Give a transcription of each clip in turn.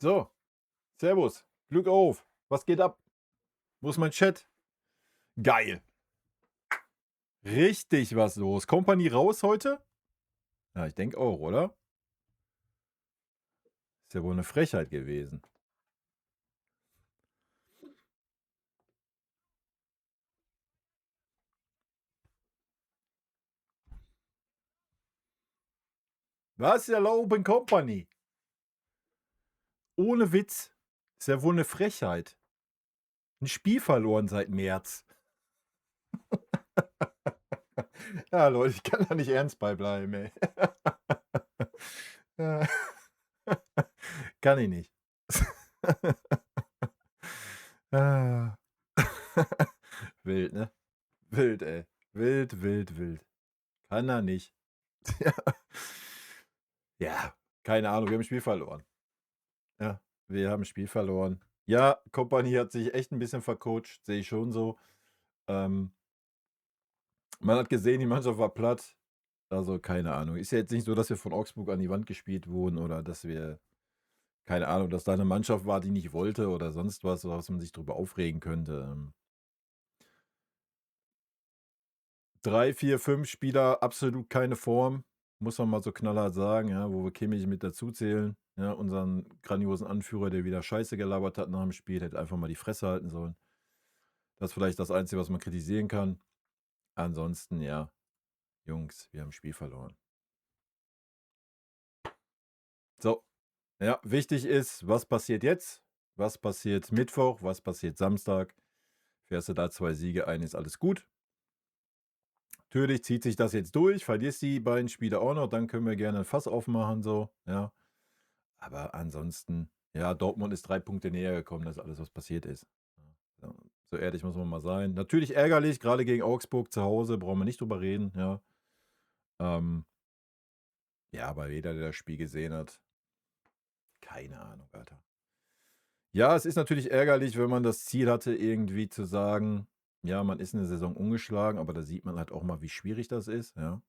So, Servus, Glück auf. Was geht ab? Wo ist mein Chat? Geil. Richtig was los. Company raus heute? Ja, ich denke auch, oder? Ist ja wohl eine Frechheit gewesen. Was ist erlauben Company? Ohne Witz. Ist ja wohl eine Frechheit. Ein Spiel verloren seit März. Ja, Leute, ich kann da nicht ernst bei bleiben, ey. Ja. Kann ich nicht. Ah. Wild, ne? Wild, ey. Wild, wild, wild. Kann er nicht. Ja. Ja, keine Ahnung, wir haben 'n Spiel verloren. Ja, wir haben 'n Spiel verloren. Ja, Kompanie hat sich echt 'n bisschen vercoacht, sehe ich schon so. Ähm, Man hat gesehen, die Mannschaft war platt. Also, keine Ahnung. Ist ja jetzt nicht so, dass wir von Augsburg an die Wand gespielt wurden oder dass wir keine Ahnung, dass da 'ne Mannschaft war, die nicht wollte oder sonst was man sich drüber aufregen könnte. 3, 4, 5 Spieler, absolut keine Form, muss man mal so knallhart sagen, ja, wo wir Kimmich mit dazuzählen, ja, unseren grandiosen Anführer, der wieder Scheiße gelabert hat nach dem Spiel, der hätte einfach mal die Fresse halten sollen. Das ist vielleicht das Einzige, was man kritisieren kann. Ansonsten, ja, Jungs, wir haben 'n Spiel verloren. So, ja, wichtig ist, was passiert jetzt? Was passiert Mittwoch? Was passiert Samstag? Fährst du da 2 Siege ein, ist alles gut. Natürlich zieht sich das jetzt durch, verlierst die beiden Spiele auch noch, dann können wir gerne 'n Fass aufmachen so, ja. Aber ansonsten, ja, Dortmund ist 3 Punkte näher gekommen, das ist alles, was passiert ist. Ja, so ehrlich muss man mal sein. Natürlich ärgerlich, grade gegen Augsburg zu Hause, brauchen wir nicht drüber reden, ja. Ähm, ja, aber jeder, der das Spiel gesehen hat, keine Ahnung, Alter. Ja, es ist natürlich ärgerlich, wenn man das Ziel hatte, irgendwie zu sagen, ja, man ist 'ne Saison ungeschlagen, aber da sieht man halt auch mal, wie schwierig das ist, ja.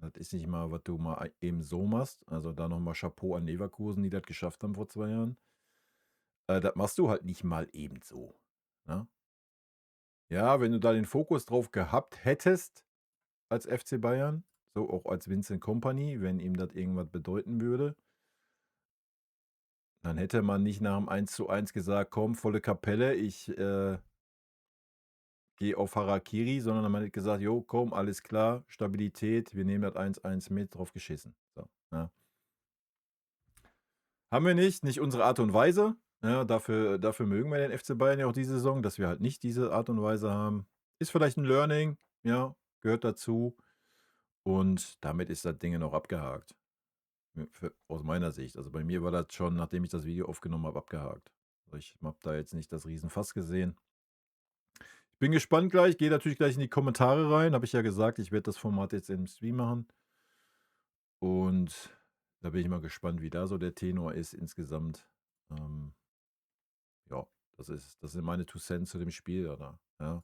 Das ist nicht mal, was du mal eben so machst. Also, da noch mal Chapeau an Leverkusen, die das geschafft haben vor 2 Jahren. Das machst du halt nicht mal eben so, ne? Ja, wenn du da den Fokus drauf gehabt hättest als FC Bayern, so auch als Vincent Kompany, wenn ihm das irgendwas bedeuten würde, dann hätte man nicht nach dem 1:1 gesagt: „Komm, volle Kapelle, ich, gehe auf Harakiri“, sondern man hätte gesagt: „Jo, komm, alles klar, Stabilität, wir nehmen das 1:1 mit, drauf geschissen.“ So, ja. Haben wir nicht unsere Art und Weise. Ja, dafür mögen wir den FC Bayern ja auch diese Saison, dass wir halt nicht diese Art und Weise haben. Ist vielleicht 'n Learning, ja, gehört dazu und damit ist das Ding dann auch abgehakt, für aus meiner Sicht. Also, bei mir war das schon, nachdem ich das Video aufgenommen habe, abgehakt. Also, ich habe da jetzt nicht das Riesenfass gesehen. Ich bin gespannt gleich, gehe natürlich gleich in die Kommentare rein. Habe ich ja gesagt, ich werde das Format jetzt im Stream machen und da bin ich mal gespannt, wie da so der Tenor ist insgesamt. Ähm Ja, das sind meine 2 Cents zu dem Spiel, oder, ja.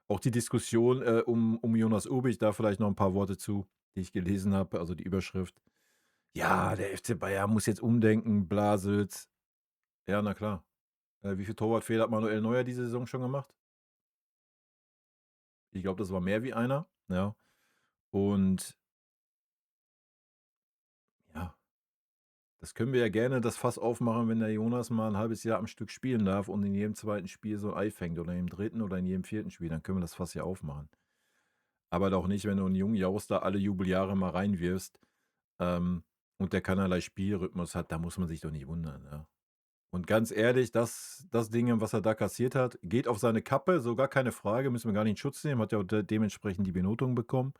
Auch die Diskussion, um Jonas Ubich, da vielleicht noch ein paar Worte zu, die ich gelesen habe, also die Überschrift: „Ja, der FC Bayern muss jetzt umdenken, Blasels.“ Ja, na klar. Wie viel Torwartfehler hat Manuel Neuer diese Saison schon gemacht? Ich glaube, das war mehr wie einer, ja. Und ja, das können wir ja gerne das Fass aufmachen, wenn der Jonas mal ein halbes Jahr am Stück spielen darf und in jedem zweiten Spiel so 'n Ei fängt oder im dritten oder in jedem vierten Spiel, dann können wir das Fass ja aufmachen. Aber doch nicht, wenn du 'n jungen Jaus da alle Jubeljahre mal reinwirfst, und der keinerlei Spielrhythmus hat, da muss man sich doch nicht wundern, ja. Und ganz ehrlich, das Ding, was er da kassiert hat, geht auf seine Kappe, so gar keine Frage, müssen wir gar nicht in Schutz nehmen, hat ja auch dementsprechend die Benotung bekommen.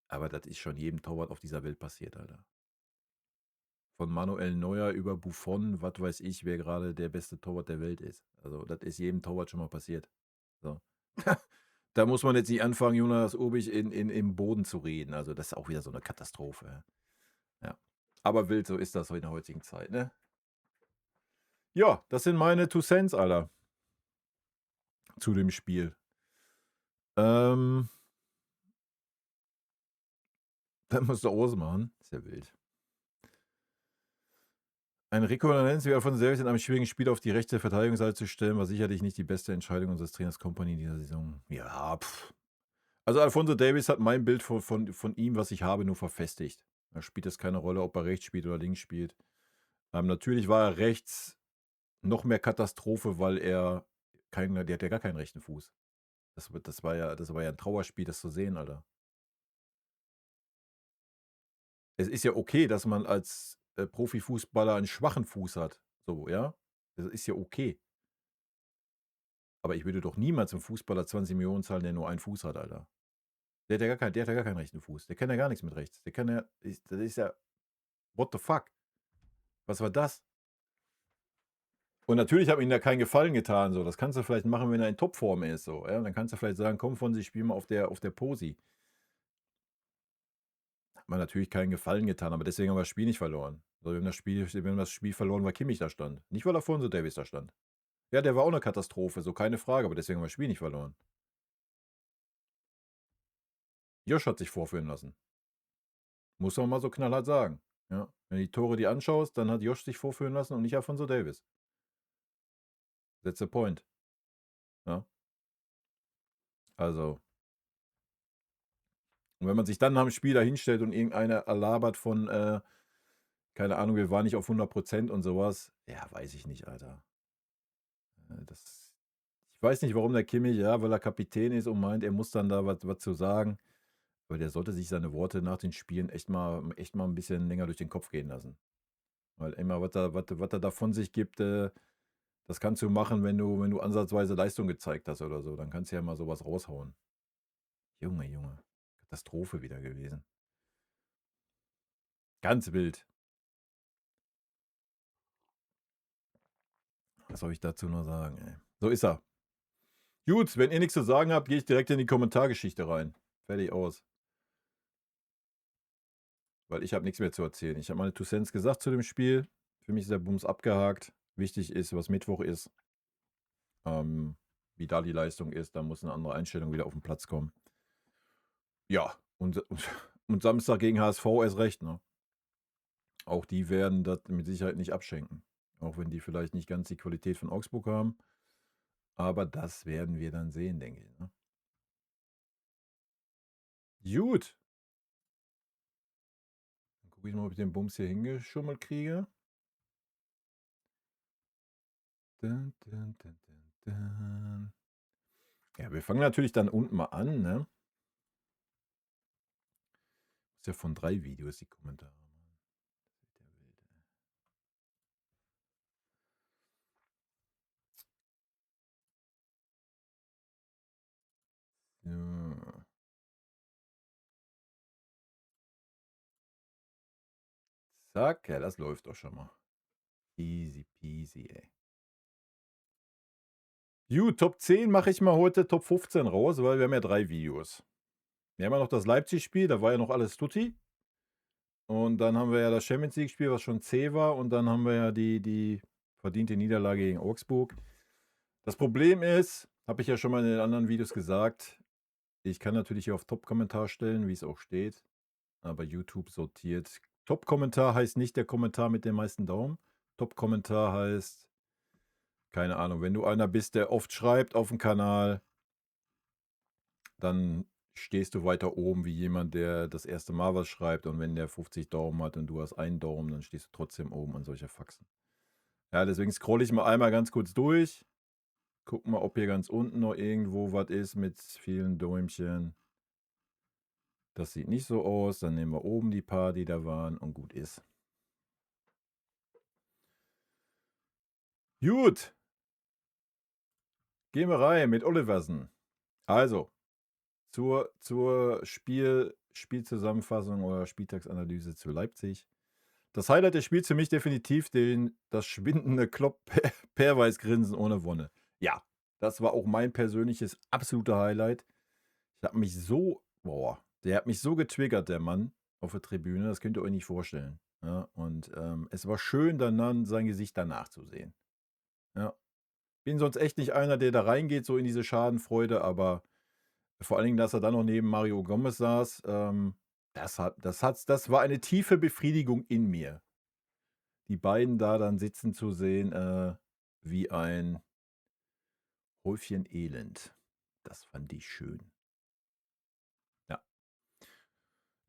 Aber das ist schon jedem Torwart auf dieser Welt passiert, Alter. Von Manuel Neuer über Buffon, was weiß ich, wer gerade der beste Torwart der Welt ist. Also, das ist jedem Torwart schon mal passiert. So. Da muss man jetzt nicht anfangen, Jonas Obig in im Boden zu reden. Also, das ist auch wieder so 'ne Katastrophe. Ja. Aber wild, so ist das in der heutigen Zeit, ne? Ja, das sind meine 2 Cents, Alter, zu dem Spiel. Ähm, Dann musst du ausmachen. Ist ja wild. Ein Rico Hernandez wie Alphonso Davies in einem schwierigen Spiel auf die rechte Verteidigungsseite zu stellen, war sicherlich nicht die beste Entscheidung unseres Trainers Kompany in dieser Saison. Ja, Also Alphonso Davies hat mein Bild von ihm, was ich habe, nur verfestigt. Da spielt es keine Rolle, ob er rechts spielt oder links spielt. Natürlich war er rechts noch mehr Katastrophe, weil der hat ja gar keinen rechten Fuß. Das war ja ein Trauerspiel, das zu sehen, Alter. Es ist ja okay, dass man als Profifußballer einen schwachen Fuß hat. So, ja. Das ist ja okay. Aber ich würde doch niemals einem Fußballer 20 Millionen zahlen, der nur einen Fuß hat, Alter. Der hat ja gar keinen rechten Fuß. Der kann ja gar nichts mit rechts. Das ist ja, what the fuck? Was war das? Und natürlich hat ihm da keinen Gefallen getan, so. Das kannst du vielleicht machen, wenn er in Topform ist, so, ja. Dann kannst du vielleicht sagen, komm Fonsi, spiel mal auf der Posi. Hat mir natürlich keinen Gefallen getan, aber deswegen haben wir das Spiel nicht verloren. Also wir haben das Spiel verloren, weil Kimmich da stand. Nicht, weil Alphonso Davies da stand. Ja, der war auch eine Katastrophe, so keine Frage, aber deswegen haben wir das Spiel nicht verloren. Josh hat sich vorführen lassen. Muss man mal so knallhart sagen. Ja. Wenn du die Tore die anschaust, dann hat Josh sich vorführen lassen und nicht Alphonso Davies. That's the point. Ja. Also. Und wenn man sich dann nach dem Spiel da hinstellt und irgendeiner erlabert von, keine Ahnung, wir waren nicht auf 100% und sowas, ja, weiß ich nicht, Alter. Ich weiß nicht, warum der Kimmich, ja, weil er Kapitän ist und meint, er muss dann da was zu sagen. Aber der sollte sich seine Worte nach den Spielen echt mal ein bisschen länger durch den Kopf gehen lassen. Weil immer, was er da von sich gibt, das kannst du machen, wenn du ansatzweise Leistung gezeigt hast oder so. Dann kannst du ja mal sowas raushauen. Junge. Katastrophe wieder gewesen. Ganz wild. Was soll ich dazu noch sagen, ey? So ist er. Gut, wenn ihr nichts zu sagen habt, gehe ich direkt in die Kommentargeschichte rein. Fertig aus. Weil ich habe nichts mehr zu erzählen. Ich habe meine 2 Cents gesagt zu dem Spiel. Für mich ist der Bums abgehakt. Wichtig ist, was Mittwoch ist. Wie da die Leistung ist. Da muss eine andere Einstellung wieder auf den Platz kommen. Ja, und Samstag gegen HSV erst recht, ne? Auch die werden das mit Sicherheit nicht abschenken. Auch wenn die vielleicht nicht ganz die Qualität von Augsburg haben. Aber das werden wir dann sehen, denke ich. Ne? Gut. Dann gucke ich mal, ob ich den Bums hier hingeschummelt kriege. Dun. Ja, wir fangen natürlich dann unten mal an, ne? Ist ja von 3 Videos die Kommentare. So. Zack, ja, das läuft doch schon mal. Easy peasy, ey. Gut, Top 10 mache ich mal heute Top 15 raus, weil wir haben ja 3 Videos. Wir haben ja noch das Leipzig-Spiel, da war ja noch alles tutti. Und dann haben wir ja das Champions League-Spiel, was schon zäh war. Und dann haben wir ja die verdiente Niederlage gegen Augsburg. Das Problem ist, habe ich ja schon mal in den anderen Videos gesagt, ich kann natürlich hier auf Top-Kommentar stellen, wie es auch steht. Aber YouTube sortiert. Top-Kommentar heißt nicht der Kommentar mit den meisten Daumen. Top-Kommentar heißt, keine Ahnung, wenn du einer bist, der oft schreibt auf dem Kanal, dann stehst du weiter oben wie jemand, der das erste Mal was schreibt. Und wenn der 50 Daumen hat und du hast einen Daumen, dann stehst du trotzdem oben an solcher Faxen. Ja, deswegen scrolle ich mal einmal ganz kurz durch. Guck mal, ob hier ganz unten noch irgendwo was ist mit vielen Däumchen. Das sieht nicht so aus. Dann nehmen wir oben die paar, die da waren und gut ist. Gut. Gehen wir rein mit Oliversen. Also, zur Spielzusammenfassung oder Spieltagsanalyse zu Leipzig. Das Highlight des Spiels für mich definitiv das schwindende Klopp-Pairwise-Grinsen ohne Wonne. Ja, das war auch mein persönliches absoluter Highlight. Ich habe mich der hat mich so getriggert, der Mann auf der Tribüne, das könnt ihr euch nicht vorstellen. Ja, und es war schön, dann sein Gesicht danach zu sehen. Ja. Bin sonst echt nicht einer, der da reingeht, so in diese Schadenfreude, aber vor allen Dingen, dass er dann noch neben Mario Gomez saß, das war eine tiefe Befriedigung in mir. die beiden da dann sitzen zu sehen, wie ein Häufchen Elend. Das fand ich schön. Ja.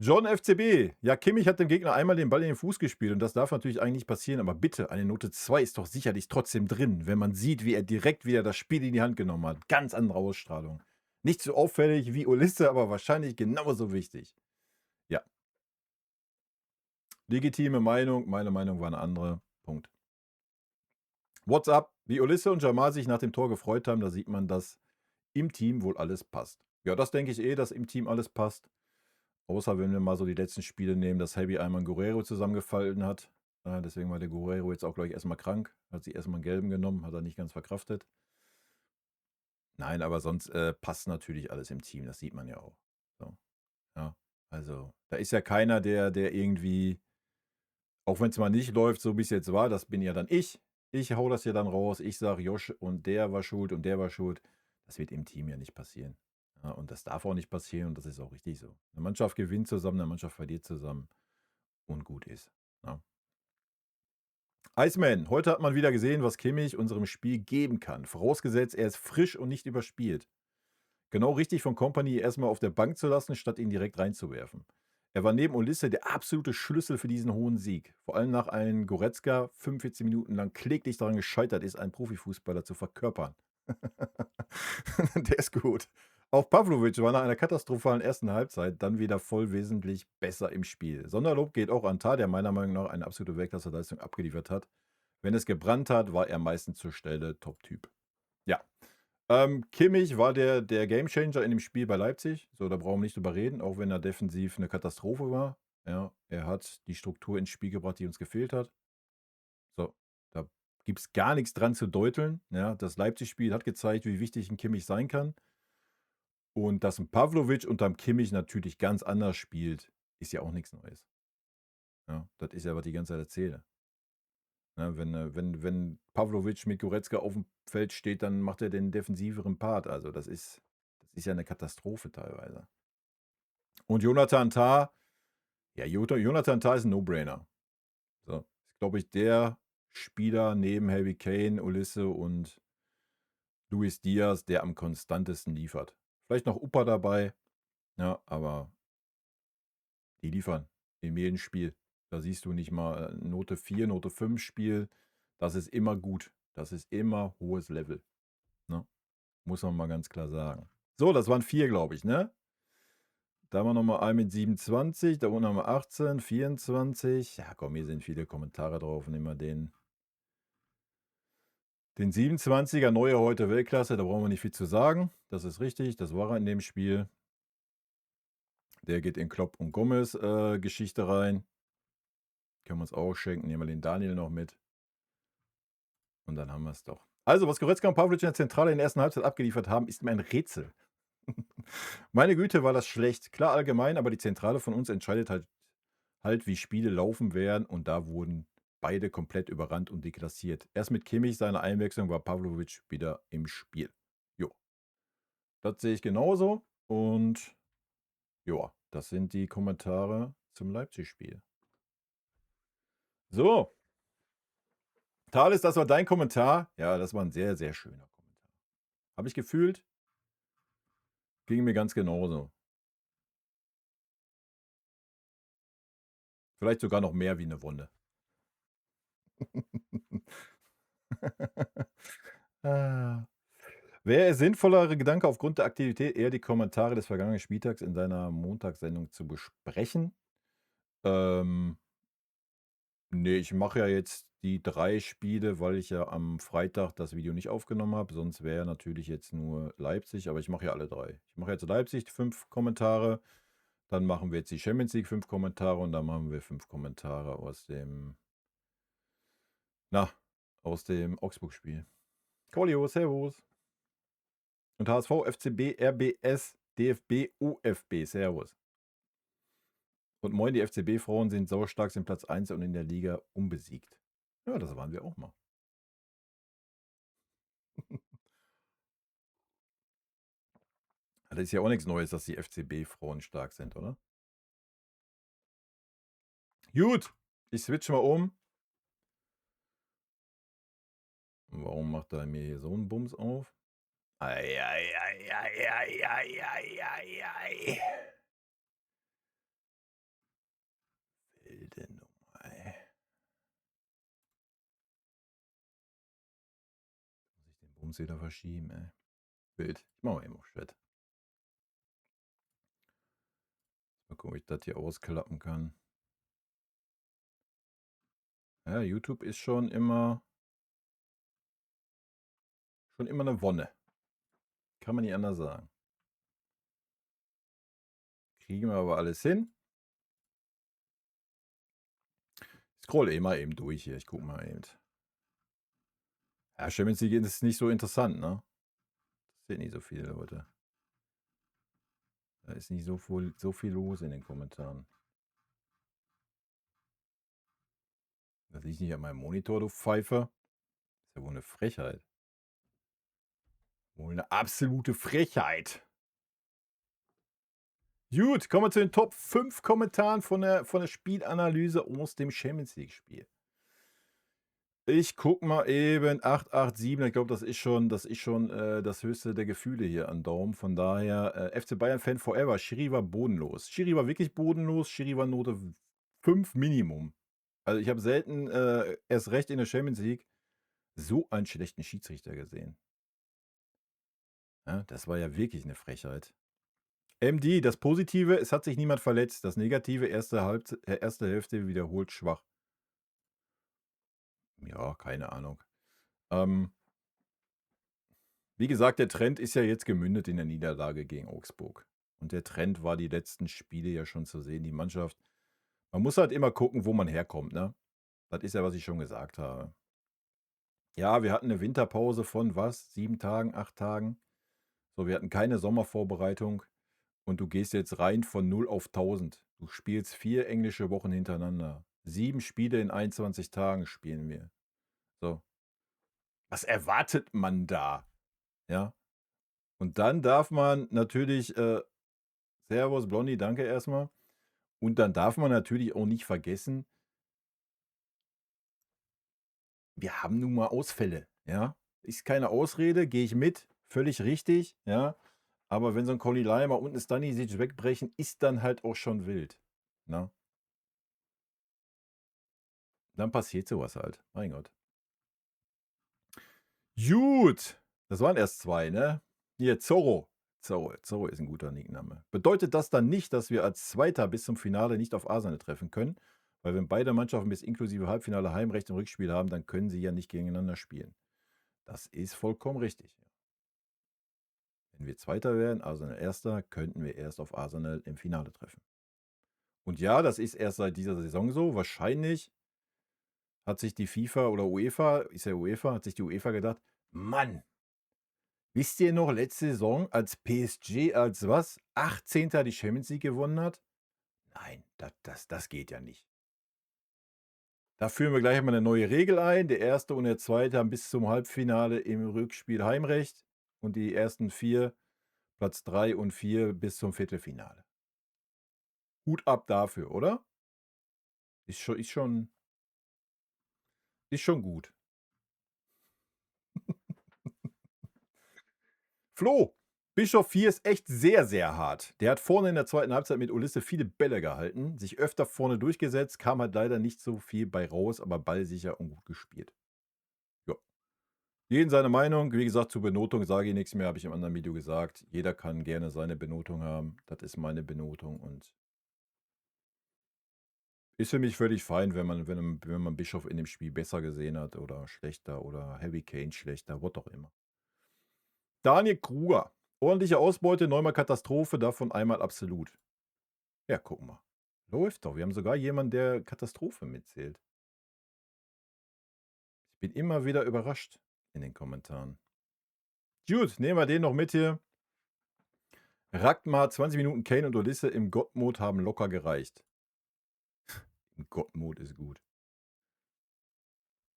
John FCB. Ja, Kimmich hat dem Gegner einmal den Ball in den Fuß gespielt und das darf natürlich eigentlich nicht passieren, aber bitte, eine Note 2 ist doch sicherlich trotzdem drin, wenn man sieht, wie er direkt wieder das Spiel in die Hand genommen hat. Ganz andere Ausstrahlung. Nicht so auffällig wie Ulisse, aber wahrscheinlich genauso wichtig. Ja. Legitime Meinung, meine Meinung war eine andere. Punkt. What's up? Wie Ulisse und Jamal sich nach dem Tor gefreut haben, da sieht man, dass im Team wohl alles passt. Ja, das denke ich dass im Team alles passt. Außer wenn wir mal so die letzten Spiele nehmen, dass Heavy einmal einen Guerrero zusammengefalten hat. Deswegen war der Guerrero jetzt auch gleich erstmal krank. Hat sich erstmal einen gelben genommen, hat er nicht ganz verkraftet. Nein, aber sonst passt natürlich alles im Team, das sieht man ja auch. So. Ja, also da ist ja keiner, der irgendwie, auch wenn es mal nicht läuft, so wie es jetzt war, das bin ja dann ich. Ich hau das ja dann raus, ich sage, Josh und der war schuld und der war schuld. Das wird im Team ja nicht passieren. Ja, und das darf auch nicht passieren und das ist auch richtig so. Eine Mannschaft gewinnt zusammen, eine Mannschaft verliert zusammen und gut ist. Ja. Iceman, heute hat man wieder gesehen, was Kimmich unserem Spiel geben kann. Vorausgesetzt, er ist frisch und nicht überspielt. Genau richtig von Kompany erstmal auf der Bank zu lassen, statt ihn direkt reinzuwerfen. Er war neben Ulisse der absolute Schlüssel für diesen hohen Sieg. Vor allem nach einem Goretzka 45 Minuten lang kläglich daran gescheitert ist, einen Profifußballer zu verkörpern. Der ist gut. Auch Pavlovic war nach einer katastrophalen ersten Halbzeit dann wieder voll wesentlich besser im Spiel. Sonderlob geht auch an Tar, der meiner Meinung nach eine absolute Weltklasse-Leistung abgeliefert hat. Wenn es gebrannt hat, war er meistens zur Stelle Top-Typ. Ja. Kimmich war der Gamechanger in dem Spiel bei Leipzig. So, da brauchen wir nicht drüber reden, auch wenn er defensiv eine Katastrophe war. Ja, er hat die Struktur ins Spiel gebracht, die uns gefehlt hat. So, da gibt es gar nichts dran zu deuteln. Ja, das Leipzig-Spiel hat gezeigt, wie wichtig ein Kimmich sein kann. Und dass ein Pavlovic unterm Kimmich natürlich ganz anders spielt, ist ja auch nichts Neues. Ja, das ist ja, was ich die ganze Zeit erzähle. Ja, wenn Pavlovic mit Goretzka auf dem Feld steht, dann macht er den defensiveren Part. Also das ist ja eine Katastrophe teilweise. Und Jonathan Tah, ja, Jonathan Tah ist ein No-Brainer. So, ist, glaube ich, der Spieler neben Harry Kane, Ulisse und Luis Diaz, der am konstantesten liefert. Vielleicht noch Upa dabei, ja, aber die liefern in jedem Spiel. Da siehst du nicht mal Note 4, Note 5 Spiel. Das ist immer gut. Das ist immer hohes Level. Ne? Muss man mal ganz klar sagen. So, das waren 4, glaube ich, ne? Da haben wir nochmal einen mit 27, da unten haben wir 18, 24. Ja, komm, hier sind viele Kommentare drauf. Nehmen wir den 27er, neue heute Weltklasse, da brauchen wir nicht viel zu sagen. Das ist richtig, das war er in dem Spiel. Der geht in Klopp und Gomez Geschichte rein. Können wir uns auch schenken. Nehmen wir den Daniel noch mit. Und dann haben wir es doch. Also, was Goretzka und Pavlovic in der Zentrale in der ersten Halbzeit abgeliefert haben, ist mir ein Rätsel. Meine Güte, war das schlecht. Klar allgemein, aber die Zentrale von uns entscheidet halt, wie Spiele laufen werden. Und da wurden beide komplett überrannt und deklassiert. Erst mit Kimmich seiner Einwechslung war Pavlovic wieder im Spiel. Jo. Das sehe ich genauso. Und ja, das sind die Kommentare zum Leipzig-Spiel. So. Thales, das war dein Kommentar. Ja, das war ein sehr, sehr schöner Kommentar. Habe ich gefühlt. Ging mir ganz genauso. Vielleicht sogar noch mehr wie eine Wunde. Ah. Wäre es sinnvollere Gedanke, aufgrund der Aktivität eher die Kommentare des vergangenen Spieltags in deiner Montagssendung zu besprechen? Ne, ich mache ja jetzt die 3 Spiele, weil ich ja am Freitag das Video nicht aufgenommen habe. Sonst wäre natürlich jetzt nur Leipzig, aber ich mache ja alle 3. Ich mache jetzt Leipzig 5 Kommentare, dann machen wir jetzt die Champions League 5 Kommentare und dann machen wir 5 Kommentare aus dem Augsburg-Spiel. Collio, servus. Und HSV, FCB, RBS, DFB, UFB, servus. Und moin, die FCB-Frauen sind saustark, sind Platz 1 und in der Liga unbesiegt. Ja, das waren wir auch mal. Das ist ja auch nichts Neues, dass die FCB-Frauen stark sind, oder? Gut, ich switch mal um. Warum macht er mir hier so einen Bums auf? Ei, ei, ei, ei, ei, ei, ei, ei, ei. Wilde Nummer, ey. Muss ich den Bums wieder verschieben, ey. Wild. Ich mach mal eben auf Chat. Mal gucken, ob ich das hier ausklappen kann. Ja, YouTube ist schon immer eine Wonne. Kann man nicht anders sagen. Kriegen wir aber alles hin. Ich scrolle mal eben durch hier. Ich gucke mal eben. Ja, Champions League ist nicht so interessant, ne? Das sind nicht so viele Leute. Da ist nicht so viel los in den Kommentaren. Das liegt nicht an meinem Monitor, du Pfeife. Das ist ja wohl eine Frechheit. Wohl eine absolute Frechheit. Gut, kommen wir zu den Top 5 Kommentaren von der Spielanalyse aus dem Champions League-Spiel. Ich guck mal eben 887. Ich glaube, das ist schon das höchste der Gefühle hier an Daumen. Von daher, FC Bayern-Fan forever. Schiri war bodenlos. Schiri war wirklich bodenlos. Schiri war Note 5 Minimum. Also ich habe selten, erst recht in der Champions League, so einen schlechten Schiedsrichter gesehen. Ja, das war ja wirklich eine Frechheit. MD, das Positive, es hat sich niemand verletzt. Das Negative, erste Hälfte wiederholt schwach. Ja, keine Ahnung. Wie gesagt, der Trend ist ja jetzt gemündet in der Niederlage gegen Augsburg. Und der Trend war die letzten Spiele ja schon zu sehen. Die Mannschaft, man muss halt immer gucken, wo man herkommt, ne? Das ist ja, was ich schon gesagt habe. Ja, wir hatten eine Winterpause von was? 7 Tagen, 8 Tagen? So, wir hatten keine Sommervorbereitung. Und du gehst jetzt rein von 0 auf 1000. Du spielst 4 englische Wochen hintereinander. 7 Spiele in 21 Tagen spielen wir. So. Was erwartet man da? Ja. Und dann darf man natürlich, Servus, Blondie, danke erstmal. Und dann darf man natürlich auch nicht vergessen, wir haben nun mal Ausfälle, ja. Ist keine Ausrede, gehe ich mit, völlig richtig, ja. Aber wenn so ein Collie Leimer und ein Stanisic wegbrechen, ist dann halt auch schon wild, ne? Dann passiert sowas halt, mein Gott. Gut, das waren erst 2, ne? Hier, Zorro. Zorro ist ein guter Nickname. Bedeutet das dann nicht, dass wir als Zweiter bis zum Finale nicht auf Arsenal treffen können? Weil wenn beide Mannschaften bis inklusive Halbfinale Heimrecht im Rückspiel haben, dann können sie ja nicht gegeneinander spielen. Das ist vollkommen richtig. Wenn wir Zweiter wären, Arsenal Erster, könnten wir erst auf Arsenal im Finale treffen. Und ja, das ist erst seit dieser Saison so. Wahrscheinlich hat sich die FIFA oder UEFA, ist ja UEFA, hat sich die UEFA gedacht, Mann, wisst ihr noch, letzte Saison, als PSG als was? 18. die Champions League gewonnen hat? Nein, das geht ja nicht. Da führen wir gleich mal eine neue Regel ein. Der erste und der zweite haben bis zum Halbfinale im Rückspiel Heimrecht und die ersten 4, Platz 3 und 4 bis zum Viertelfinale. Hut ab dafür, oder? Ist schon gut. Flo, Bischof 4 ist echt sehr, sehr hart. Der hat vorne in der zweiten Halbzeit mit Ulisse viele Bälle gehalten, sich öfter vorne durchgesetzt, kam halt leider nicht so viel bei raus, aber ballsicher und gut gespielt. Ja. Jeden seine Meinung. Wie gesagt, zur Benotung sage ich nichts mehr, habe ich im anderen Video gesagt. Jeder kann gerne seine Benotung haben. Das ist meine Benotung und ist für mich völlig fein, wenn man Bischof in dem Spiel besser gesehen hat oder schlechter oder Harry Kane schlechter, was auch immer. Daniel Kruger. Ordentliche Ausbeute, neunmal Katastrophe, davon einmal absolut. Ja, guck mal. Läuft doch. Wir haben sogar jemanden, der Katastrophe mitzählt. Ich bin immer wieder überrascht in den Kommentaren. Gut, nehmen wir den noch mit hier. Ragnar, 20 Minuten Kane und Ulisse im Gottmod haben locker gereicht. Im Gottmod ist gut.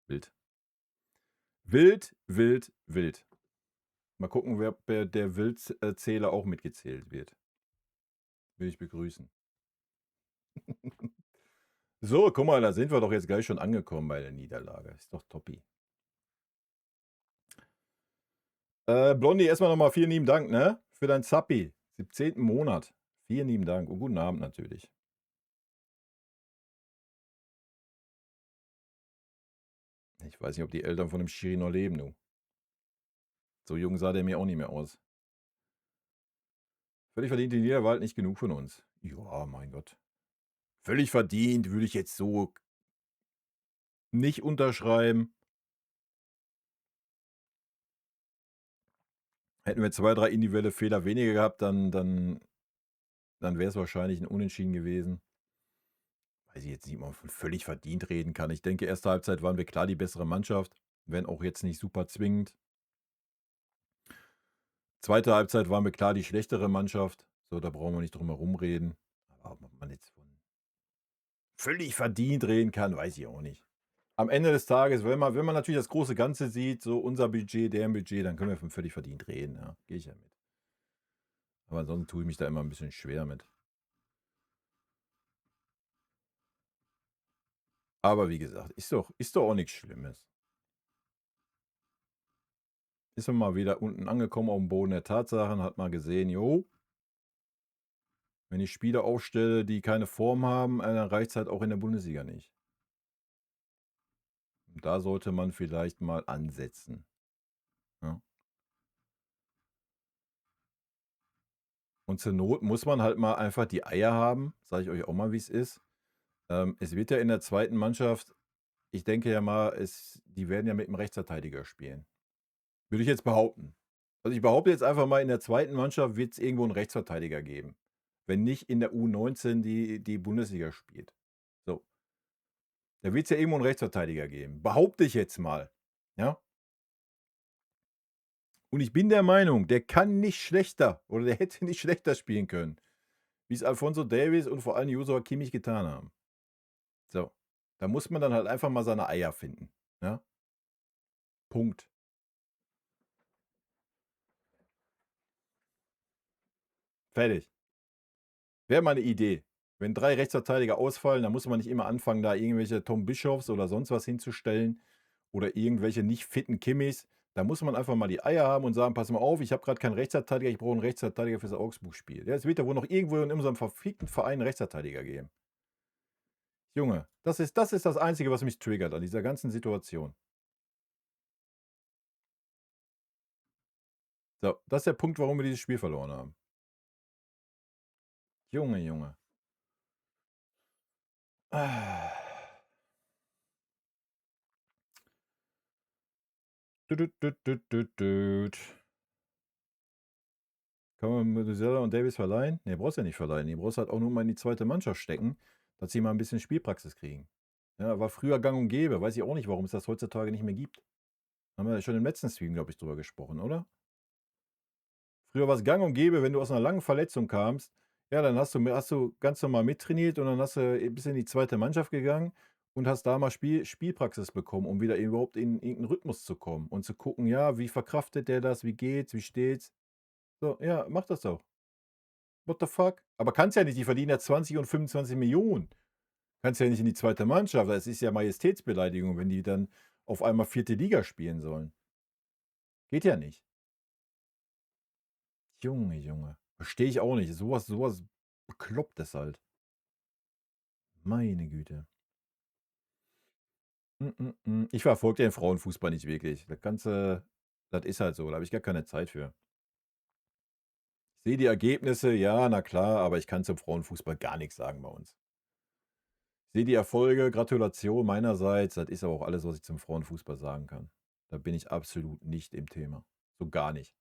Wild. Wild, wild, wild. Mal gucken, wer der Wildzähler auch mitgezählt wird. Will ich begrüßen. So, guck mal, da sind wir doch jetzt gleich schon angekommen bei der Niederlage. Ist doch toppi. Blondie, erstmal nochmal vielen lieben Dank, ne? Für dein Zappi. 17. Monat. Vielen lieben Dank und guten Abend natürlich. Ich weiß nicht, ob die Eltern von dem Schiri noch leben, du. So jung sah der mir auch nicht mehr aus. Völlig verdient in jeder Wahl nicht genug von uns. Ja, mein Gott. Völlig verdient würde ich jetzt so nicht unterschreiben. Hätten wir 2, 3 individuelle Fehler weniger gehabt, dann wäre es wahrscheinlich ein Unentschieden gewesen. Weiß ich jetzt nicht, ob man von völlig verdient reden kann. Ich denke, erste Halbzeit waren wir klar die bessere Mannschaft, wenn auch jetzt nicht super zwingend. Zweite Halbzeit waren wir klar die schlechtere Mannschaft. So, da brauchen wir nicht drum herum reden. Aber ob man jetzt von völlig verdient reden kann, weiß ich auch nicht. Am Ende des Tages, wenn man natürlich das große Ganze sieht, so unser Budget, deren Budget, dann können wir von völlig verdient reden, ja. Gehe ich ja mit. Aber ansonsten tue ich mich da immer ein bisschen schwer mit. Aber wie gesagt, ist doch auch nichts Schlimmes. Ist man mal wieder unten angekommen auf dem Boden der Tatsachen, hat mal gesehen, jo, wenn ich Spieler aufstelle, die keine Form haben, dann reicht es halt auch in der Bundesliga nicht. Und da sollte man vielleicht mal ansetzen. Ja. Und zur Not muss man halt mal einfach die Eier haben, sage ich euch auch mal, wie es ist. Es wird ja in der zweiten Mannschaft, ich denke ja mal, die werden ja mit einem Rechtsverteidiger spielen. Würde ich jetzt behaupten. Also ich behaupte jetzt einfach mal, in der zweiten Mannschaft wird es irgendwo einen Rechtsverteidiger geben. Wenn nicht in der U19 die Bundesliga spielt. So. Da wird es ja irgendwo einen Rechtsverteidiger geben. Behaupte ich jetzt mal. Ja. Und ich bin der Meinung, der kann nicht schlechter oder der hätte nicht schlechter spielen können, wie es Alfonso Davies und vor allem Joshua Kimmich getan haben. So. Da muss man dann halt einfach mal seine Eier finden. Ja. Punkt. Fertig. Wäre mal eine Idee. Wenn 3 Rechtsverteidiger ausfallen, dann muss man nicht immer anfangen, da irgendwelche Tom Bischofs oder sonst was hinzustellen oder irgendwelche nicht fitten Kimmis. Da muss man einfach mal die Eier haben und sagen: „Pass mal auf, ich habe gerade keinen Rechtsverteidiger, ich brauche einen Rechtsverteidiger fürs Augsburg-Spiel.“ Ja, es wird ja wohl noch irgendwo in unserem verfickten Verein 'n Rechtsverteidiger geben. Junge, das ist das Einzige, was mich triggert an dieser ganzen Situation. So, das ist der Punkt, warum wir dieses Spiel verloren haben. Junge, Junge. Ah. Düt, düt, düt, düt, düt, düt. Kann man Methuselah und Davies verleihen? Ne, brauchst du ja nicht verleihen. Die brauchst du halt auch nur mal in die zweite Mannschaft stecken, dass sie mal ein bisschen Spielpraxis kriegen. Ja, war früher gang und gäbe. Weiß ich auch nicht, warum es das heutzutage nicht mehr gibt. Haben wir ja schon im letzten Stream, glaube ich, drüber gesprochen, oder? Früher war es gang und gäbe, wenn du aus einer langen Verletzung kamst, ja, dann hast du ganz normal mittrainiert und dann bist du in die zweite Mannschaft gegangen und hast da mal Spielpraxis bekommen, um wieder überhaupt in irgend 'n Rhythmus zu kommen und zu gucken, ja, wie verkraftet der das? Wie geht's? Wie steht's? So, ja, mach das doch. What the fuck? Aber kannst ja nicht, die verdienen ja 20 und 25 Millionen. Kannst ja nicht in die zweite Mannschaft. Das ist ja Majestätsbeleidigung, wenn die dann auf einmal vierte Liga spielen sollen. Geht ja nicht. Junge, Junge. Verstehe ich auch nicht. So was Beklopptes halt. Meine Güte. Ich verfolge den Frauenfußball nicht wirklich. Das ist halt so, da habe ich gar keine Zeit für. Ich sehe die Ergebnisse, ja, na klar, aber ich kann zum Frauenfußball gar nichts sagen bei uns. Ich sehe die Erfolge, Gratulation meinerseits, das ist aber auch alles, was ich zum Frauenfußball sagen kann. Da bin ich absolut nicht im Thema. So gar nicht.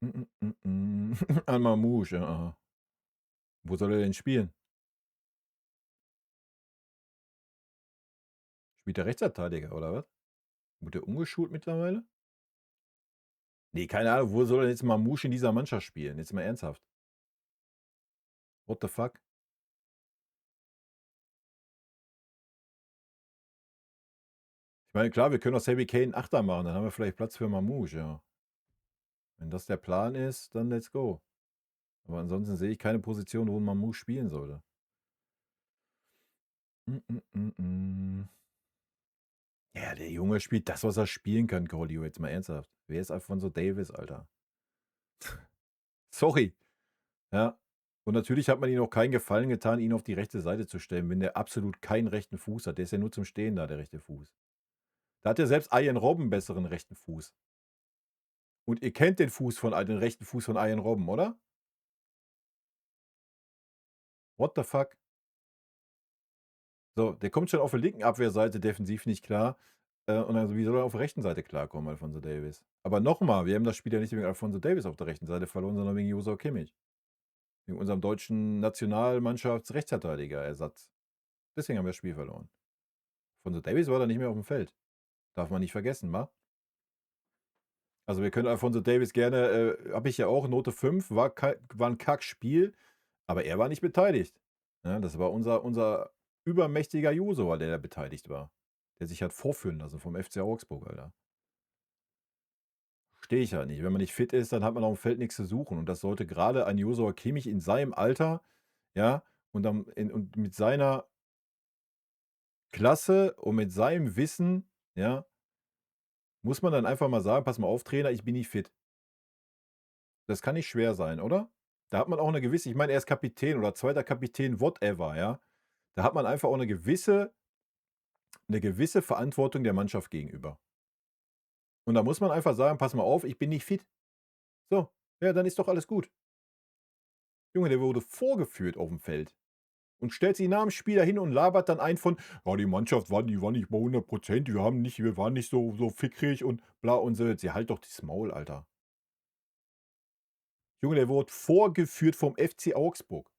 An Mamouche, ja, aha. Wo soll er denn spielen? Spielt der Rechtsverteidiger oder was? Wurde der umgeschult mittlerweile? Ne, keine Ahnung, wo soll denn jetzt Mamouche in dieser Mannschaft spielen? Jetzt mal ernsthaft. What the fuck? Ich meine, klar, wir können aus Harry Kane 'n Achter machen, dann haben wir vielleicht Platz für Mamouche, ja. Wenn das der Plan ist, dann let's go. Aber ansonsten sehe ich keine Position, wo 'n Mamouche spielen sollte. Ja, der Junge spielt das, was er spielen kann, Cordio, jetzt mal ernsthaft. Wer ist Alphonso Davies, Alter? Sorry. Ja. Und natürlich hat man ihm auch keinen Gefallen getan, ihn auf die rechte Seite zu stellen, wenn der absolut keinen rechten Fuß hat. Der ist ja nur zum Stehen da, der rechte Fuß. Da hat ja selbst Arjen Robben besseren rechten Fuß. Und ihr kennt den den rechten Fuß von Arjen Robben, oder? What the fuck? So, der kommt schon auf der linken Abwehrseite defensiv nicht klar. Und also, wie soll er auf der rechten Seite klarkommen, Alphonso Davies? Aber nochmal, wir haben das Spiel ja nicht wegen Alphonso Davies auf der rechten Seite verloren, sondern wegen Joshua Kimmich. Wegen unserem deutschen Nationalmannschafts-Rechtsverteidiger-Ersatz. Deswegen haben wir das Spiel verloren. Alphonso Davies war da nicht mehr auf dem Feld. Darf man nicht vergessen, wa? Also wir können Alphonso Davies gerne, habe ich ja auch, Note 5, war ein Kackspiel, aber er war nicht beteiligt. Ja, das war unser übermächtiger Josua, der da beteiligt war. Der sich hat vorführen lassen vom FC Augsburg, Alter. Verstehe ich halt nicht. Wenn man nicht fit ist, dann hat man auf dem Feld nichts zu suchen. Und das sollte gerade ein Josua Kimmich in seinem Alter, ja, und mit seiner Klasse und mit seinem Wissen, ja, muss man dann einfach mal sagen: „Pass mal auf, Trainer, ich bin nicht fit.“ Das kann nicht schwer sein, oder? Da hat man auch eine gewisse, ich meine, er ist Kapitän oder zweiter Kapitän, whatever, ja? Da hat man einfach auch eine gewisse Verantwortung der Mannschaft gegenüber. Und da muss man einfach sagen: „Pass mal auf, ich bin nicht fit.“ So, ja, dann ist doch alles gut. Junge, der wurde vorgeführt auf dem Feld und stellt sich nach dem Spiel dahin und labert dann ein von: „Ja, die Mannschaft war nicht bei 100%, wir waren nicht so fickrig und bla und so.“ Sie halt doch das Maul, Alter. Junge, der wurde vorgeführt vom FC Augsburg.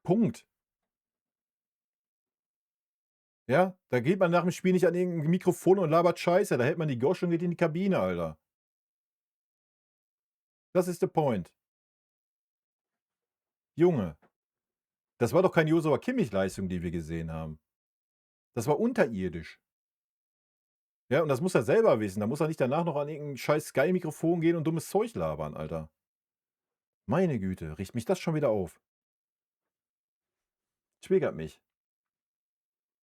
Punkt. Ja, da geht man nach dem Spiel nicht an irgend Mikrofon und labert Scheiße. Da hält man die Gosch und geht in die Kabine, Alter. Das ist der Point. Junge, das war doch keine Josua Kimmich-Leistung, die wir gesehen haben. Das war unterirdisch. Ja, und das muss er selber wissen. Da muss er nicht danach noch an irgend scheiß Sky-Mikrofon gehen und dummes Zeug labern, Alter. Meine Güte, riecht mich das schon wieder auf. Triggert mich.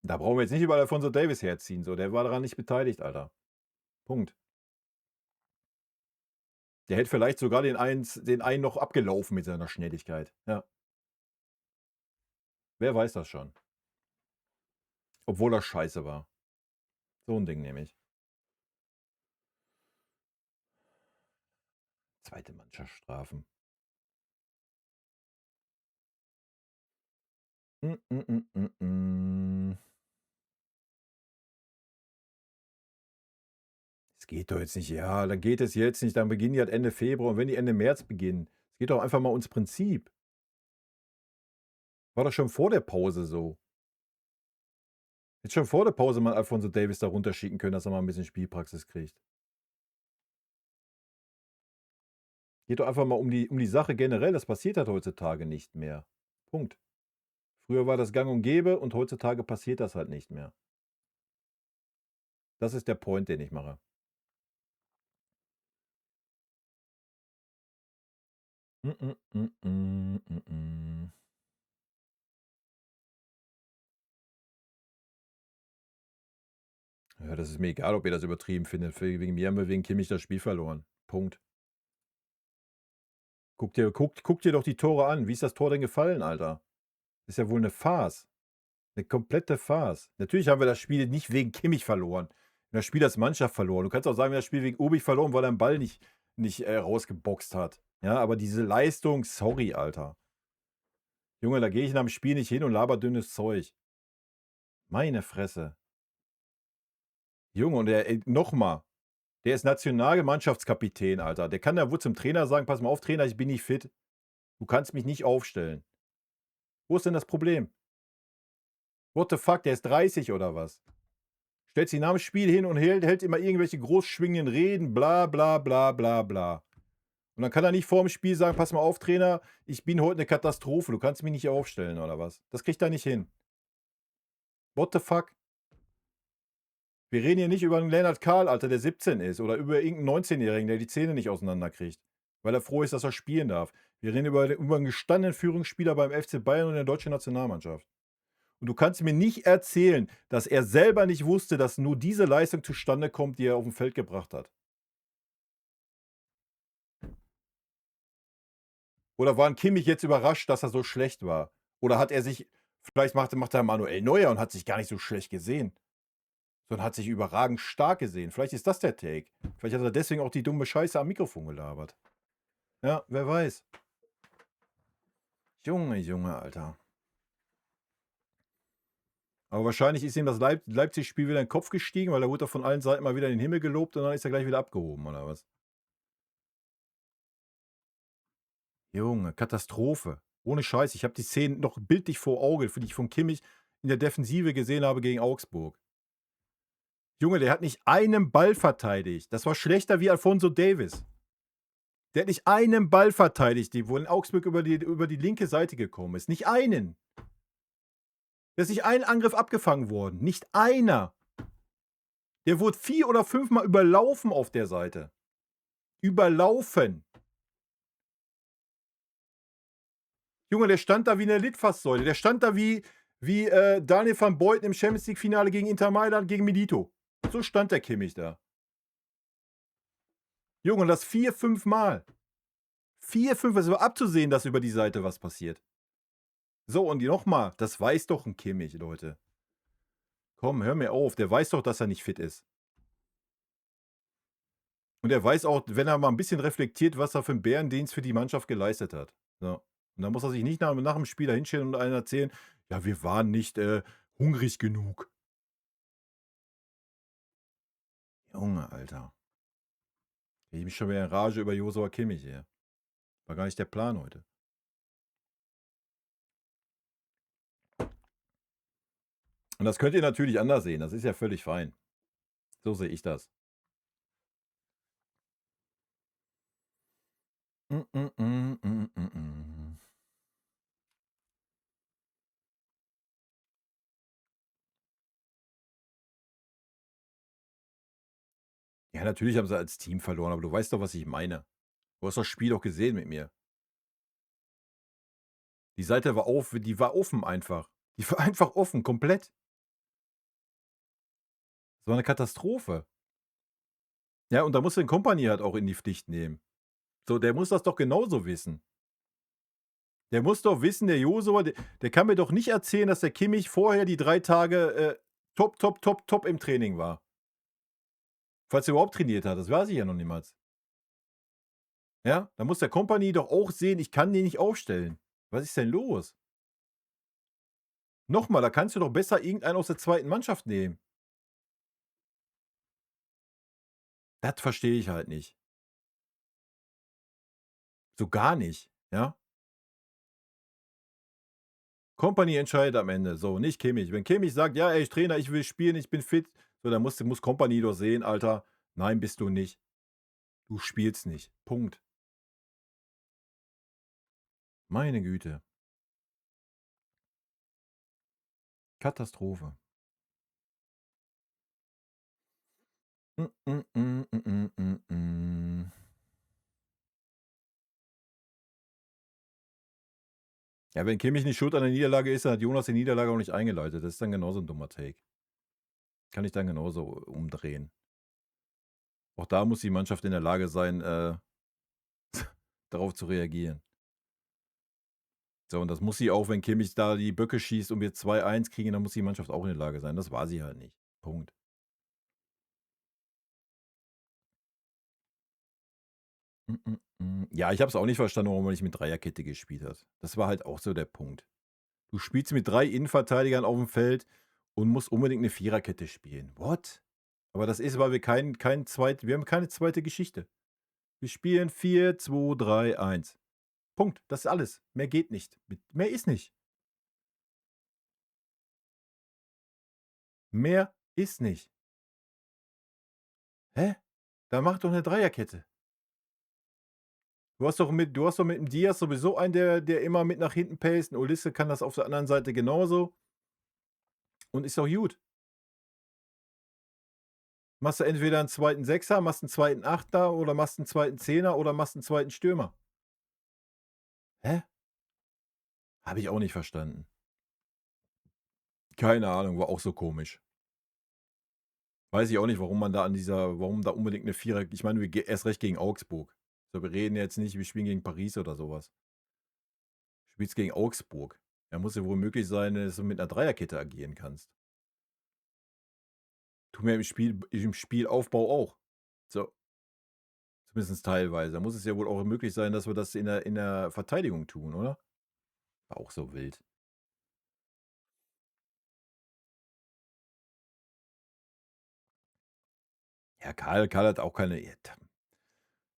Da brauchen wir jetzt nicht über Alphonso Davies herziehen, so. Der war daran nicht beteiligt, Alter. Punkt. Der hätte vielleicht sogar den einen noch abgelaufen mit seiner Schnelligkeit. Ja. Wer weiß das schon. Obwohl er scheiße war. So 'n Ding nämlich. Zweite Mannschaftsstrafen. Hm, hm, hm, hm, hm. Es geht doch jetzt nicht, ja, dann geht es jetzt nicht, dann beginnen die halt Ende Februar und wenn die Ende März beginnen. Es geht doch einfach mal ums Prinzip. War doch schon vor der Pause so. Hätte schon vor der Pause mal Alphonso Davies da runterschicken können, dass er mal 'n bisschen Spielpraxis kriegt. Geht doch einfach mal um die Sache generell, das passiert halt heutzutage nicht mehr. Punkt. Früher war das gang und gäbe und heutzutage passiert das halt nicht mehr. Das ist der Point, den ich mache. Mm, mm, mm, mm, mm, mm. Ja, das ist mir egal, ob ihr das übertrieben findet. Wegen mir haben wir wegen Kimmich das Spiel verloren. Punkt. Guck dir doch die Tore an. Wie ist das Tor denn gefallen, Alter? Ist ja wohl 'ne Farce. 'Ne komplette Farce. Natürlich haben wir das Spiel nicht wegen Kimmich verloren. Wir haben das Spiel als Mannschaft verloren. Du kannst auch sagen, wir haben das Spiel wegen Obich verloren, weil er 'n Ball nicht rausgeboxt hat. Ja, aber diese Leistung, sorry, Alter. Junge, da gehe ich nach dem Spiel nicht hin und laber dünnes Zeug. Meine Fresse. Junge, und noch mal, der ist Nationalmannschaftskapitän, Alter. Der kann ja wohl zum Trainer sagen: „Pass mal auf, Trainer, ich bin nicht fit. Du kannst mich nicht aufstellen.“ Wo ist denn das Problem? What the fuck, der ist 30 oder was? Stellt sich nach dem Spiel hin und hält immer irgendwelche großschwingenden Reden, bla bla bla bla bla. Und dann kann er nicht vor dem Spiel sagen: „Pass mal auf, Trainer, ich bin heute 'ne Katastrophe, du kannst mich nicht aufstellen“, oder was? Das kriegt er nicht hin. What the fuck? Wir reden hier nicht über 'n Lennart Kahl, Alter, der 17 ist oder über irgend 'n 19-Jährigen, der die Zähne nicht auseinanderkriegt, weil er froh ist, dass er spielen darf. Wir reden über 'n gestandenen Führungsspieler beim FC Bayern und der deutschen Nationalmannschaft. Und du kannst mir nicht erzählen, dass er selber nicht wusste, dass nur diese Leistung zustande kommt, die er aufm Feld gebracht hat. Oder war 'n Kimmich jetzt überrascht, dass er so schlecht war? Oder hat er sich vielleicht macht er Manuel Neuer und hat sich gar nicht so schlecht gesehen, sondern hat sich überragend stark gesehen. Vielleicht ist das der Take. Vielleicht hat er deswegen auch die dumme Scheiße am Mikrofon gelabert. Ja, wer weiß. Junge, Junge, Alter. Aber wahrscheinlich ist ihm das Leipzig-Spiel wieder in den Kopf gestiegen, weil da wurde er von allen Seiten mal wieder in den Himmel gelobt und dann ist er gleich wieder abgehoben, oder was? Junge, Katastrophe. Ohne Scheiß, ich habe die Szenen noch bildlich vor Augen, die ich von Kimmich in der Defensive gesehen habe gegen Augsburg. Junge, der hat nicht einen Ball verteidigt. Das war schlechter wie Alfonso Davies. Der hat nicht einen Ball verteidigt, wo in Augsburg über die linke Seite gekommen ist. Nicht einen. Da ist nicht ein Angriff abgefangen worden. Nicht einer. Der wurde 4 oder 5 Mal überlaufen auf der Seite. Überlaufen. Junge, der stand da wie 'ne Litfaßsäule. Der stand da wie Daniel van Beuten im Champions League-Finale gegen Inter Mailand gegen Milito. So stand der Kimmich da. Junge, und das 4, 5 Mal. 4, 5 Mal. Es war abzusehen, dass über die Seite was passiert. So, und nochmal, das weiß doch 'n Kimmich, Leute. Komm, hör mir auf. Der weiß doch, dass er nicht fit ist. Und er weiß auch, wenn er mal 'n bisschen reflektiert, was er für 'n Bärendienst für die Mannschaft geleistet hat. So. Und dann muss er sich nicht nach dem Spiel da hinstellen und einen erzählen: „Ja, wir waren nicht, hungrig genug.“ Junge, Alter. Kriege ich mich schon wieder in Rage über Josua Kimmich hier. War gar nicht der Plan heute. Und das könnt ihr natürlich anders sehen. Das ist ja völlig fein. So sehe ich das. Hm, hm, hm, hm, hm, hm. Ja, natürlich haben sie als Team verloren, aber du weißt doch, was ich meine. Du hast das Spiel doch gesehen mit mir. Die Seite die war offen einfach. Die war einfach offen, komplett. Das war 'ne Katastrophe. Ja, und da musst du den Kompany halt auch in die Pflicht nehmen. So, der muss das doch genauso wissen. Der muss doch wissen, der Josua, der kann mir doch nicht erzählen, dass der Kimmich vorher die 3 Tage, top, top, top, top im Training war. Falls er überhaupt trainiert hat, das weiß ich ja noch niemals. Ja, da muss der Kompany doch auch sehen, ich kann den nicht aufstellen. Was ist denn los? Noch mal, da kannst du doch besser irgendeinen aus der zweiten Mannschaft nehmen. Das verstehe ich halt nicht. So gar nicht, ja? Kompany entscheidet am Ende, so, nicht Kimmich. Wenn Kimmich sagt: „Ja, ey, Trainer, ich will spielen, ich bin fit“, so, dann muss Kompany doch sehen: „Alter, nein, bist du nicht. Du spielst nicht. Punkt.“ Meine Güte. Katastrophe. Hm, hm, hm, hm, hm, hm, hm. Ja, wenn Kimmich nicht schuld an der Niederlage ist, dann hat Jonas die Niederlage auch nicht eingeleitet. Das ist dann genauso 'n dummer Take. Kann ich dann genauso umdrehen. Auch da muss die Mannschaft in der Lage sein, darauf zu reagieren. So, und das muss sie auch, wenn Kimmich da die Böcke schießt und wir 2:1 kriegen, dann muss die Mannschaft auch in der Lage sein. Das war sie halt nicht. Punkt. Ja, ich habe es auch nicht verstanden, warum man nicht mit Dreierkette gespielt hat. Das war halt auch so der Punkt. Du spielst mit 3 Innenverteidigern aufm Feld und musst unbedingt 'ne Viererkette spielen. What? Aber das ist, weil wir haben keine zweite Geschichte. Wir spielen 4-2-3-1. Punkt. Das ist alles. Mehr geht nicht. Mehr ist nicht. Mehr ist nicht. Hä? Dann mach doch 'ne Dreierkette. Du hast doch mit dem Diaz sowieso einen, der immer mit nach hinten paced. 'N Olise kann das auf der anderen Seite genauso und ist doch gut. Machst du entweder 'n zweiten Sechser, machst 'n zweiten Achter oder machst 'n zweiten Zehner oder machst 'n zweiten Stürmer. Hä? Habe ich auch nicht verstanden. Keine Ahnung, war auch so komisch. Weiß ich auch nicht, warum da unbedingt eine Vierer ich meine, erst recht gegen Augsburg. So, wir reden jetzt nicht, wir spielen gegen Paris oder sowas. Du spielst gegen Augsburg. Da muss ja wohl möglich sein, dass du mit einer Dreierkette agieren kannst. Tun wir im Spielaufbau auch. So, zumindest teilweise. Da muss es ja wohl auch möglich sein, dass wir das in der Verteidigung tun, oder? War auch so wild. Ja, Karl hat auch keine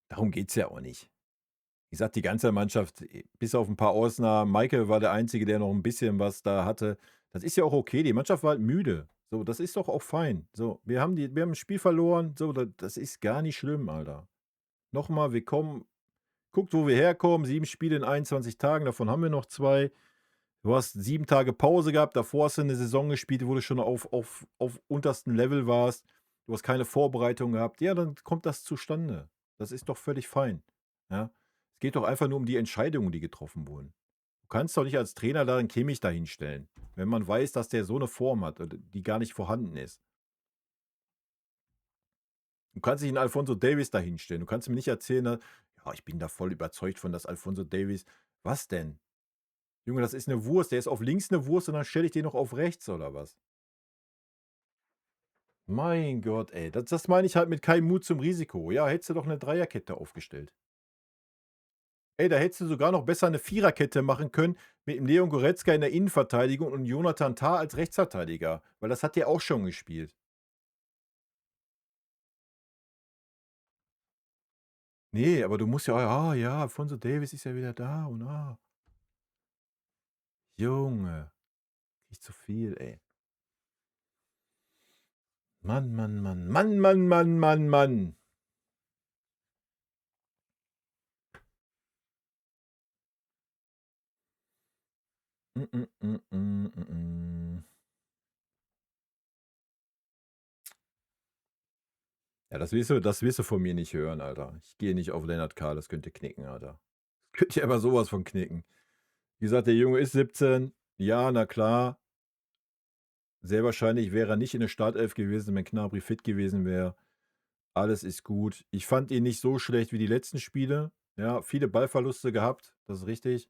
darum geht's ja auch nicht. Wie gesagt, die ganze Mannschaft, bis auf ein paar Ausnahmen, Michael war der Einzige, der noch ein bisschen was da hatte. Das ist ja auch okay. Die Mannschaft war halt müde. So, das ist doch auch fein. So, wir haben 'n Spiel verloren. So, das ist gar nicht schlimm, Alter. Noch mal, wir kommen guckt, wo wir herkommen. 7 Spiele in 21 Tagen, davon haben wir noch 2. Du hast 7 Tage Pause gehabt. Davor hast du eine Saison gespielt, wo du schon auf unterstem Level warst. Du hast keine Vorbereitung gehabt. Ja, dann kommt das zustande. Das ist doch völlig fein, ja? Es geht doch einfach nur um die Entscheidungen, die getroffen wurden. Du kannst doch nicht als Trainer da 'n Kimmich dahinstellen, wenn man weiß, dass der so eine Form hat, die gar nicht vorhanden ist. Du kannst nicht 'n Alfonso Davies dahinstellen. Du kannst mir nicht erzählen, ne: „Ja, ich bin da voll überzeugt von, dass Alfonso Davies“ was denn? Junge, das ist 'ne Wurst. Der ist auf links 'ne Wurst und dann stelle ich den noch auf rechts oder was? Mein Gott, ey, das meine ich halt mit kein Mut zum Risiko. Ja, hättest du doch 'ne Dreierkette aufgestellt. Ey, da hättest du sogar noch besser 'ne Viererkette machen können mit dem Leon Goretzka in der Innenverteidigung und Jonathan Tah als Rechtsverteidiger, weil das hat der auch schon gespielt. Ne, aber du musst ja ja, Alfonso Davies ist ja wieder da und Junge, krieg ich zu viel, ey. Mann, Mann, Mann. Mann, Mann, Mann, Mann, Mann. Mm, mm, mm, mm, mm, mm. Ja, das wirst du von mir nicht hören, Alter. Ich gehe nicht auf Lennart K., das könnte knicken, Alter. Könnte aber sowas von knicken. Wie gesagt, der Junge ist 17. Ja, na klar. Sehr wahrscheinlich wäre er nicht in der Startelf gewesen, wenn Gnabry fit gewesen wäre. Alles ist gut. Ich fand ihn nicht so schlecht wie die letzten Spiele. Ja, viele Ballverluste gehabt, das ist richtig.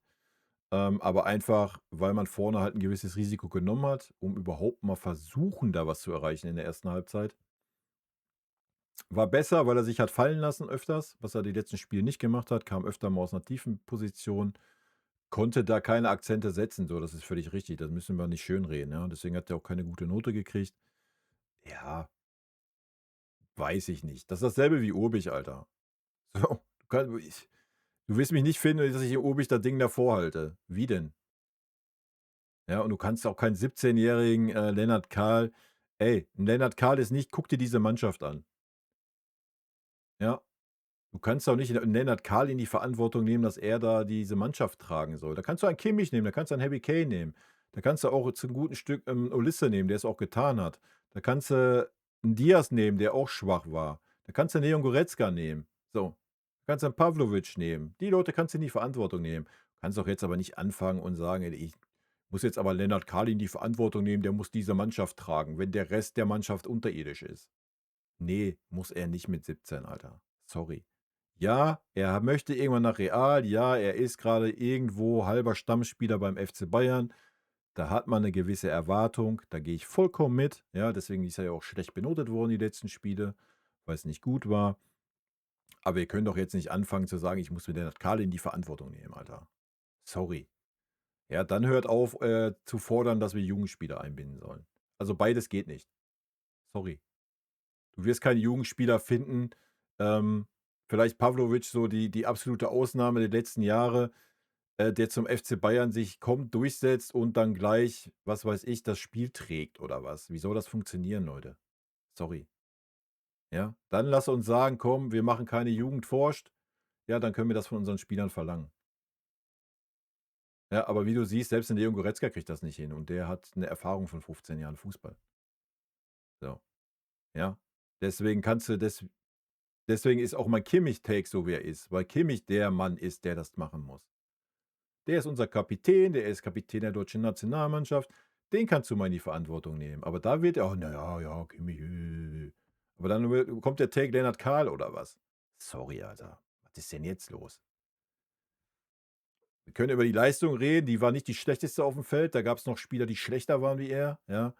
Aber einfach, weil man vorne halt ein gewisses Risiko genommen hat, um überhaupt mal versuchen, da was zu erreichen in der ersten Halbzeit. War besser, weil er sich hat fallen lassen öfters, was er die letzten Spiele nicht gemacht hat, kam öfter mal aus einer tiefen Position, konnte da keine Akzente setzen, so, das ist völlig richtig, das müssen wir nicht schönreden, ja. Deswegen hat er auch keine gute Note gekriegt. Ja, weiß ich nicht. Das ist dasselbe wie Urbich, Alter. So, du wirst mich nicht finden, dass ich hier Urbich das Ding davor halte. Wie denn? Ja, und du kannst auch keinen 17-jährigen, Lennart Kahl ey, 'n Lennart Kahl ist nicht guck dir diese Mannschaft an, ja? Du kannst doch nicht 'n Lennart Kahl in die Verantwortung nehmen, dass er da diese Mannschaft tragen soll. Da kannst du einen Kimmich nehmen, da kannst du einen Harry Kane nehmen. Da kannst du auch zum guten Stück, Olise nehmen, der es auch getan hat. Da kannst du 'n Diaz nehmen, der auch schwach war. Da kannst du Leon Goretzka nehmen. So. Du kannst einen Pavlovic nehmen. Die Leute kannst du in die Verantwortung nehmen. Du kannst doch jetzt aber nicht anfangen und sagen: „Ey, ich muss jetzt aber Lennart Kahl in die Verantwortung nehmen, der muss diese Mannschaft tragen“, wenn der Rest der Mannschaft unterirdisch ist. Ne, muss er nicht mit 17, Alter. Sorry. Ja, er möchte irgendwann nach Real. Ja, er ist gerade irgendwo halber Stammspieler beim FC Bayern. Da hat man eine gewisse Erwartung. Da gehe ich vollkommen mit. Ja, deswegen ist er ja auch schlecht benotet worden, die letzten Spiele, weil es nicht gut war. Aber wir können doch jetzt nicht anfangen zu sagen, ich muss mir Lennart Kahl in die Verantwortung nehmen, Alter. Sorry. Ja, dann hört auf, zu fordern, dass wir Jugendspieler einbinden sollen. Also, beides geht nicht. Sorry. Du wirst keinen Jugendspieler finden, ähm, vielleicht Pavlovic, so die absolute Ausnahme der letzten Jahre, der zum FC Bayern sich kommt, durchsetzt und dann gleich, was weiß ich, das Spiel trägt oder was. Wie soll das funktionieren, Leute? Sorry. Ja, dann lass uns sagen: „Komm, wir machen keine Jugend forscht.“ Ja, dann können wir das von unseren Spielern verlangen. Ja, aber wie du siehst, selbst 'n Leon Goretzka kriegt das nicht hin und der hat eine Erfahrung von 15 Jahren Fußball. So, ja. Deswegen kannst du deswegen ist auch mein Kimmich-Take so, wie er ist, weil Kimmich der Mann ist, der das machen muss. Der ist unser Kapitän, der ist Kapitän der deutschen Nationalmannschaft. Den kannst du mal in die Verantwortung nehmen. Aber da wird ja, naja, ja, Kimmich. Aber dann kommt der Take Lennart Kahl oder was? Sorry, Alter. Was ist denn jetzt los? Wir können über die Leistung reden, die war nicht die schlechteste auf dem Feld. Da gab es noch Spieler, die schlechter waren wie er, ja.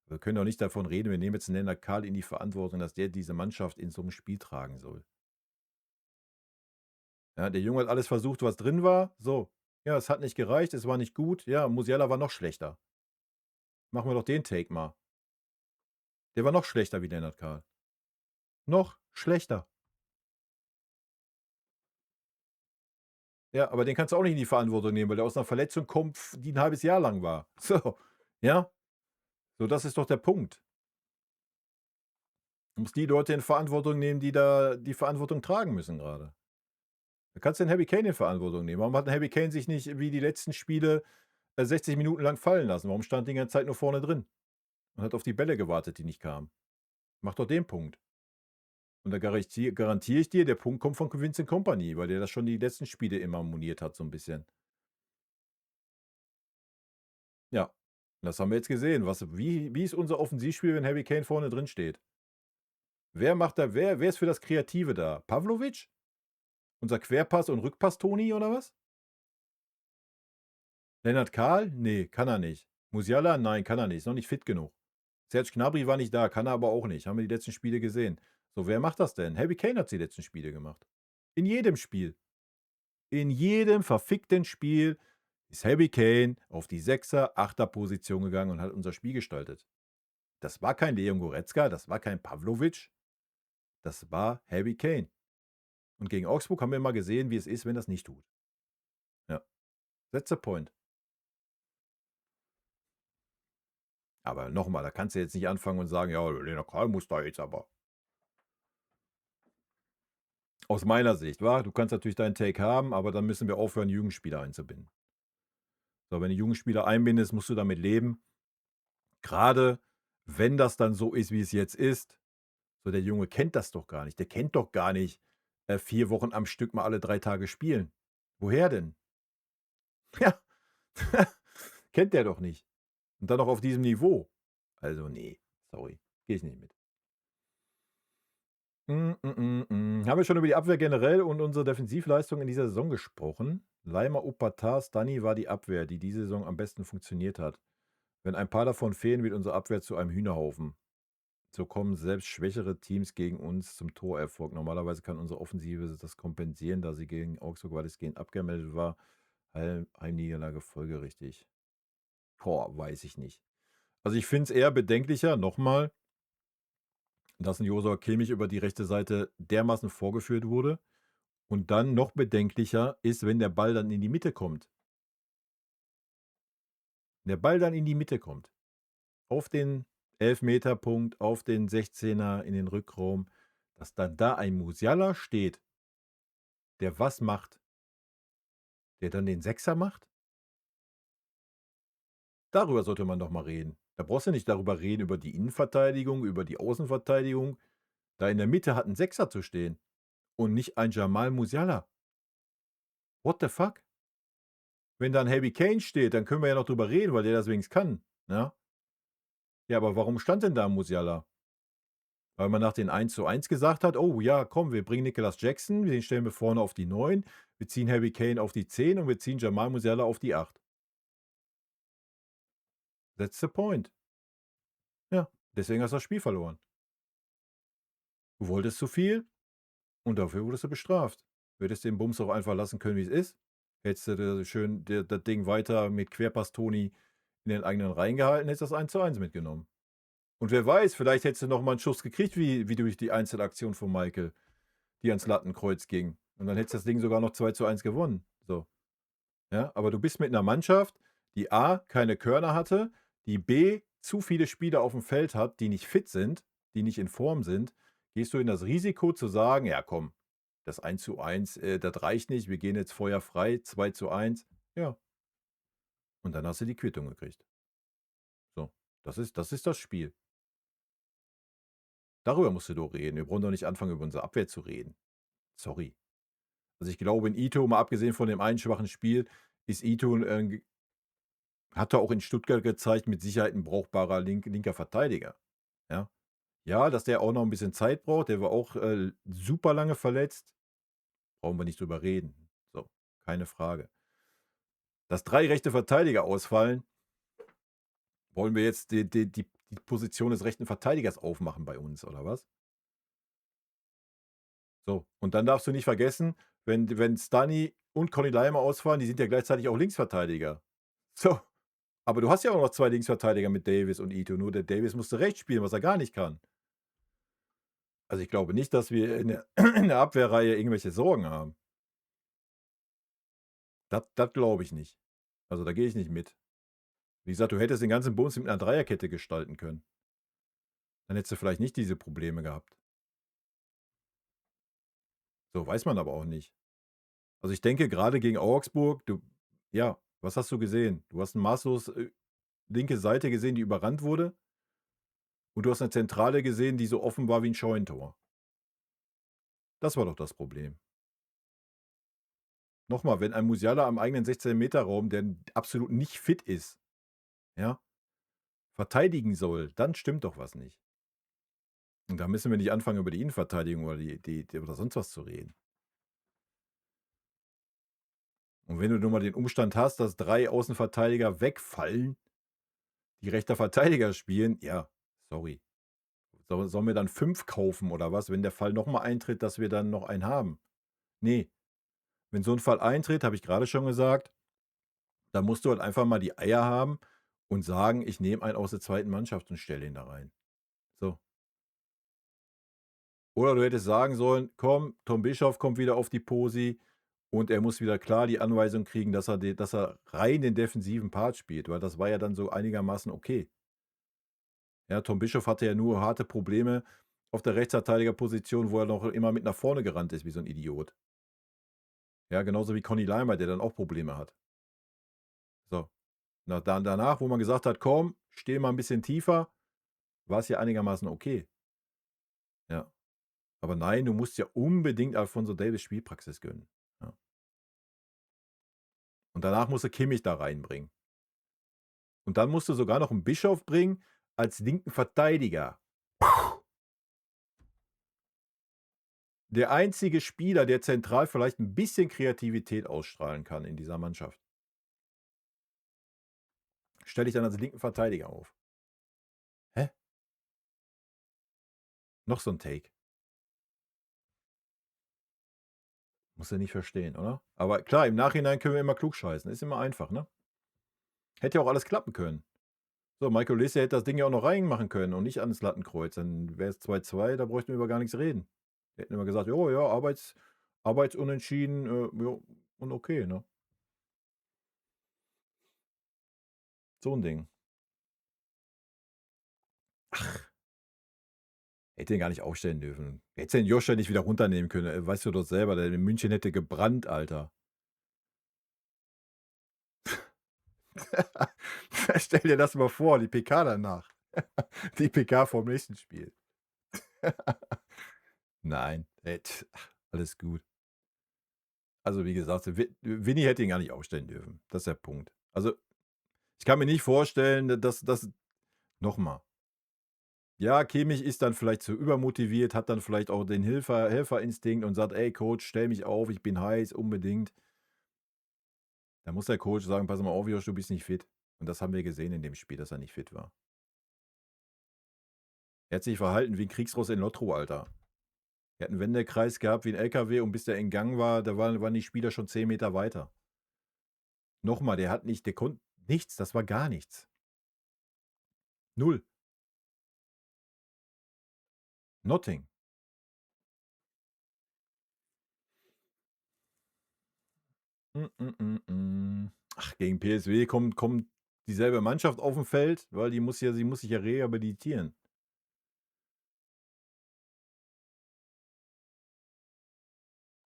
Wir können doch nicht davon reden, wir nehmen jetzt 'n Lennart Kahl in die Verantwortung, dass der diese Mannschaft in so 'nem Spiel tragen soll. Ja, der Junge hat alles versucht, was drin war. So. Ja, es hat nicht gereicht, es war nicht gut. Ja, Musiala war noch schlechter. Machen wir doch den Take mal. Der war noch schlechter wie Lennart Kahl. Noch schlechter. Ja, aber den kannst du auch nicht in die Verantwortung nehmen, weil der aus 'ner Verletzung kommt, die 'n halbes Jahr lang war. So, ja? So, das ist doch der Punkt. Du musst die Leute in Verantwortung nehmen, die da die Verantwortung tragen müssen grade. Da kannst du den Harry Kane in Verantwortung nehmen. Warum hat 'n Harry Kane sich nicht wie die letzten Spiele, 60 Minuten lang fallen lassen? Warum stand die ganze Zeit nur vorne drin und hat auf die Bälle gewartet, die nicht kamen? Mach doch den Punkt. Und da garantiere ich dir, der Punkt kommt von Vincent Kompany, weil der das schon die letzten Spiele immer moniert hat so 'n bisschen. Ja, das haben wir jetzt gesehen. Wie ist unser Offensivspiel, wenn Harry Kane vorne drin steht? Wer ist für das Kreative da? Pavlovic? Unser Querpass und Rückpass-Toni oder was? Lennart Kahl? Ne, kann er nicht. Musiala? Nein, kann er nicht. Ist noch nicht fit genug. Serge Gnabry war nicht da, kann er aber auch nicht. Haben wir die letzten Spiele gesehen. So, wer macht das denn? Harry Kane hat's die letzten Spiele gemacht. In jedem Spiel. In jedem verfickten Spiel ist Harry Kane auf die 6er, 8er Position gegangen und hat unser Spiel gestaltet. Das war kein Leon Goretzka, das war kein Pavlovic, das war Harry Kane. Und gegen Augsburg haben wir mal gesehen, wie es ist, wenn das nicht tut. Ja, that's the point. Aber nochmal, da kannst du jetzt nicht anfangen und sagen: „Ja, Lena Kahl muss da jetzt aber.“ Aus meiner Sicht, wa? Du kannst natürlich deinen Take haben, aber dann müssen wir aufhören, Jugendspieler einzubinden. So, wenn du Jugendspieler einbindest, musst du damit leben. Grade wenn das dann so ist, wie es jetzt ist. So, der Junge kennt das doch gar nicht. Der kennt doch gar nicht, 4 Wochen am Stück mal alle 3 Tage spielen. Woher denn? Ja, kennt der doch nicht. Und dann noch auf diesem Niveau. Also, ne, sorry, gehe ich nicht mit. Haben wir schon über die Abwehr generell und unsere Defensivleistung in dieser Saison gesprochen? Laimer, Opata, Stani war die Abwehr, die diese Saison am besten funktioniert hat. Wenn ein paar davon fehlen, wird unsere Abwehr zu einem Hühnerhaufen. So kommen selbst schwächere Teams gegen uns zum Torerfolg. Normalerweise kann unsere Offensive das kompensieren, da sie gegen Augsburg weitestgehend abgemeldet war. Heimniederlage folgerichtig. Boah, weiß ich nicht. Also ich finde es eher bedenklicher, nochmal, dass ein Josua Kimmich über die rechte Seite dermaßen vorgeführt wurde. Und dann noch bedenklicher ist, wenn der Ball dann in die Mitte kommt. Der Ball dann in die Mitte kommt. Auf den Elfmeterpunkt, auf den 16er, in den Rückraum, dass dann da ein Musiala steht, der was macht? Der dann den Sechser macht? Darüber sollte man doch mal reden. Da brauchst du nicht darüber reden, über die Innenverteidigung, über die Außenverteidigung. Da in der Mitte hat ein Sechser zu stehen und nicht ein Jamal Musiala. What the fuck? Wenn da 'n Harry Kane steht, dann können wir ja noch drüber reden, weil der das wenigstens kann, ja? Ja, aber warum stand denn da Musiala? Weil man nach den 1:1 gesagt hat: „Oh ja, komm, wir bringen Nicolas Jackson, den stellen wir vorne auf die 9, wir ziehen Harry Kane auf die 10 und wir ziehen Jamal Musiala auf die 8.“ That's the point. Ja, deswegen hast du das Spiel verloren. Du wolltest zu viel und dafür wurdest du bestraft. Du hättest den Bums auch einfach lassen können, wie's ist. Hättest du da schön das Ding weiter mit Querpass Toni in den eigenen Reihen gehalten, hättest das 1:1 mitgenommen. Und wer weiß, vielleicht hättest du noch mal 'n Schuss gekriegt wie durch die Einzelaktion von Michael, die ans Lattenkreuz ging. Und dann hättest du das Ding sogar noch 2:1 gewonnen. So, ja? Aber du bist mit 'ner Mannschaft, die A, keine Körner hatte, die B, zu viele Spieler aufm Feld hat, die nicht fit sind, die nicht in Form sind, gehst du in das Risiko zu sagen: „Ja komm, das 1:1, das reicht nicht. Wir gehen jetzt feuerfrei, 2:1.“ Ja, und dann hast du die Quittung gekriegt. So, das ist das Spiel. Darüber musst du doch reden. Wir brauchen doch nicht anfangen, über unsere Abwehr zu reden. Sorry. Also, ich glaube, in Ito, mal abgesehen von dem einen schwachen Spiel, ist Ito 'n Hat er auch in Stuttgart gezeigt, mit Sicherheit ein brauchbarer linker Verteidiger. Ja. Ja, dass der auch noch ein bisschen Zeit braucht. Der war auch, super lange verletzt. Brauchen wir nicht drüber reden. So, keine Frage. Dass 3 rechte Verteidiger ausfallen, wollen wir jetzt die Position des rechten Verteidigers aufmachen bei uns oder was? So, und dann darfst du nicht vergessen, wenn Stani und Conny Leimer ausfallen, die sind ja gleichzeitig auch Linksverteidiger. So, aber du hast ja auch noch 2 Linksverteidiger mit Davis und Ito, nur der Davis musste rechts spielen, was er gar nicht kann. Also, ich glaube nicht, dass wir in der in der Abwehrreihe irgendwelche Sorgen haben. Das glaube ich nicht. Also, da gehe ich nicht mit. Wie gesagt, du hättest den ganzen Bums mit einer Dreierkette gestalten können. Dann hättest du vielleicht nicht diese Probleme gehabt. So, weiß man aber auch nicht. Also, ich denke gerade gegen Augsburg, ja, was hast du gesehen? Du hast 'n maßlos, linke Seite gesehen, die überrannt wurde, und du hast 'ne Zentrale gesehen, die so offen war wie 'n Scheunentor. Das war doch das Problem. Noch mal, wenn ein Musiala am eigenen 16-Meter-Raum, der absolut nicht fit ist, ja, verteidigen soll, dann stimmt doch was nicht. Und da müssen wir nicht anfangen, über die Innenverteidigung oder die oder sonst was zu reden. Und wenn du nun mal den Umstand hast, dass 3 Außenverteidiger wegfallen, die rechter Verteidiger spielen, ja, sorry. Sollen wir dann 5 kaufen oder was, wenn der Fall noch mal eintritt, dass wir dann noch einen haben? Ne, wenn so 'n Fall eintritt, habe ich grade schon gesagt, dann musst du halt einfach mal die Eier haben und sagen: „Ich nehme einen aus der zweiten Mannschaft und stelle ihn da rein." So. Oder du hättest sagen sollen: „Komm, Tom Bischoff kommt wieder auf die Posi und er muss wieder klar die Anweisung kriegen, dass er rein den defensiven Part spielt", weil das war ja dann so einigermaßen okay. Ja, Tom Bischoff hatte ja nur harte Probleme auf der Rechtsverteidigerposition, wo er noch immer mit nach vorne gerannt ist wie so 'n Idiot. Ja, genauso wie Conny Leimer, der dann auch Probleme hat. So, danach, wo man gesagt hat: „Komm, steh mal 'n bisschen tiefer", war's ja einigermaßen okay. Ja. Aber nein, du musst ja unbedingt Alfonso Davies Spielpraxis gönnen. Ja. Und danach musst du Kimmich da reinbringen. Und dann musst du sogar noch 'n Bischof bringen als linken Verteidiger. Der einzige Spieler, der zentral vielleicht 'n bisschen Kreativität ausstrahlen kann in dieser Mannschaft. Stell dich dann als linken Verteidiger auf. Hä? Noch so 'n Take. Musst du nicht verstehen, oder? Aber klar, im Nachhinein können wir immer klugscheißen. Ist immer einfach, ne? Hätte ja auch alles klappen können. So, Michael Olise hätte das Ding ja auch noch reinmachen können und nicht ans Lattenkreuz. Dann wäre es 2:2, da bräuchten wir über gar nichts reden. Wir hätten immer gesagt: „Jo, ja, Arbeitsunentschieden, jo, und okay", ne? So 'n Ding. Ach, hätte den gar nicht aufstellen dürfen. Hättest den Joscha nicht wieder runternehmen können. Weißt du doch selber, der in München hätte gebrannt, Alter. Stell dir das mal vor, die PK danach. Die PK vorm nächsten Spiel. Nein, alles gut. Also, wie gesagt, Winnie hätte ihn gar nicht aufstellen dürfen. Das ist der Punkt. Also, ich kann mir nicht vorstellen, dass noch mal. Ja, Kimmich ist dann vielleicht zu übermotiviert, hat dann vielleicht auch den Helferinstinkt und sagt: „Ey Coach, stell mich auf, ich bin heiß, unbedingt." Da muss der Coach sagen: „Pass mal auf, Josh, du bist nicht fit." Und das haben wir gesehen in dem Spiel, dass er nicht fit war. Er hat sich verhalten wie 'n Kriegsross in Lotto, Alter. Er hat 'n Wendekreis gehabt wie 'n LKW und bis der in Gang war, da waren die Spieler schon 10 Meter weiter. Noch mal, der konnte nichts, das war gar nichts. Null. Nothing. Ach, gegen PSW kommt dieselbe Mannschaft aufm Feld, weil sie muss sich ja rehabilitieren.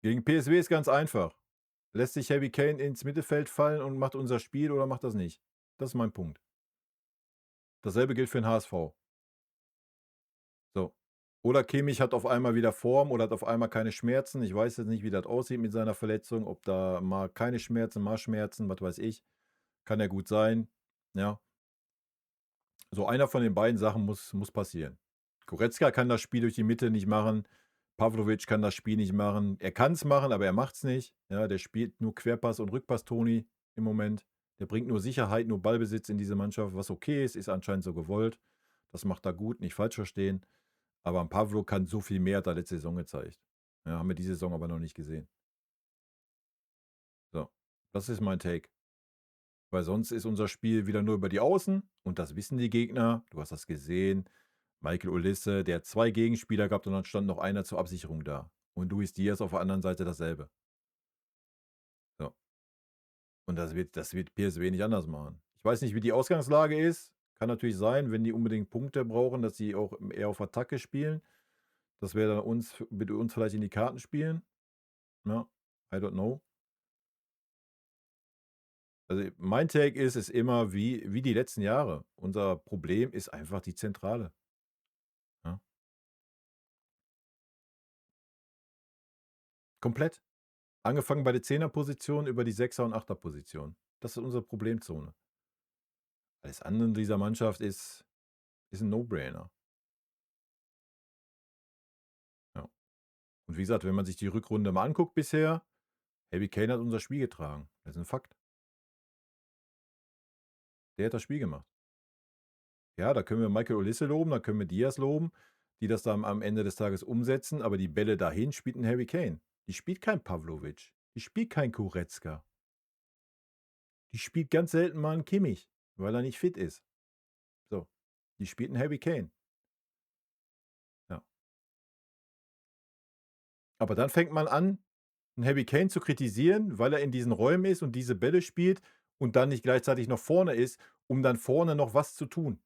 Gegen PSW ist ganz einfach. Lässt sich Harry Kane ins Mittelfeld fallen und macht unser Spiel oder macht das nicht? Das ist mein Punkt. Dasselbe gilt für den HSV. So. Oder Kimmich hat auf einmal wieder Form oder hat auf einmal keine Schmerzen. Ich weiß jetzt nicht, wie das aussieht mit seiner Verletzung, ob da mal keine Schmerzen, mal Schmerzen, was weiß ich. Kann ja gut sein. Ja, so einer von den beiden Sachen muss passieren. Goretzka kann das Spiel durch die Mitte nicht machen. Pavlovic kann das Spiel nicht machen. Er kann es machen, aber er macht es nicht. Ja, der spielt nur Querpass und Rückpass, Toni, im Moment. Der bringt nur Sicherheit, nur Ballbesitz in diese Mannschaft, was okay ist anscheinend so gewollt. Das macht er gut, nicht falsch verstehen. Aber ein Pavlo kann so viel mehr, hat er letzte Saison gezeigt. Ja, haben wir diese Saison aber noch nicht gesehen. So, das ist mein Take. Weil sonst ist unser Spiel wieder nur über die Außen und das wissen die Gegner. Du hast das gesehen. Michael Olisse, der hat 2 Gegenspieler gehabt und dann stand noch einer zur Absicherung da. Und Luis Diaz auf der anderen Seite dasselbe. So. Und das wird PSW nicht anders machen. Ich weiß nicht, wie die Ausgangslage ist. Kann natürlich sein, wenn die unbedingt Punkte brauchen, dass sie auch eher auf Attacke spielen. Das wäre dann mit uns vielleicht in die Karten spielen. Ja, I don't know. Also mein Take ist immer wie die letzten Jahre. Unser Problem ist einfach die Zentrale. Ja. Komplett. Angefangen bei der Zehnerposition über die Sechser- und Achterposition. Das ist unsere Problemzone. Alles andere in dieser Mannschaft ist ein No-Brainer. Ja. Und wie gesagt, wenn man sich die Rückrunde mal anguckt bisher, Harry Kane hat unser Spiel getragen. Das ist ein Fakt. Der hat das Spiel gemacht. Ja, da können wir Michael Olisse loben, da können wir Diaz loben, die das dann am Ende des Tages umsetzen, aber die Bälle dahin spielt ein Harry Kane. Die spielt kein Pavlovic. Die spielt kein Goretzka. Die spielt ganz selten mal einen Kimmich, weil er nicht fit ist. So. Die spielt ein Harry Kane. Ja. Aber dann fängt man an, einen Harry Kane zu kritisieren, weil er in diesen Räumen ist und diese Bälle spielt und dann nicht gleichzeitig noch vorne ist, um dann vorne noch was zu tun.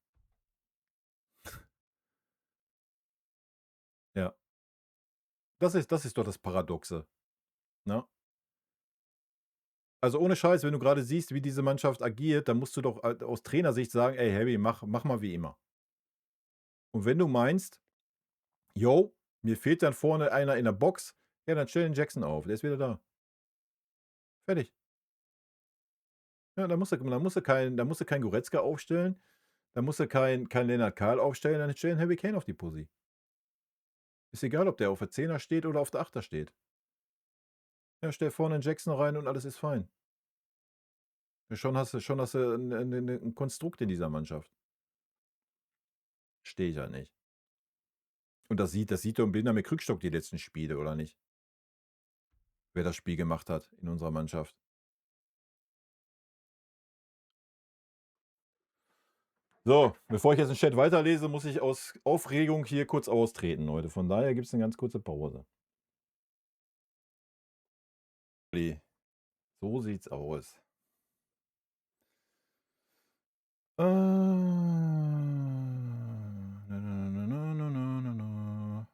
Ja. Das ist doch das Paradoxe, ne? Also, ohne Scheiß, wenn du gerade siehst, wie diese Mannschaft agiert, dann musst du doch aus Trainersicht sagen: „Ey, Harry, mach mal wie immer.“ Und wenn du meinst: „Jo, mir fehlt dann vorne einer in der Box“, ja, dann stell den Jackson auf, der ist wieder da. Fertig. Ja, da musst du keinen Goretzka aufstellen, da musst du keinen Lennart Kahl aufstellen, dann stell 'n Harry Kane auf die Pusi. Ist egal, ob der auf der Zehner steht oder auf der Achter steht. Ja, stell vorne 'n Jackson rein und alles ist fein. Ja, schon hast du 'n Konstrukt in dieser Mannschaft. Verstehe ich halt nicht. Und das sieht doch 'n blinder mit Krückstock die letzten Spiele, oder nicht? Wer das Spiel gemacht hat in unserer Mannschaft. So, bevor ich jetzt 'n Chat weiterlese, muss ich aus Aufregung hier kurz austreten, Leute. Von daher gibt's 'ne ganz kurze Pause. So sieht's aus. Na, na, na, na, na, na, na, na.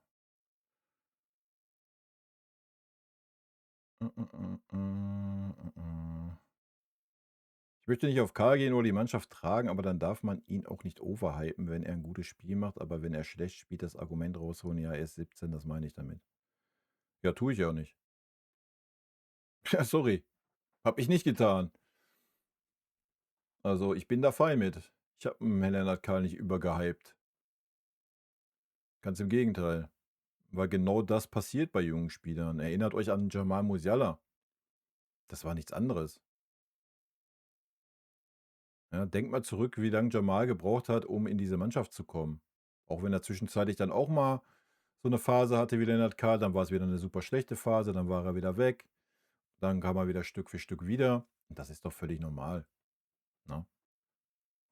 Ich möchte nicht auf Karl gehen oder die Mannschaft tragen, aber dann darf man ihn auch nicht overhypen, wenn er ein gutes Spiel macht, aber wenn er schlecht spielt, das Argument rausholen, ja, er ist 17, das meine ich damit. Ja, tue ich ja auch nicht. Ja, sorry, habe ich nicht getan. Also, ich bin da fein mit. Ich habe 'n Lennart Karl nicht übergehypt. Ganz im Gegenteil, weil genau das passiert bei jungen Spielern. Erinnert euch an Jamal Musiala. Das war nichts anderes. Ja, denkt mal zurück, wie lange Jamal gebraucht hat, um in diese Mannschaft zu kommen. Auch wenn er zwischenzeitlich dann auch mal so eine Phase hatte wie Lennart Karl, dann war es wieder eine super schlechte Phase, dann war er wieder weg, dann kam er wieder Stück für Stück wieder. Und das ist doch völlig normal, ne?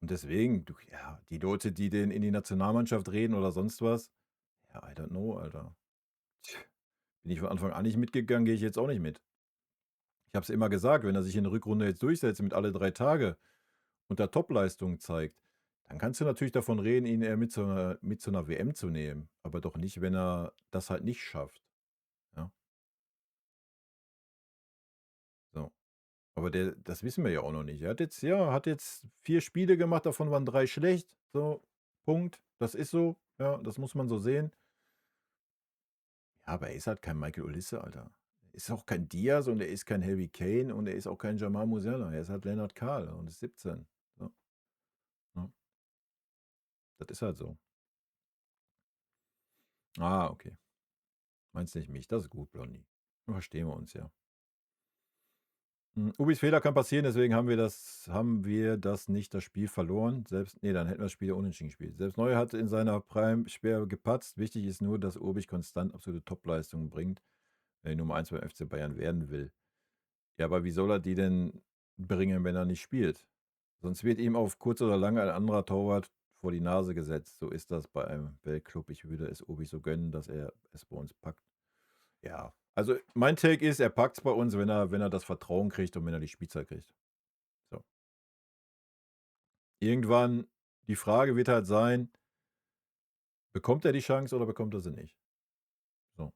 Und deswegen, du ja, die Leute, die den in die Nationalmannschaft reden oder sonst was, ja, I don't know, Alter. Tja, bin ich von Anfang an nicht mitgegangen, gehe ich jetzt auch nicht mit. Ich habe es immer gesagt, wenn er sich in der Rückrunde jetzt durchsetzt mit alle 3 Tage und da Topleistungen zeigt, dann kannst du natürlich davon reden, ihn eher mit zu 'ner WM zu nehmen, aber doch nicht, wenn er das halt nicht schafft, ja, so. Aber das wissen wir ja auch noch nicht. Er hat jetzt 4 Spiele gemacht, davon waren 3 schlecht, so, Punkt. Das ist so, ja, das muss man so sehen. Ja, aber er ist halt kein Michael Olisse, Alter. Er ist auch kein Diaz und er ist kein Harry Kane und er ist auch kein Jamal Musiala. Er ist halt Lennart Kahl und ist 17, so. Das ist halt so. Ah, okay. Meinst nicht mich. Das ist gut, Blondie. Dann verstehen wir uns ja. Ubis Fehler kann passieren, deswegen haben wir das nicht das Spiel verloren. Dann hätten wir das Spiel ja unentschieden gespielt. Selbst Neuer hat in seiner Prime schwer gepatzt. Wichtig ist nur, dass Ubich konstant absolute Topleistungen bringt, wenn er Nummer 1 beim FC Bayern werden will. Ja, aber wie soll er die denn bringen, wenn er nicht spielt? Sonst wird ihm auf kurz oder lang ein anderer Torwart vor die Nase gesetzt. So ist das bei einem Weltclub. Ich würde es Ubich so gönnen, dass er es bei uns packt. Ja, also mein Take ist, er packt es bei uns, wenn er das Vertrauen kriegt und wenn er die Spielzeit kriegt. So. Irgendwann, die Frage wird halt sein, bekommt er die Chance oder bekommt er sie nicht? So.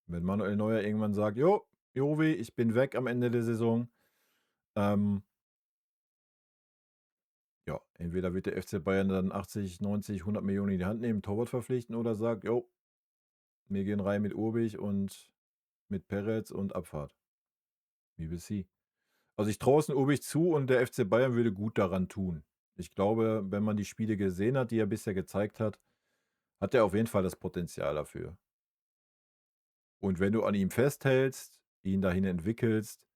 Wenn Manuel Neuer irgendwann sagt, jo, Jovi, ich bin weg am Ende der Saison, ja, entweder wird der FC Bayern dann 80, 90, 100 Millionen in die Hand nehmen, Torwart verpflichten oder sagt, jo, wir gehen rein mit Urbich und mit Peretz und Abfahrt. Wie will sie? Also ich traue es Urbich zu und der FC Bayern würde gut daran tun. Ich glaube, wenn man die Spiele gesehen hat, die er bisher gezeigt hat, hat er auf jeden Fall das Potenzial dafür. Und wenn du an ihm festhältst, ihn dahin entwickelst,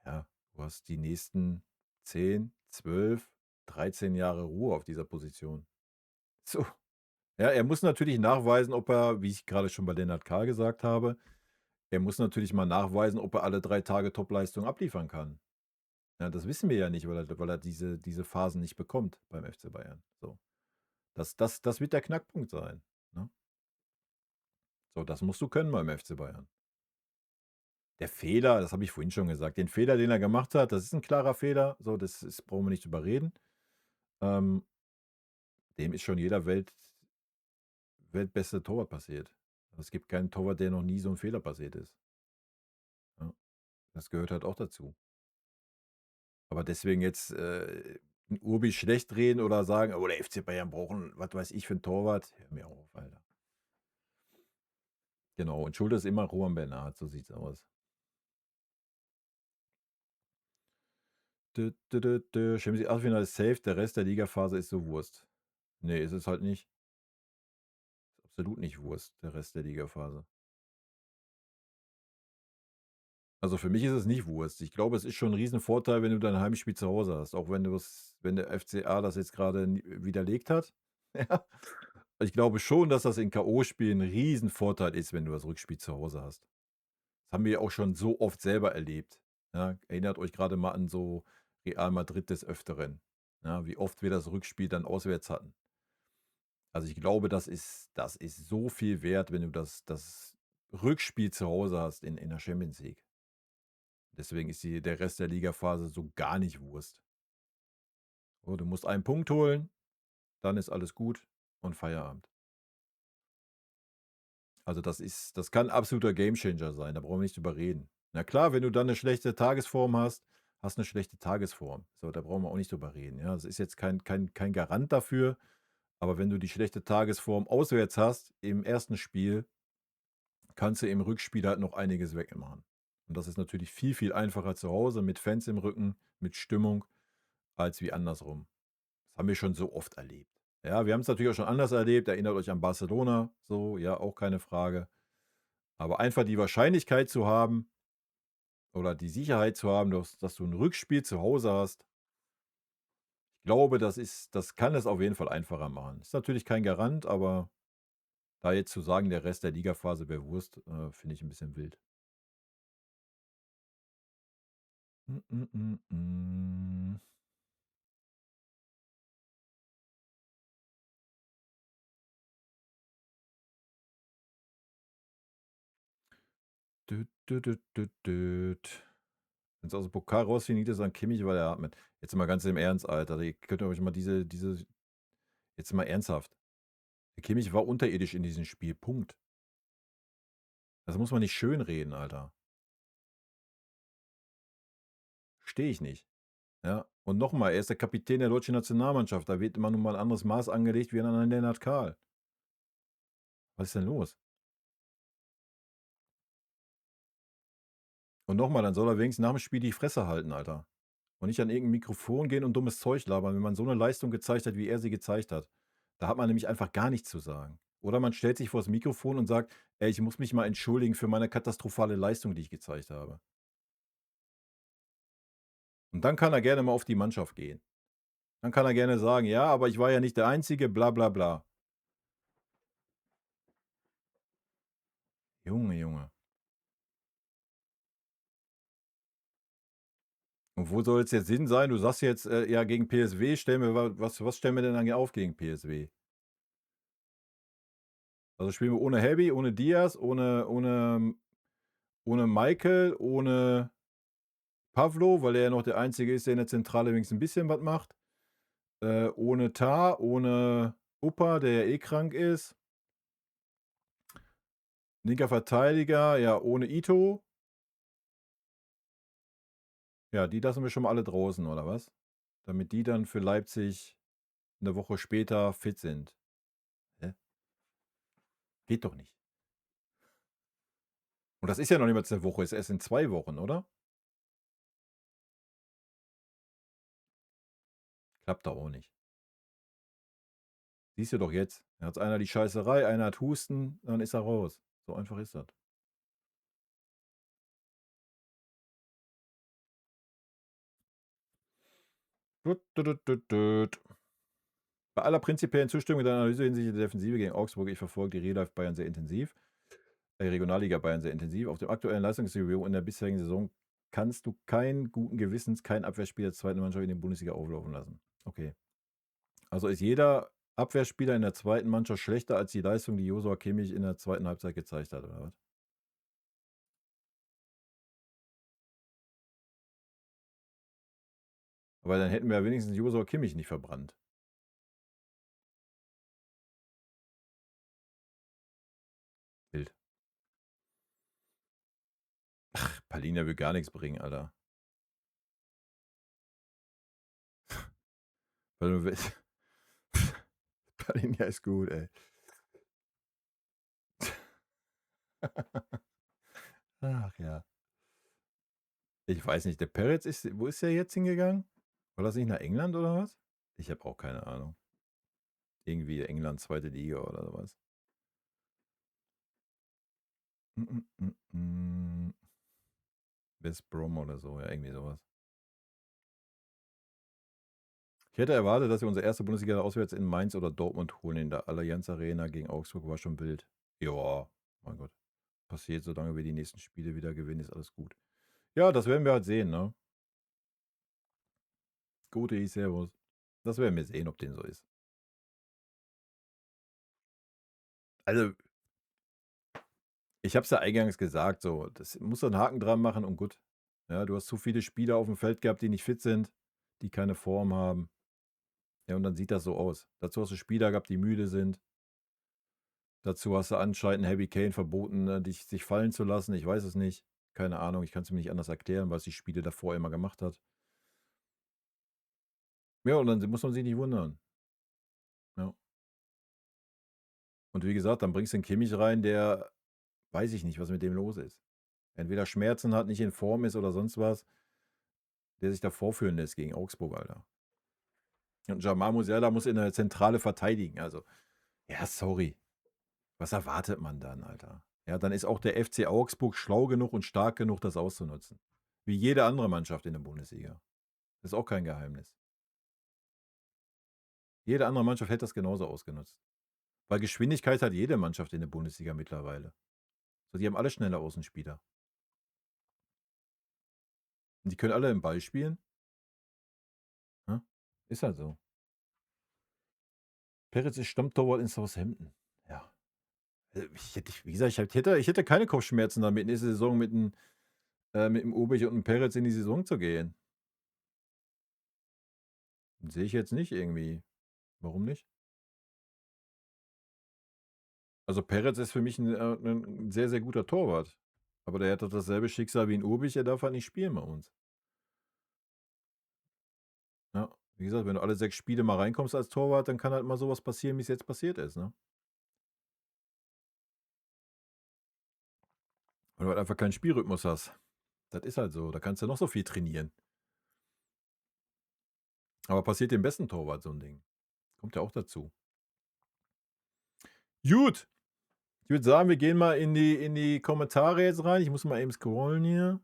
ja, du hast die nächsten 10, 12, 13 Jahre Ruhe auf dieser Position. So. Ja, er muss natürlich nachweisen, ob er, wie ich gerade schon bei Lennart Kahl gesagt habe, er muss natürlich mal nachweisen, ob er alle 3 Tage Topleistung abliefern kann. Ja, das wissen wir ja nicht, weil er diese Phasen nicht bekommt beim FC Bayern. So. Das wird der Knackpunkt sein. Ne? So, das musst du können beim FC Bayern. Der Fehler, das habe ich vorhin schon gesagt, den Fehler, den er gemacht hat, das ist ein klarer Fehler. So, brauchen wir nicht überreden. Dem ist schon jeder weltbeste Torwart passiert. Es gibt keinen Torwart, der noch nie so ein Fehler passiert ist. Ja, das gehört halt auch dazu. Aber deswegen jetzt 'n Urbi schlecht reden oder sagen: „Oh, der FC Bayern braucht 'n was weiß ich für 'n Torwart." Hör mir auf, Alter. Genau, und schuld ist immer Roman Bernat, so sieht's aus. Champions League Achtelfinale ist safe, der Rest der Ligaphase ist so Wurst. Ne, ist es halt nicht. Ist absolut nicht Wurst, der Rest der Ligaphase. Also, für mich ist es nicht Wurst. Ich glaube, es ist schon 'n Riesenvorteil, wenn du dein Heimspiel zu Hause hast, auch wenn der FCA das jetzt grade widerlegt hat. Ja. Ich glaube schon, dass das in K.O.-Spielen 'n Riesenvorteil ist, wenn du das Rückspiel zu Hause hast. Das haben wir ja auch schon so oft selber erlebt, ja? Erinnert euch grade mal an so Real Madrid des Öfteren, ja, wie oft wir das Rückspiel dann auswärts hatten. Also, ich glaube, das ist so viel wert, wenn du das Rückspiel zu Hause hast in der Champions League. Deswegen ist der Rest der Ligaphase so gar nicht Wurst. So, du musst einen Punkt holen, dann ist alles gut und Feierabend. Also, das kann 'n absoluter Gamechanger sein, da brauchen wir nicht drüber reden. Na klar, wenn du dann 'ne schlechte Tagesform hast 'ne schlechte Tagesform. So, da brauchen wir auch nicht drüber reden, ja? Das ist jetzt kein Garant dafür, aber wenn du die schlechte Tagesform auswärts hast im ersten Spiel, kannst du im Rückspiel halt noch einiges wettmachen. Und das ist natürlich viel, viel einfacher zu Hause mit Fans im Rücken, mit Stimmung, als wie andersrum. Das haben wir schon so oft erlebt. Ja, wir haben's natürlich auch schon anders erlebt. Erinnert euch an Barcelona, so, ja, auch keine Frage. Aber einfach die Wahrscheinlichkeit zu haben oder die Sicherheit zu haben, dass du 'n Rückspiel zu Hause hast, ich glaube, das kann es auf jeden Fall einfacher machen. Ist natürlich kein Garant, aber da jetzt zu sagen, der Rest der Ligaphase wäre Wurst, finde ich 'n bisschen wild. Hm, hm, hm, hm. Düt, düt, düt, düt, düt. Wenn's aus'm Pokal rausfliegen, liegt es an Kimmich, weil er atmet. Jetzt mal ganz im Ernst, Alter. Ihr könnt euch mal diese jetzt mal ernsthaft. Der Kimmich war unterirdisch in diesem Spiel, Punkt. Das muss man nicht schönreden, Alter. Verstehe ich nicht. Ja, und noch mal, er ist der Kapitän der deutschen Nationalmannschaft. Da wird immer nun mal 'n anderes Maß angelegt wie an einen Lennart Kahl. Was ist denn los? Und noch mal, dann soll er wenigstens nach dem Spiel die Fresse halten, Alter. Und nicht an irgendein Mikrofon gehen und dummes Zeug labern, wenn man so eine Leistung gezeigt hat, wie er sie gezeigt hat. Da hat man nämlich einfach gar nichts zu sagen. Oder man stellt sich vor das Mikrofon und sagt: „Ey, ich muss mich mal entschuldigen für meine katastrophale Leistung, die ich gezeigt habe.“ Und dann kann er gerne mal auf die Mannschaft gehen. Dann kann er gerne sagen: „Ja, aber ich war ja nicht der Einzige, bla bla bla.“ Junge, Junge. Und wo soll jetzt der Sinn sein? Du sagst jetzt, ja, gegen PSW stellen wir was stellen wir denn dann auf gegen PSW? Also, spielen wir ohne Helby, ohne Diaz, ohne Michael, ohne Pavlo, weil er ja noch der Einzige ist, der in der Zentrale wenigstens 'n bisschen was macht. Ohne Tah, ohne Uppa, der ja eh krank ist. Linker Verteidiger, ja, ohne Ito. Ja, die lassen wir schon mal alle draußen, oder was? Damit die dann für Leipzig 'ne Woche später fit sind. Hä? Geht doch nicht. Und das ist ja noch nicht mal 'ne Woche, ist erst in 2 Wochen, oder? Klappt doch auch nicht. Siehst du doch jetzt. Da hat's einer die Scheißerei, einer hat Husten, dann ist er raus. So einfach ist das. Dut, dut, dut, dut, dut. Bei aller prinzipiellen Zustimmung der Analyse hinsichtlich der Defensive gegen Augsburg, ich verfolge die Real Life Bayern sehr intensiv, Regionalliga Bayern sehr intensiv. Auf dem aktuellen Leistungsniveau in der bisherigen Saison kannst du keinen guten Gewissens keinen Abwehrspieler der zweiten Mannschaft in der Bundesliga auflaufen lassen. Okay. Also ist jeder Abwehrspieler in der zweiten Mannschaft schlechter als die Leistung, die Joshua Kimmich in der zweiten Halbzeit gezeigt hat, oder was? Aber dann hätten wir ja wenigstens Joshua Kimmich nicht verbrannt. Wild. Palina will gar nichts bringen, Alter. Weil du willst. Palina ist gut, ey. Ach ja. Ich weiß nicht, der Peretz ist, wo ist der jetzt hingegangen? War das nicht nach England oder was? Ich habe auch keine Ahnung. Irgendwie England, zweite Liga oder sowas. West Brom oder so, ja, irgendwie sowas. Ich hätte erwartet, dass wir unsere erste Bundesliga auswärts in Mainz oder Dortmund holen. In der Allianz Arena gegen Augsburg war schon wild. Ja, mein Gott. Passiert, solange wir die nächsten Spiele wieder gewinnen, ist alles gut. Ja, das werden wir halt sehen, ne? Gute Servus. Das werden wir sehen, ob dem so ist. Also, ich habe es ja eingangs gesagt, so, das muss einen Haken dran machen und gut. Ja, du hast zu viele Spieler auf dem Feld gehabt, die nicht fit sind, die keine Form haben. Ja, und dann sieht das so aus. Dazu hast du Spieler gehabt, die müde sind. Dazu hast du anscheinend Harry Kane verboten, sich fallen zu lassen. Ich weiß es nicht. Keine Ahnung, ich kann es mir nicht anders erklären, was die Spiele davor immer gemacht hat. Ja, und dann muss man sich nicht wundern. Ja. Und wie gesagt, dann bringst du den Kimmich rein, der weiß ich nicht, was mit dem los ist. Entweder Schmerzen hat, nicht in Form ist oder sonst was, der sich da vorführen lässt gegen Augsburg, Alter. Und Jamal Musiala muss in der Zentrale verteidigen. Also, ja, sorry. Was erwartet man dann, Alter? Ja, dann ist auch der FC Augsburg schlau genug und stark genug, das auszunutzen. Wie jede andere Mannschaft in der Bundesliga. Das ist auch kein Geheimnis. Jede andere Mannschaft hätte das genauso ausgenutzt. Weil Geschwindigkeit hat jede Mannschaft in der Bundesliga mittlerweile. So, die haben alle schnelle Außenspieler. Und die können alle im Ball spielen. Ja? Ist halt so. Peretz ist Stammtorwart in Southampton. Ja. Wie gesagt, ich hätte keine Kopfschmerzen damit, nächste Saison mit dem Obich und dem Peretz in die Saison zu gehen. Sehe ich jetzt nicht irgendwie. Warum nicht? Also Peretz ist für mich ein sehr, sehr guter Torwart. Aber der hat doch dasselbe Schicksal wie ein Obich, der darf halt nicht spielen bei uns. Ja, wie gesagt, wenn du alle 6 Spiele mal reinkommst als Torwart, dann kann halt mal sowas passieren, wie es jetzt passiert ist, ne? Weil du halt einfach keinen Spielrhythmus hast. Das ist halt so. Da kannst du noch so viel trainieren. Aber passiert dem besten Torwart so ein Ding. Kommt ja auch dazu. Gut. Ich würde sagen, wir gehen mal in die Kommentare jetzt rein. Ich muss mal eben scrollen hier.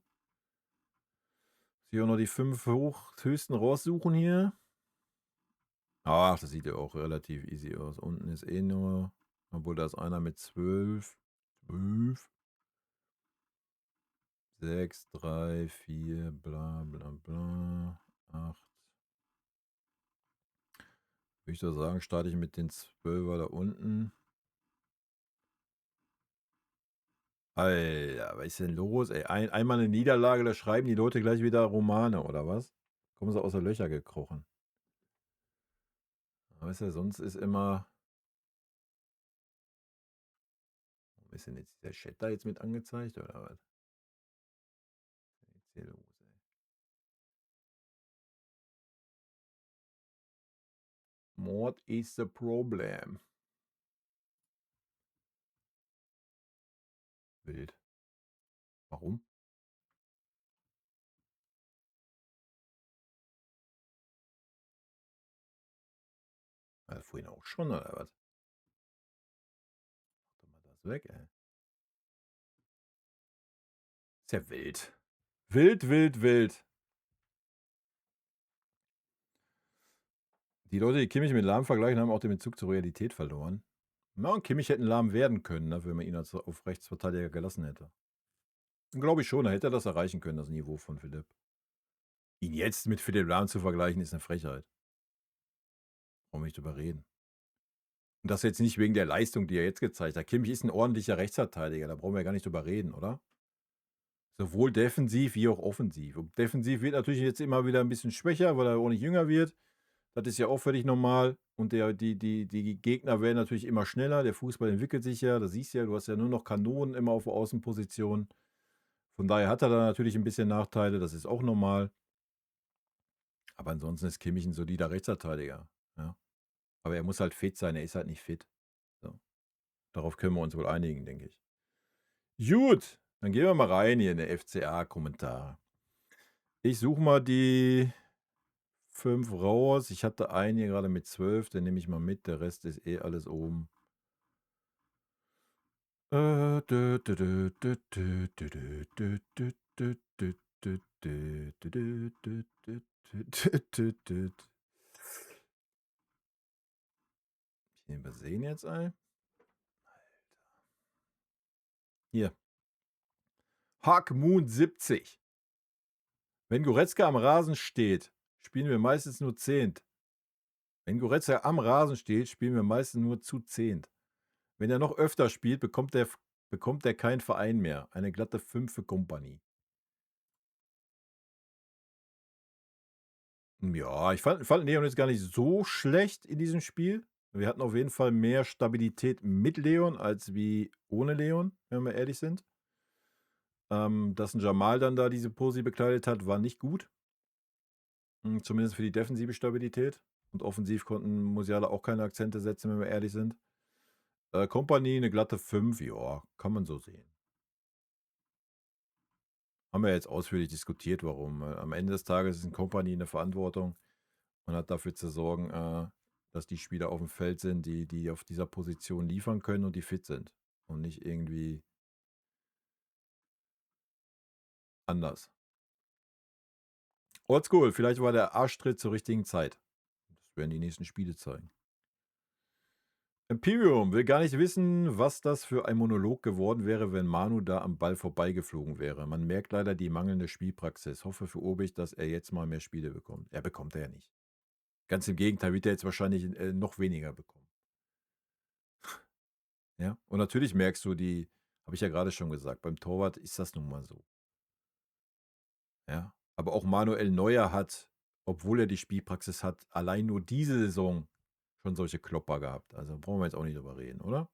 Hier auch noch die 5 höchsten raussuchen hier. Ach, das sieht ja auch relativ easy aus. Unten ist eh nur, obwohl da ist einer mit 12. 12. 6, 3, 4, bla bla bla. 8. Würde ich doch sagen, starte ich mit den 12er da unten. Alter, was ist denn los? Ey, einmal eine Niederlage, da schreiben die Leute gleich wieder Romane, oder was? Kommen sie aus den Löcher gekrochen. Weißt du, sonst ist immer. Warum ist denn jetzt der Chat da jetzt mit angezeigt, oder was? Was ist denn jetzt hier los, ey? What is the problem? Wild. Warum? Also vorhin auch schon, oder was? Mach doch mal das weg, ey. Ist ja wild. Wild, wild, wild. Die Leute, die Kimmich mit Lahm vergleichen, haben auch den Bezug zur Realität verloren. Na, und Kimmich hätte ein Lahm werden können, ne, wenn man ihn auf Rechtsverteidiger gelassen hätte. Glaube ich schon, da hätte er das erreichen können, das Niveau von Philipp. Ihn jetzt mit Philipp Lahm zu vergleichen, ist eine Frechheit. Brauchen wir nicht drüber reden. Und das jetzt nicht wegen der Leistung, die er jetzt gezeigt hat. Kimmich ist ein ordentlicher Rechtsverteidiger, da brauchen wir ja gar nicht drüber reden, oder? Sowohl defensiv wie auch offensiv. Und defensiv wird natürlich jetzt immer wieder ein bisschen schwächer, weil er auch nicht jünger wird. Das ist ja auch völlig normal. Und die Gegner werden natürlich immer schneller. Der Fußball entwickelt sich ja. Das siehst du ja, du hast ja nur noch Kanonen immer auf der Außenposition. Von daher hat er da natürlich ein bisschen Nachteile. Das ist auch normal. Aber ansonsten ist Kimmich ein solider Rechtsverteidiger. Ja. Aber er muss halt fit sein. Er ist halt nicht fit. So. Darauf können wir uns wohl einigen, denke ich. Gut, dann gehen wir mal rein hier in der FCA-Kommentare. Ich suche mal die 5 raus. Ich hatte einen hier gerade mit 12, den nehme ich mal mit. Der Rest ist eh alles oben. Ich übersehen jetzt ein. Hier. Hackmoon 70. Wenn Goretzka am Rasen steht, spielen wir meistens nur 10. Wenn Goretzka am Rasen steht, spielen wir meistens nur zu 10. Wenn er noch öfter spielt, bekommt er keinen Verein mehr. Eine glatte 5 für Kompanie. Ja, ich fand Leon jetzt gar nicht so schlecht in diesem Spiel. Wir hatten auf jeden Fall mehr Stabilität mit Leon als wie ohne Leon, wenn wir ehrlich sind. Dass ein Jamal dann da diese Posi bekleidet hat, war nicht gut. Zumindest für die defensive Stabilität. Und offensiv konnten Musiala auch keine Akzente setzen, wenn wir ehrlich sind. Kompanie, eine glatte 5, ja, kann man so sehen. Haben wir jetzt ausführlich diskutiert, warum. Am Ende des Tages ist ein Kompanie eine Verantwortung und hat dafür zu sorgen, dass die Spieler auf dem Feld sind, die auf dieser Position liefern können und die fit sind. Und nicht irgendwie anders. Oldschool, vielleicht war der Arschtritt zur richtigen Zeit. Das werden die nächsten Spiele zeigen. Imperium will gar nicht wissen, was das für ein Monolog geworden wäre, wenn Manu da am Ball vorbeigeflogen wäre. Man merkt leider die mangelnde Spielpraxis. Hoffe für Obig, dass er jetzt mal mehr Spiele bekommt. Er bekommt er ja nicht. Ganz im Gegenteil, wird er jetzt wahrscheinlich noch weniger bekommen. Ja, und natürlich merkst du habe ich ja gerade schon gesagt, beim Torwart ist das nun mal so. Ja, aber auch Manuel Neuer hat, obwohl er die Spielpraxis hat, allein nur diese Saison schon solche Klopper gehabt. Also brauchen wir jetzt auch nicht drüber reden, oder?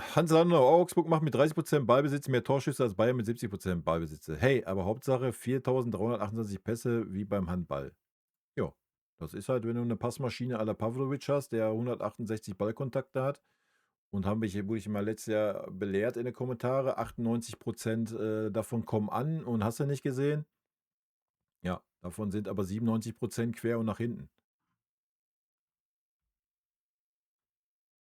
Hans-Sander Augsburg macht mit 30% Ballbesitz mehr Torschüsse als Bayern mit 70% Ballbesitz. Hey, aber Hauptsache 4.328 Pässe wie beim Handball. Ja, das ist halt, wenn du eine Passmaschine à la Pavlovic hast, der 168 Ballkontakte hat. Und wurde ich mal letztes Jahr belehrt in den Kommentaren, 98% davon kommen an und hast du nicht gesehen? Ja, Davon sind aber 97% quer und nach hinten.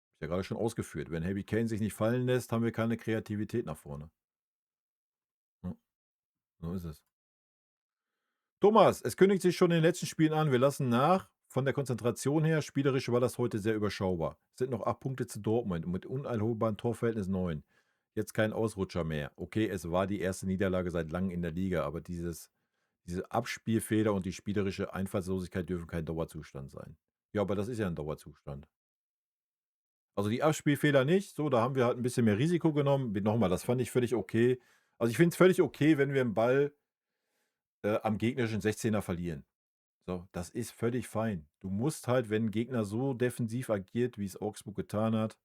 Hab ich ja gerade schon ausgeführt. Wenn Harry Kane sich nicht fallen lässt, haben wir keine Kreativität nach vorne. Ja, so ist es. Thomas, es kündigt sich schon in den letzten Spielen an. Wir lassen nach. Von der Konzentration her, spielerisch war das heute sehr überschaubar. Es sind noch 8 Punkte zu Dortmund und mit uneinholbarem Torverhältnis 9. Jetzt kein Ausrutscher mehr. Okay, es war die erste Niederlage seit langem in der Liga, aber diese Abspielfehler und die spielerische Einfallslosigkeit dürfen kein Dauerzustand sein. Ja, aber das ist ja ein Dauerzustand. Also die Abspielfehler nicht, so, da haben wir halt ein bisschen mehr Risiko genommen. Nochmal, das fand ich völlig okay. Also ich finde es völlig okay, wenn wir einen Ball am gegnerischen 16er verlieren. So, das ist völlig fein. Du musst halt, wenn ein Gegner so defensiv agiert, wie es Augsburg getan hat,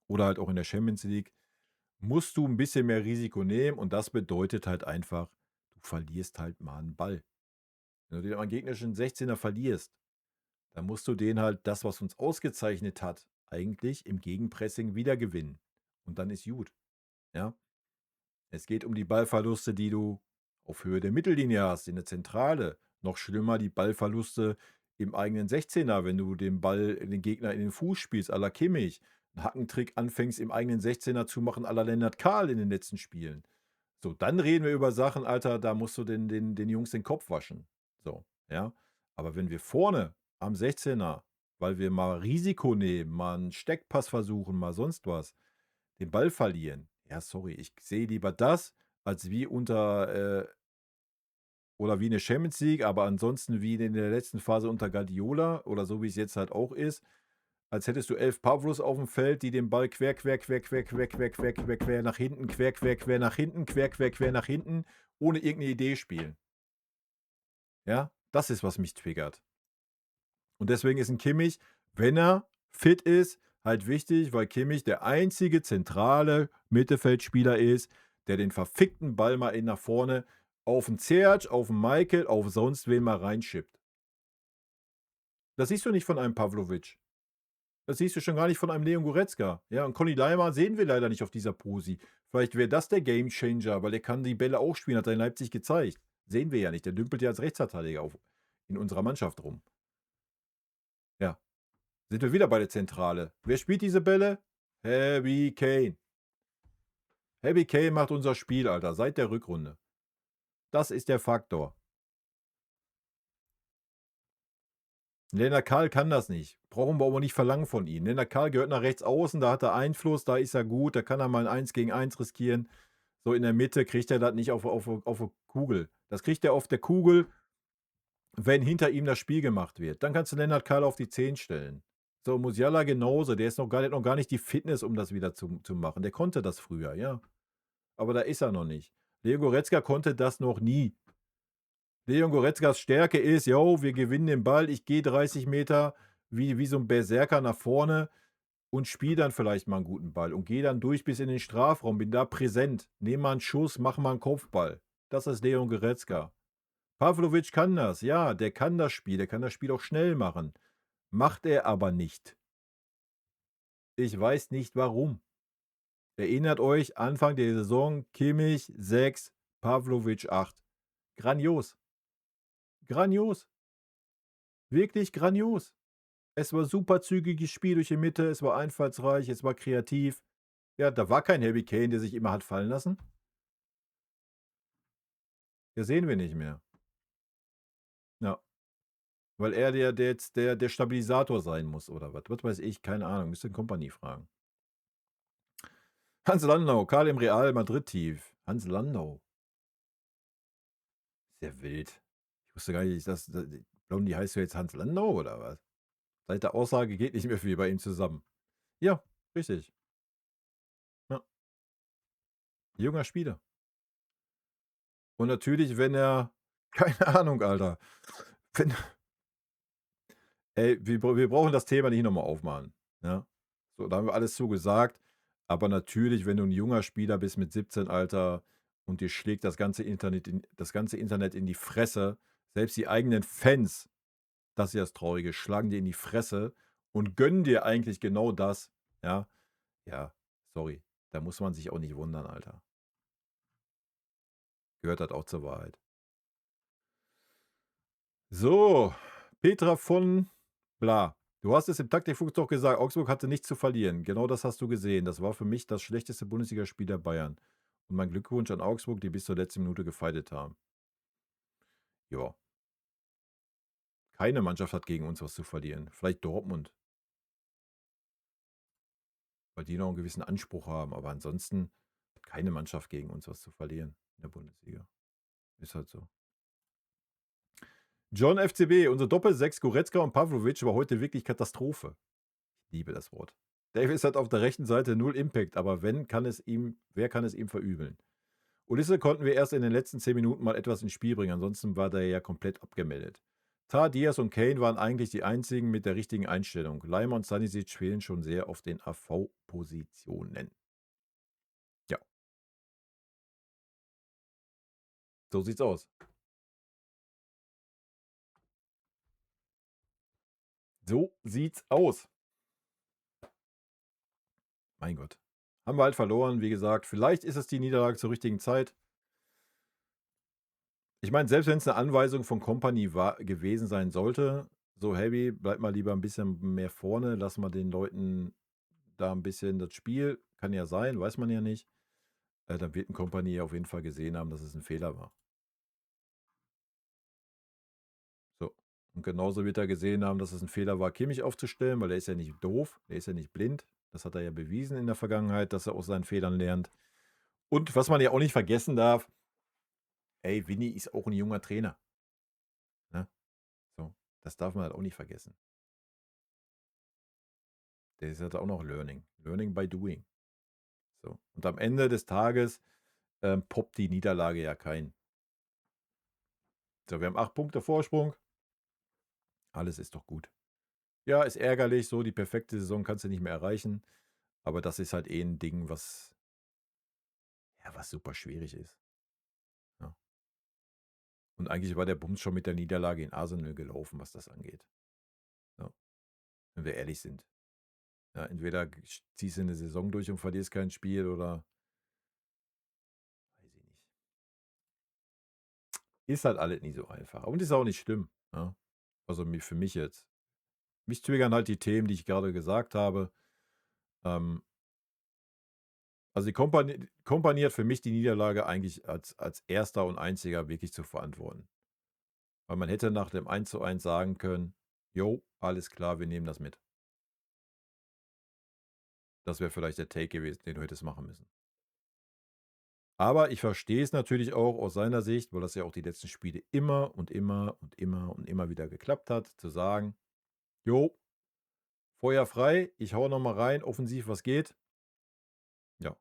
oder halt auch in der Champions League, musst du ein bisschen mehr Risiko nehmen und das bedeutet halt einfach, du verlierst halt mal einen Ball. Wenn du den am gegnerischen 16er verlierst, dann musst du den halt das, was uns ausgezeichnet hat, eigentlich im Gegenpressing wieder gewinnen. Und dann ist gut. Ja? Es geht um die Ballverluste, die du auf Höhe der Mittellinie hast, in der Zentrale. Noch schlimmer die Ballverluste im eigenen 16er, wenn du den Ball, den Gegner in den Fuß spielst, à la Kimmich. Einen Hackentrick anfängst, im eigenen 16er zu machen, à la Lennart Kahl in den letzten Spielen. So, dann reden wir über Sachen, Alter, da musst du den Jungs den Kopf waschen. So, ja. Aber wenn wir vorne am 16er, weil wir mal Risiko nehmen, mal einen Steckpass versuchen, mal sonst was, den Ball verlieren. Ja, sorry, ich sehe lieber das, als wie oder wie eine Champions League, aber ansonsten wie in der letzten Phase unter Guardiola oder so wie es jetzt halt auch ist, als hättest du 11 Pavlos auf dem Feld, die den Ball quer nach hinten, quer nach hinten, quer nach hinten, ohne irgendeine Idee spielen. Ja, das ist, was mich triggert. Und deswegen ist ein Kimmich, wenn er fit ist, halt wichtig, weil Kimmich der einzige zentrale Mittelfeldspieler ist, der den verfickten Ball mal nach vorne auf den Zerc, auf den Michael, auf sonst wen mal reinschippt. Das siehst du nicht von einem Pavlovic. Das siehst du schon gar nicht von einem Leon Goretzka. Ja, und Conny Leimer sehen wir leider nicht auf dieser Posi. Vielleicht wäre das der Gamechanger, weil er kann die Bälle auch spielen, hat er in Leipzig gezeigt. Sehen wir ja nicht. Der dümpelt ja als Rechtsverteidiger in unserer Mannschaft rum. Ja, sind wir wieder bei der Zentrale. Wer spielt diese Bälle? Harry Kane. Harry Kane macht unser Spiel, Alter, seit der Rückrunde. Das ist der Faktor. Lennart Kahl kann das nicht. Brauchen wir aber nicht verlangen von ihm. Lennart Kahl gehört nach rechts außen, da hat er Einfluss, da ist er gut, da kann er mal ein 1 gegen 1 riskieren. So in der Mitte kriegt er das nicht auf der Kugel. Das kriegt er auf der Kugel, wenn hinter ihm das Spiel gemacht wird. Dann kannst du Lennart Kahl auf die 10 stellen. So, Musiala genauso. Der hat noch gar nicht die Fitness, um das wieder zu machen. Der konnte das früher, ja. Aber da ist er noch nicht. Leo Goretzka konnte das noch nie. Leon Goretzkas Stärke ist, yo, wir gewinnen den Ball, ich gehe 30 Meter wie so ein Berserker nach vorne und spiele dann vielleicht mal einen guten Ball und gehe dann durch bis in den Strafraum, bin da präsent, nehme mal einen Schuss, mache mal einen Kopfball. Das ist Leon Goretzka. Pavlovic kann das, ja, der kann das Spiel auch schnell machen. Macht er aber nicht. Ich weiß nicht warum. Erinnert euch, Anfang der Saison, Kimmich 6, Pavlovic 8. Grandios. Grandios. Wirklich grandios. Es war super zügiges Spiel durch die Mitte, es war einfallsreich, es war kreativ. Ja, da war kein Harry Kane, der sich immer hat fallen lassen. Das sehen wir nicht mehr. Ja. Weil er der Stabilisator sein muss oder was. Was weiß ich, keine Ahnung. Müsste den Kompanie fragen. Hans Landau, Karl im Real Madrid tief. Hans Landau. Sehr wild. Ich wusste gar nicht, dass Blondie heißt ja jetzt Hans Landau oder was? Seit der Aussage geht nicht mehr viel bei ihm zusammen. Ja, richtig. Ja. Junger Spieler. Und natürlich, wenn er, keine Ahnung, Alter. Wenn, ey, wir brauchen das Thema nicht nochmal aufmachen. Ja? So, da haben wir alles zu gesagt. Aber natürlich, wenn du ein junger Spieler bist mit 17, Alter, und dir schlägt das ganze Internet in die Fresse, selbst die eigenen Fans, das ist ja das Traurige, schlagen dir in die Fresse und gönnen dir eigentlich genau das. Ja, ja, sorry. Da muss man sich auch nicht wundern, Alter. Gehört halt auch zur Wahrheit. So, Petra von bla. Du hast es im Taktikfuchs doch gesagt, Augsburg hatte nichts zu verlieren. Genau das hast du gesehen. Das war für mich das schlechteste Bundesligaspiel der Bayern. Und mein Glückwunsch an Augsburg, die bis zur letzten Minute gefeitet haben. Ja, keine Mannschaft hat gegen uns was zu verlieren. Vielleicht Dortmund, weil die noch einen gewissen Anspruch haben. Aber ansonsten hat keine Mannschaft gegen uns was zu verlieren in der Bundesliga. Ist halt so. John FCB, unsere Doppel-6, Goretzka und Pavlovic war heute wirklich Katastrophe. Ich liebe das Wort. Davis hat auf der rechten Seite null Impact, aber wer kann es ihm verübeln? Ulisse konnten wir erst in den letzten 10 Minuten mal etwas ins Spiel bringen, ansonsten war der ja komplett abgemeldet. Tar, Diaz und Kane waren eigentlich die einzigen mit der richtigen Einstellung. Leimer und Stanisic fehlen schon sehr auf den AV-Positionen. Ja, so sieht's aus. So sieht's aus. Mein Gott. Haben wir halt verloren, wie gesagt. Vielleicht ist es die Niederlage zur richtigen Zeit. Ich meine, selbst wenn es eine Anweisung von Kompany gewesen sein sollte, so Heavy, bleib mal lieber ein bisschen mehr vorne, lass mal den Leuten da ein bisschen das Spiel, kann ja sein, weiß man ja nicht. Dann wird ein Kompany auf jeden Fall gesehen haben, dass es ein Fehler war. So. Und genauso wird er gesehen haben, dass es ein Fehler war, Kimmich aufzustellen, weil er ist ja nicht doof, er ist ja nicht blind. Das hat er ja bewiesen in der Vergangenheit, dass er aus seinen Fehlern lernt. Und was man ja auch nicht vergessen darf, ey, Vinny ist auch ein junger Trainer. Ne? So, das darf man halt auch nicht vergessen. Der ist halt auch noch Learning. Learning by doing. So. Und am Ende des Tages poppt die Niederlage ja kein. So, wir haben 8 Punkte Vorsprung. Alles ist doch gut. Ja, ist ärgerlich, so die perfekte Saison kannst du nicht mehr erreichen. Aber das ist halt eh ein Ding, was super schwierig ist. Ja. Und eigentlich war der Bums schon mit der Niederlage in Arsenal gelaufen, was das angeht. Ja. Wenn wir ehrlich sind. Ja, entweder ziehst du eine Saison durch und verlierst kein Spiel oder weiß ich nicht. Ist halt alles nicht so einfach. Und ist auch nicht schlimm. Ja. Also für mich jetzt. Mich triggern halt die Themen, die ich gerade gesagt habe. Also die Kompanie hat für mich die Niederlage eigentlich als erster und einziger wirklich zu verantworten. Weil man hätte nach dem 1:1 sagen können, jo, alles klar, wir nehmen das mit. Das wäre vielleicht der Take gewesen, den du hättest machen müssen. Aber ich verstehe es natürlich auch aus seiner Sicht, weil das ja auch die letzten Spiele immer und immer und immer und immer wieder geklappt hat, zu sagen, jo, Feuer frei, ich hau nochmal rein, offensiv, was geht. Ja.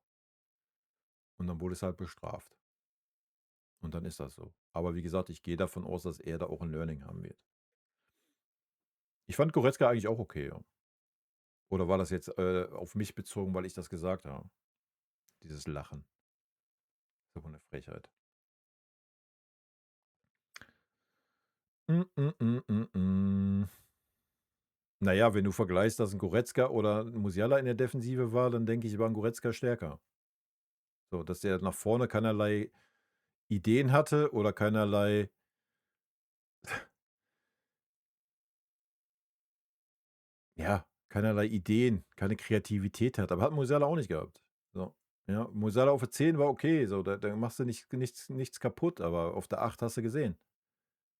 Und dann wurde es halt bestraft. Und dann ist das so. Aber wie gesagt, ich gehe davon aus, dass er da auch ein Learning haben wird. Ich fand Goretzka eigentlich auch okay. Ja. Oder war das jetzt auf mich bezogen, weil ich das gesagt habe? Dieses Lachen. So eine Frechheit. Naja, wenn du vergleichst, dass ein Goretzka oder ein Musiala in der Defensive war, dann denke ich, war ein Goretzka stärker. So, dass der nach vorne keinerlei Ideen hatte oder keinerlei ja, keinerlei Ideen, keine Kreativität hat. Aber hat Musiala auch nicht gehabt. So. Ja, Musiala auf der 10 war okay, so, da machst du nichts kaputt, aber auf der 8 hast du gesehen.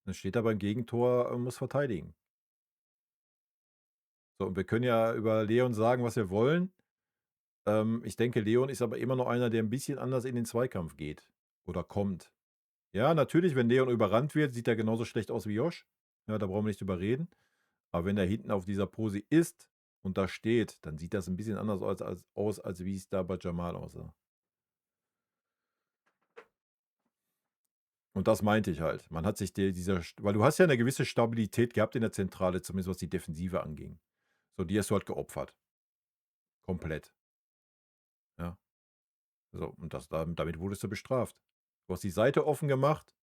Dann steht er beim Gegentor und muss verteidigen. So, und wir können ja über Leon sagen, was wir wollen. Ich denke, Leon ist aber immer noch einer, der ein bisschen anders in den Zweikampf geht oder kommt. Ja, natürlich, wenn Leon überrannt wird, sieht er genauso schlecht aus wie Josh. Ja, da brauchen wir nicht drüber reden. Aber wenn er hinten auf dieser Pose ist und da steht, dann sieht das ein bisschen anders aus, als wie es da bei Jamal aussah. Und das meinte ich halt. Man hat sich weil du hast ja eine gewisse Stabilität gehabt in der Zentrale, zumindest was die Defensive anging. So, die hast du halt geopfert. Komplett. Ja. So, und damit wurdest du bestraft. Du hast die Seite offen gemacht,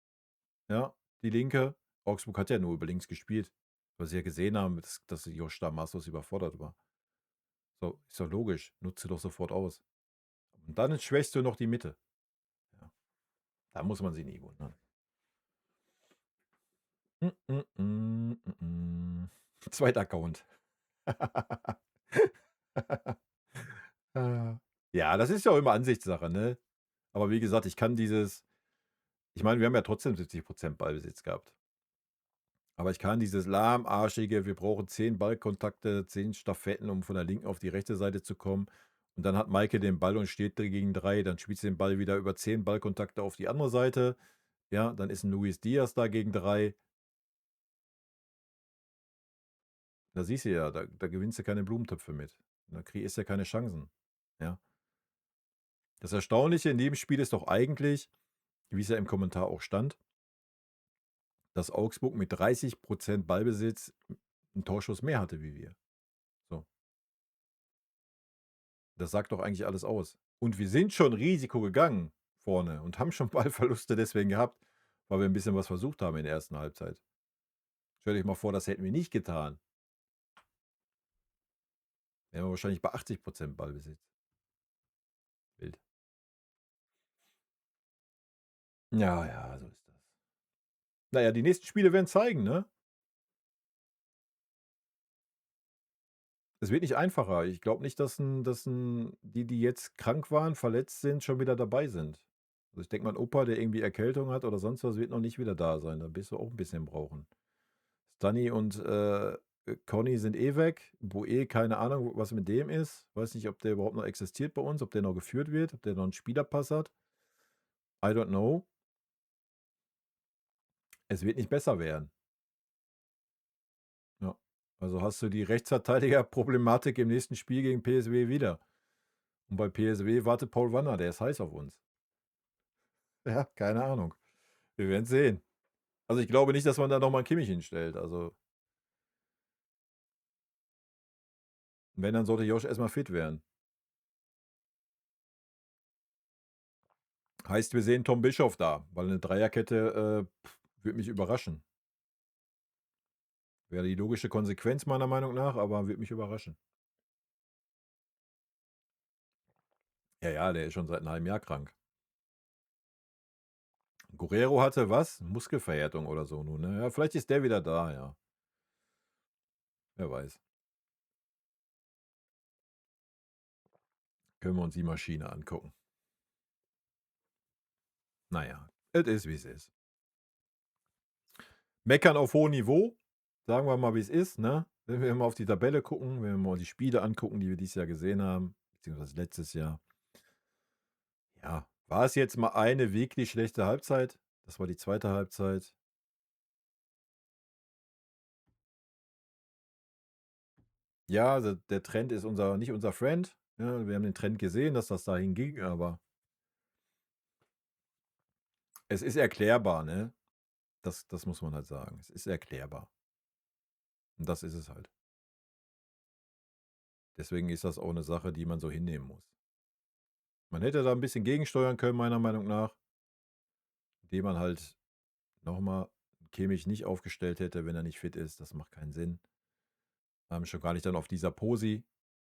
ja, die linke. Augsburg hat ja nur über links gespielt. Weil sie ja gesehen haben, dass Josh da maßlos überfordert war. So, ist doch logisch. Nutze doch sofort aus. Und dann schwächst du noch die Mitte. Ja. Da muss man sich nie wundern. Zweiter Account. Ja, das ist ja auch immer Ansichtssache, ne? Aber wie gesagt, ich kann ich meine, wir haben ja trotzdem 70% Ballbesitz gehabt. Aber ich kann dieses lahmarschige, wir brauchen 10 Ballkontakte, 10 Stafetten, um von der linken auf die rechte Seite zu kommen. Und dann hat Maike den Ball und steht gegen 3. Dann spielt sie den Ball wieder über 10 Ballkontakte auf die andere Seite. Ja, dann ist ein Luis Diaz da gegen 3. Da siehst du ja, da gewinnst du keine Blumentöpfe mit. Da kriegst du ja keine Chancen. Ja. Das Erstaunliche in dem Spiel ist doch eigentlich, wie es ja im Kommentar auch stand, dass Augsburg mit 30% Ballbesitz einen Torschuss mehr hatte wie wir. So. Das sagt doch eigentlich alles aus. Und wir sind schon Risiko gegangen vorne und haben schon Ballverluste deswegen gehabt, weil wir ein bisschen was versucht haben in der ersten Halbzeit. Stell dich mal vor, das hätten wir nicht getan. Wären wir wahrscheinlich bei 80% Ballbesitz. Wild. Ja, ja, so ist das. Naja, die nächsten Spiele werden zeigen, ne? Es wird nicht einfacher. Ich glaube nicht, dass die jetzt krank waren, verletzt sind, schon wieder dabei sind. Also ich denke, mein Opa, der irgendwie Erkältung hat oder sonst was, wird noch nicht wieder da sein. Da bist du auch ein bisschen brauchen. Stanny und Conny sind eh weg. Boe, keine Ahnung, was mit dem ist. Weiß nicht, ob der überhaupt noch existiert bei uns, ob der noch geführt wird, ob der noch einen Spielerpass hat. I don't know. Es wird nicht besser werden. Ja. Also hast du die Rechtsverteidiger-Problematik im nächsten Spiel gegen PSW wieder. Und bei PSW wartet Paul Wanner, der ist heiß auf uns. Ja, keine Ahnung. Wir werden sehen. Also ich glaube nicht, dass man da nochmal einen Kimmich hinstellt. Also, wenn, dann sollte Josh erstmal fit werden. Heißt, wir sehen Tom Bischof da, weil eine Dreierkette würde mich überraschen. Wäre die logische Konsequenz meiner Meinung nach, aber würde mich überraschen. Ja, ja, der ist schon seit einem halben Jahr krank. Guerrero hatte was? Muskelverhärtung oder so nun, ne? Ja, vielleicht ist der wieder da, ja. Wer weiß. Können wir uns die Maschine angucken. Naja, es ist, wie es ist. Meckern auf hohem Niveau, sagen wir mal, wie es ist, ne? Wenn wir mal auf die Tabelle gucken, wenn wir mal die Spiele angucken, die wir dieses Jahr gesehen haben, beziehungsweise letztes Jahr. Ja, war es jetzt mal eine wirklich schlechte Halbzeit? Das war die zweite Halbzeit. Ja, der Trend ist nicht unser Friend. Ja, wir haben den Trend gesehen, dass das dahin ging, aber es ist erklärbar, ne? Das muss man halt sagen. Es ist erklärbar. Und das ist es halt. Deswegen ist das auch eine Sache, die man so hinnehmen muss. Man hätte da ein bisschen gegensteuern können, meiner Meinung nach, indem man halt nochmal Kimmich nicht aufgestellt hätte, wenn er nicht fit ist. Das macht keinen Sinn. Schon gar nicht dann auf dieser Posi.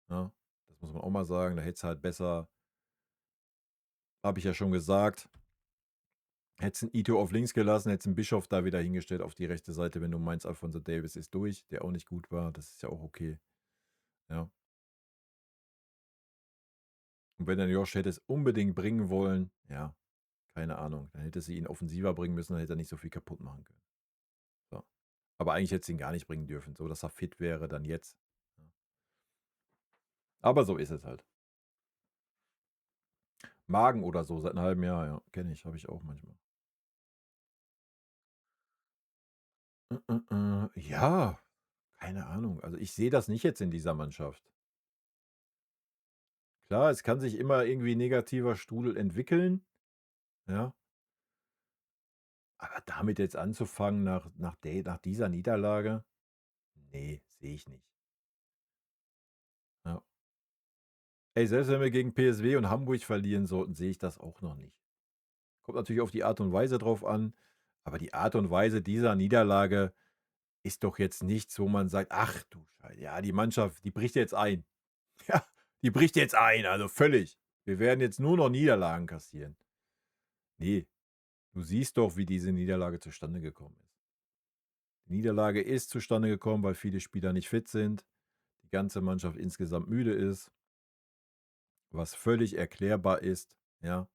Ja, das muss man auch mal sagen. Da hätte es halt besser, habe ich ja schon gesagt, hättest einen Ito auf links gelassen, hättest einen Bischof da wieder hingestellt auf die rechte Seite, wenn du meinst, Alfonso Davis ist durch, der auch nicht gut war. Das ist ja auch okay. Ja. Und wenn dann Josh hätte es unbedingt bringen wollen, ja, keine Ahnung, dann hätte sie ihn offensiver bringen müssen, dann hätte er nicht so viel kaputt machen können. So. Aber eigentlich hätte sie ihn gar nicht bringen dürfen, so dass er fit wäre, dann jetzt. Ja. Aber so ist es halt. Magen oder so, seit einem halben Jahr, ja, kenne ich, habe ich auch manchmal. Ja, keine Ahnung. Also ich sehe das nicht jetzt in dieser Mannschaft. Klar, es kann sich immer irgendwie negativer Strudel entwickeln, ja. Aber damit jetzt anzufangen nach dieser Niederlage, nee, sehe ich nicht. Ja. Ey, selbst wenn wir gegen PSW und Hamburg verlieren sollten, sehe ich das auch noch nicht. Kommt natürlich auf die Art und Weise drauf an, aber die Art und Weise dieser Niederlage ist doch jetzt nichts, wo man sagt: „Ach du Scheiße, ja, die Mannschaft, die bricht jetzt ein.“ Ja, die bricht jetzt ein, also völlig. Wir werden jetzt nur noch Niederlagen kassieren. Ne, du siehst doch, wie diese Niederlage zustande gekommen ist. Die Niederlage ist zustande gekommen, weil viele Spieler nicht fit sind, die ganze Mannschaft insgesamt müde ist, was völlig erklärbar ist, ja.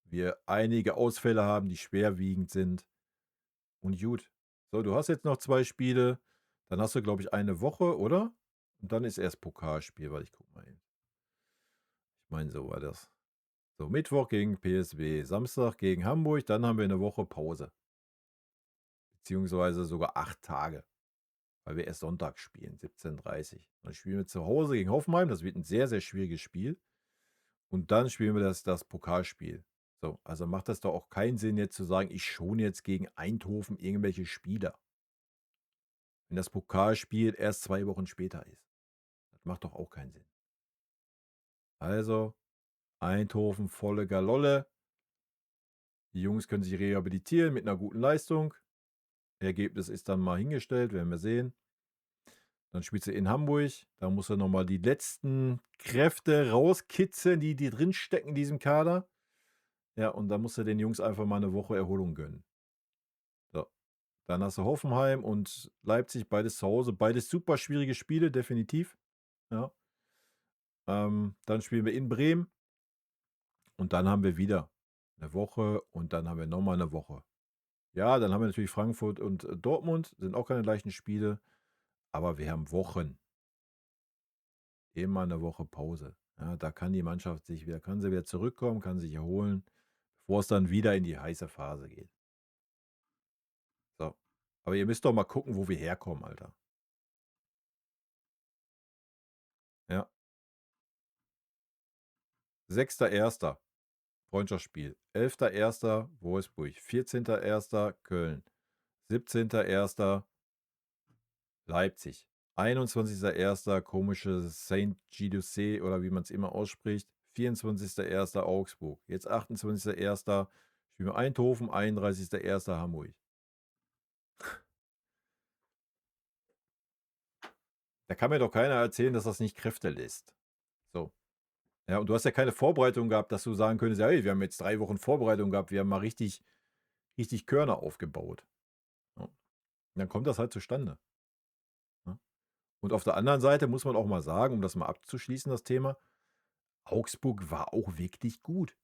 Wir einige Ausfälle haben, die schwerwiegend sind und gut. So, du hast jetzt noch 2 Spiele, dann hast du, glaube ich, eine Woche, oder? Und dann ist erst Pokalspiel, warte, ich gucke mal eben. Ich meine, so war das. So, Mittwoch gegen PSW, Samstag gegen Hamburg, dann haben wir eine Woche Pause. Beziehungsweise sogar 8 Tage, weil wir erst Sonntag spielen, 17:30. Dann spielen wir zu Hause gegen Hoffenheim, das wird ein sehr, sehr schwieriges Spiel. Und dann spielen wir das Pokalspiel. So, also macht das doch auch keinen Sinn, jetzt zu sagen, ich schone jetzt gegen Eindhoven irgendwelche Spieler, wenn das Pokalspiel erst 2 Wochen später ist. Das macht doch auch keinen Sinn. Also, Eindhoven volle Galolle. Die Jungs können sich rehabilitieren mit einer guten Leistung. Ergebnis ist dann mal hingestellt, werden wir sehen. Dann spielst du in Hamburg. Da musst du nochmal die letzten Kräfte rauskitzeln, die drin stecken in diesem Kader. Ja, und dann musst du den Jungs einfach mal eine Woche Erholung gönnen. So. Dann hast du Hoffenheim und Leipzig, beides zu Hause. Beides super schwierige Spiele, definitiv. Ja. Dann spielen wir in Bremen. Und dann haben wir wieder eine Woche und dann haben wir nochmal eine Woche. Ja, dann haben wir natürlich Frankfurt und Dortmund, sind auch keine leichten Spiele, aber wir haben Wochen. Immer eine Woche Pause. Ja, da kann die Mannschaft kann sie wieder zurückkommen, kann sich erholen, bevor es dann wieder in die heiße Phase geht. So. Aber ihr müsst doch mal gucken, wo wir herkommen, Alter. Ja. 6.1. Freundschaftsspiel. 11.1. Wolfsburg. 14.1. Köln. 17.1. Leipzig. 21.1. komische Saint-Gidoucet oder wie man es immer ausspricht. 24.1. Augsburg. Jetzt 28.1. spielen wir Eindhoven. 31.1. Hamburg. Da kann mir doch keiner erzählen, dass das nicht Kräfte lässt. So. Ja, und du hast ja keine Vorbereitung gehabt, dass du sagen könntest, ja, hey, wir haben jetzt 3 Wochen Vorbereitung gehabt, wir haben mal richtig, richtig Körner aufgebaut. Ja. Und dann kommt das halt zustande. Ja. Und auf der anderen Seite muss man auch mal sagen, um das mal abzuschließen, das Thema, Augsburg war auch wirklich gut.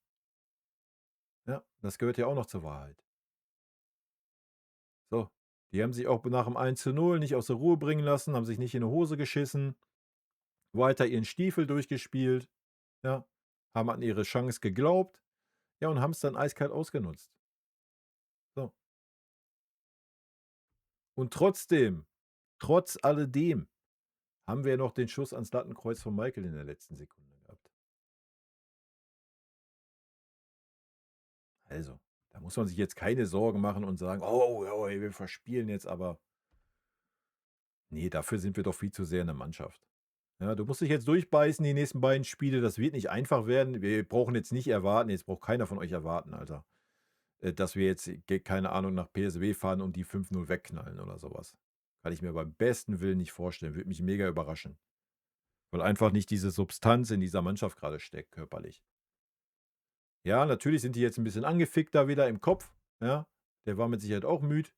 Ja, das gehört ja auch noch zur Wahrheit. So, die haben sich auch nach dem 1:0 nicht aus der Ruhe bringen lassen, haben sich nicht in die Hose geschissen, weiter ihren Stiefel durchgespielt, ja, haben an ihre Chance geglaubt, ja, und haben es dann eiskalt ausgenutzt. So. Und trotzdem, trotz alledem, haben wir noch den Schuss ans Lattenkreuz von Michael in der letzten Sekunde gehabt. Also, da muss man sich jetzt keine Sorgen machen und sagen: „Oh, oh, wir verspielen jetzt aber.“ Ne, dafür sind wir doch viel zu sehr in der Mannschaft. Ja, du musst dich jetzt durchbeißen, die nächsten beiden Spiele. Das wird nicht einfach werden. Wir brauchen jetzt nicht erwarten, jetzt braucht keiner von euch erwarten, Alter, dass wir jetzt, keine Ahnung, nach PSW fahren und die 5:0 wegknallen oder sowas. Kann ich mir beim besten Willen nicht vorstellen. Würde mich mega überraschen. Weil einfach nicht diese Substanz in dieser Mannschaft gerade steckt, körperlich. Ja, natürlich sind die jetzt ein bisschen angefickt da wieder im Kopf, ja. Der war mit Sicherheit auch müde.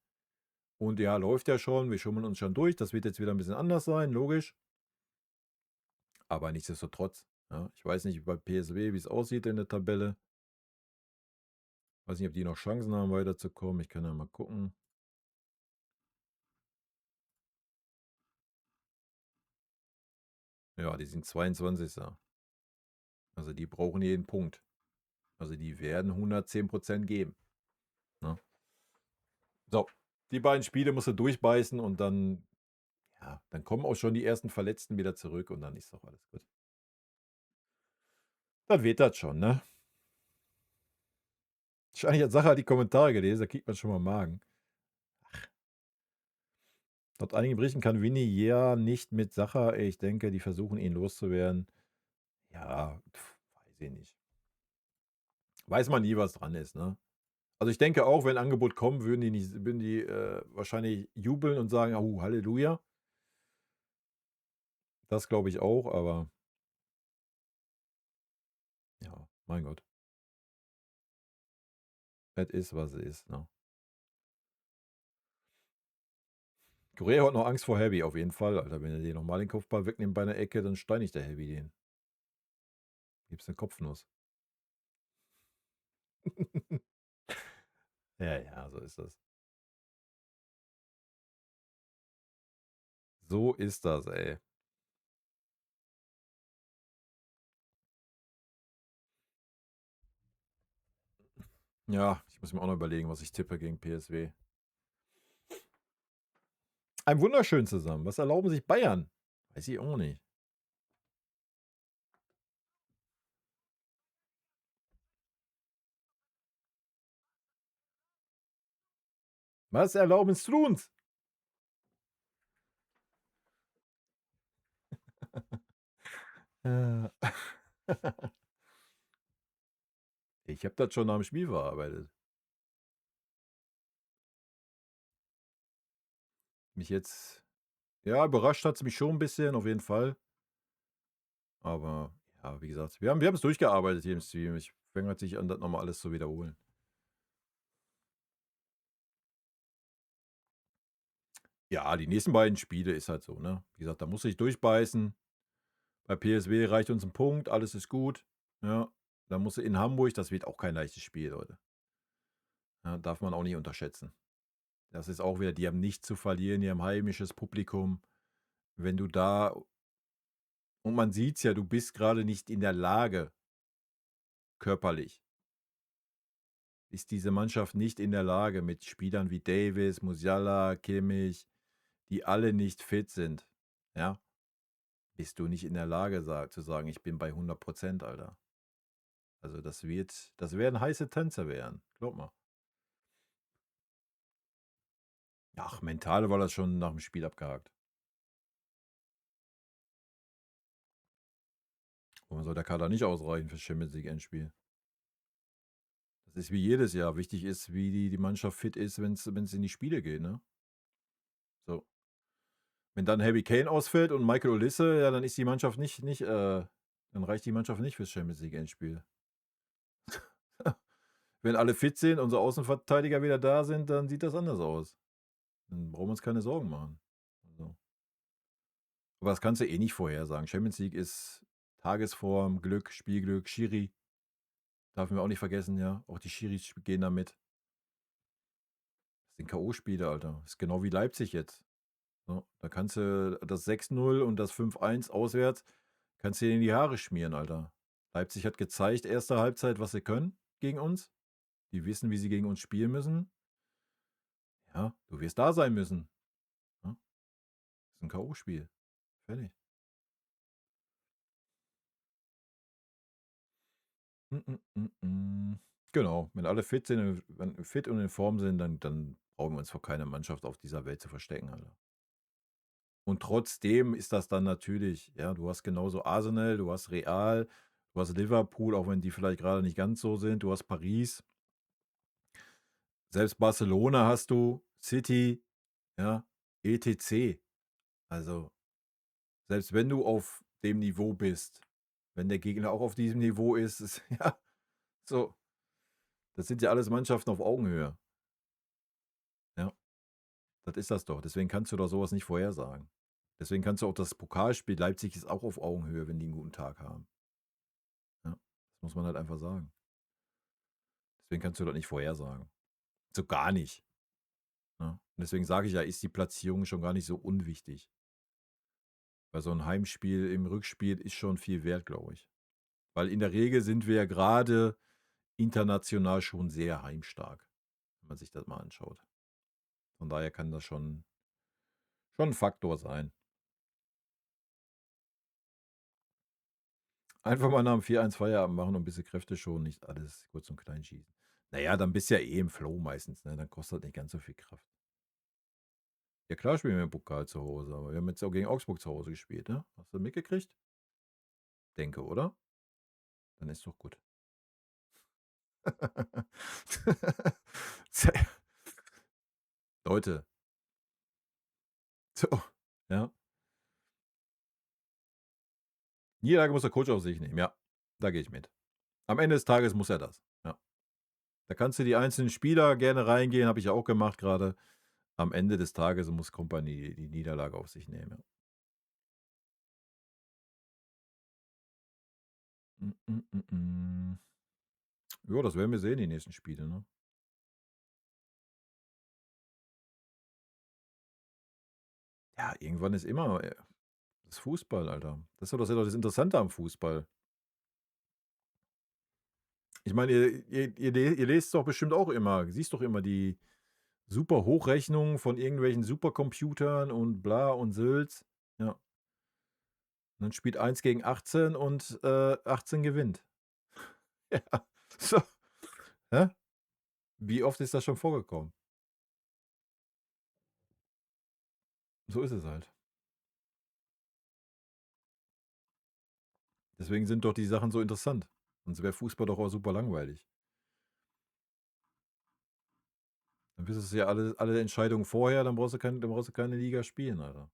Und ja, läuft ja schon, wir schummeln uns schon durch. Das wird jetzt wieder ein bisschen anders sein, logisch. Aber nichtsdestotrotz, ja. Ich weiß nicht bei PSW, wie es aussieht in der Tabelle. Weiß nicht, ob die noch Chancen haben, weiterzukommen. Ich kann ja mal gucken. Ja, die sind 22. Also, die brauchen jeden Punkt. Also, die werden 110% geben, ne? So, die beiden Spiele musst du durchbeißen und dann ja, dann kommen auch schon die ersten Verletzten wieder zurück und dann ist doch alles gut. Dann wird das schon, ne? Wahrscheinlich hat Sacher die Kommentare gelesen, da kriegt man schon mal Magen. Laut einigen Berichten kann Winnie ja nicht mit Sacher. Ich denke, die versuchen, ihn loszuwerden. Ja, weiß ich nicht. Weiß man nie, was dran ist, ne? Also, ich denke auch, wenn 'n Angebot kommt, würden die, wahrscheinlich jubeln und sagen: „Oh, Halleluja.“ Das glaube ich auch, aber ja, mein Gott. Es ist, was es ist, ne? Guerrero hat noch Angst vor Heavy, auf jeden Fall, Alter. Wenn er den nochmal den Kopfball wegnimmt bei einer Ecke, dann steinigt der Heavy den. Gibt's eine Kopfnuss. Ja, ja, so ist das. So ist das, ey. Ja, ich muss mir auch noch überlegen, was ich tippe gegen PSW. Ein wunderschön zusammen. Was erlauben sich Bayern? Weiß ich auch nicht. Was erlauben sie uns? Ich habe das schon nach dem Spiel verarbeitet. Mich jetzt, ja, überrascht hat es mich schon ein bisschen, auf jeden Fall. Aber ja, wie gesagt, wir haben es durchgearbeitet hier im Stream. Ich fange halt nicht an, das nochmal alles zu wiederholen. Ja, die nächsten beiden Spiele ist halt so, ne? Wie gesagt, da muss ich durchbeißen. Bei PSW reicht uns ein Punkt, alles ist gut. Ja, da muss in Hamburg, das wird auch kein leichtes Spiel, Leute. Ja, darf man auch nicht unterschätzen. Das ist auch wieder, die haben nichts zu verlieren, die haben heimisches Publikum. Wenn du da, und man sieht es ja, du bist gerade nicht in der Lage, körperlich, ist diese Mannschaft nicht in der Lage, mit Spielern wie Davis, Musiala, Kimmich, die alle nicht fit sind, ja, bist du nicht in der Lage zu sagen, ich bin bei 100%, Alter. Also das werden heiße Tänze werden, glaub mal. Ach, mental war das schon nach dem Spiel abgehakt. Warum soll der Kader nicht ausreichen fürs Champions League Endspiel? Das ist wie jedes Jahr. Wichtig ist, wie die Mannschaft fit ist, wenn es in die Spiele geht, ne? So. Wenn dann Harry Kane ausfällt und Michael Olise, ja, dann ist die Mannschaft dann reicht die Mannschaft nicht fürs Champions League Endspiel. Wenn alle fit sind, unsere Außenverteidiger wieder da sind, dann sieht das anders aus. Dann brauchen wir uns keine Sorgen machen. Also. Aber das kannst du eh nicht vorhersagen. Champions League ist Tagesform, Glück, Spielglück, Schiri. Darf wir auch nicht vergessen, ja. Auch die Schiris gehen damit. Das sind K.O.-Spiele, Alter. Das ist genau wie Leipzig jetzt. So, da kannst du das 6-0 und das 5-1 auswärts, kannst du dir in die Haare schmieren, Alter. Leipzig hat gezeigt, erste Halbzeit, was sie können gegen uns. Die wissen, wie sie gegen uns spielen müssen. Ja, du wirst da sein müssen. Ja? Das ist ein K.O.-Spiel. Fertig. Genau, wenn alle fit sind, wenn fit und in Form sind, dann brauchen wir uns vor keiner Mannschaft auf dieser Welt zu verstecken, Alter. Und trotzdem ist das dann natürlich, ja, du hast genauso Arsenal, du hast Real, du hast Liverpool, auch wenn die vielleicht gerade nicht ganz so sind, du hast Paris, selbst Barcelona hast du, City, ja, etc. Also, selbst wenn du auf dem Niveau bist, wenn der Gegner auch auf diesem Niveau ist, ja, so, das sind ja alles Mannschaften auf Augenhöhe. Ja, das ist das doch. Deswegen kannst du doch sowas nicht vorhersagen. Deswegen kannst du auch das Pokalspiel, Leipzig ist auch auf Augenhöhe, wenn die einen guten Tag haben. Ja, das muss man halt einfach sagen. Deswegen kannst du das nicht vorhersagen. So gar nicht. Ne? Und deswegen sage ich ja, ist die Platzierung schon gar nicht so unwichtig. Weil so ein Heimspiel im Rückspiel ist schon viel wert, glaube ich. Weil in der Regel sind wir ja gerade international schon sehr heimstark, wenn man sich das mal anschaut. Von daher kann das schon ein Faktor sein. Einfach mal nach dem 4-1 Feierabend machen und ein bisschen Kräfte schonen, nicht alles kurz und klein schießen. Naja, dann bist du ja eh im Flow meistens, ne? Dann kostet das nicht ganz so viel Kraft. Ja klar spielen wir im Pokal zu Hause, aber wir haben jetzt auch gegen Augsburg zu Hause gespielt, ne? Hast du mitgekriegt? Denke, oder? Dann ist doch gut. Leute. So, ja. Niederlage muss der Coach auf sich nehmen, ja. Da gehe ich mit. Am Ende des Tages muss er das, ja. Da kannst du die einzelnen Spieler gerne reingehen, habe ich ja auch gemacht gerade. am Ende des Tages muss Kompanie die Niederlage auf sich nehmen. Ja. Ja, das werden wir sehen, die nächsten Spiele, ne? Ja, irgendwann ist immer das Fußball, Alter. Das ist doch das Interessante am Fußball. Ich meine, ihr lest doch bestimmt auch immer, siehst doch immer die super Hochrechnungen von irgendwelchen Supercomputern und bla und Sülz. Ja. Und dann spielt 1 gegen 18 und 18 gewinnt. Ja. So. Hä? Wie oft ist das schon vorgekommen? So ist es halt. Deswegen sind doch die Sachen so interessant. Sonst wäre Fußball doch auch super langweilig. Dann wüsstest du ja alle Entscheidungen vorher, dann brauchst du keine Liga spielen, Alter.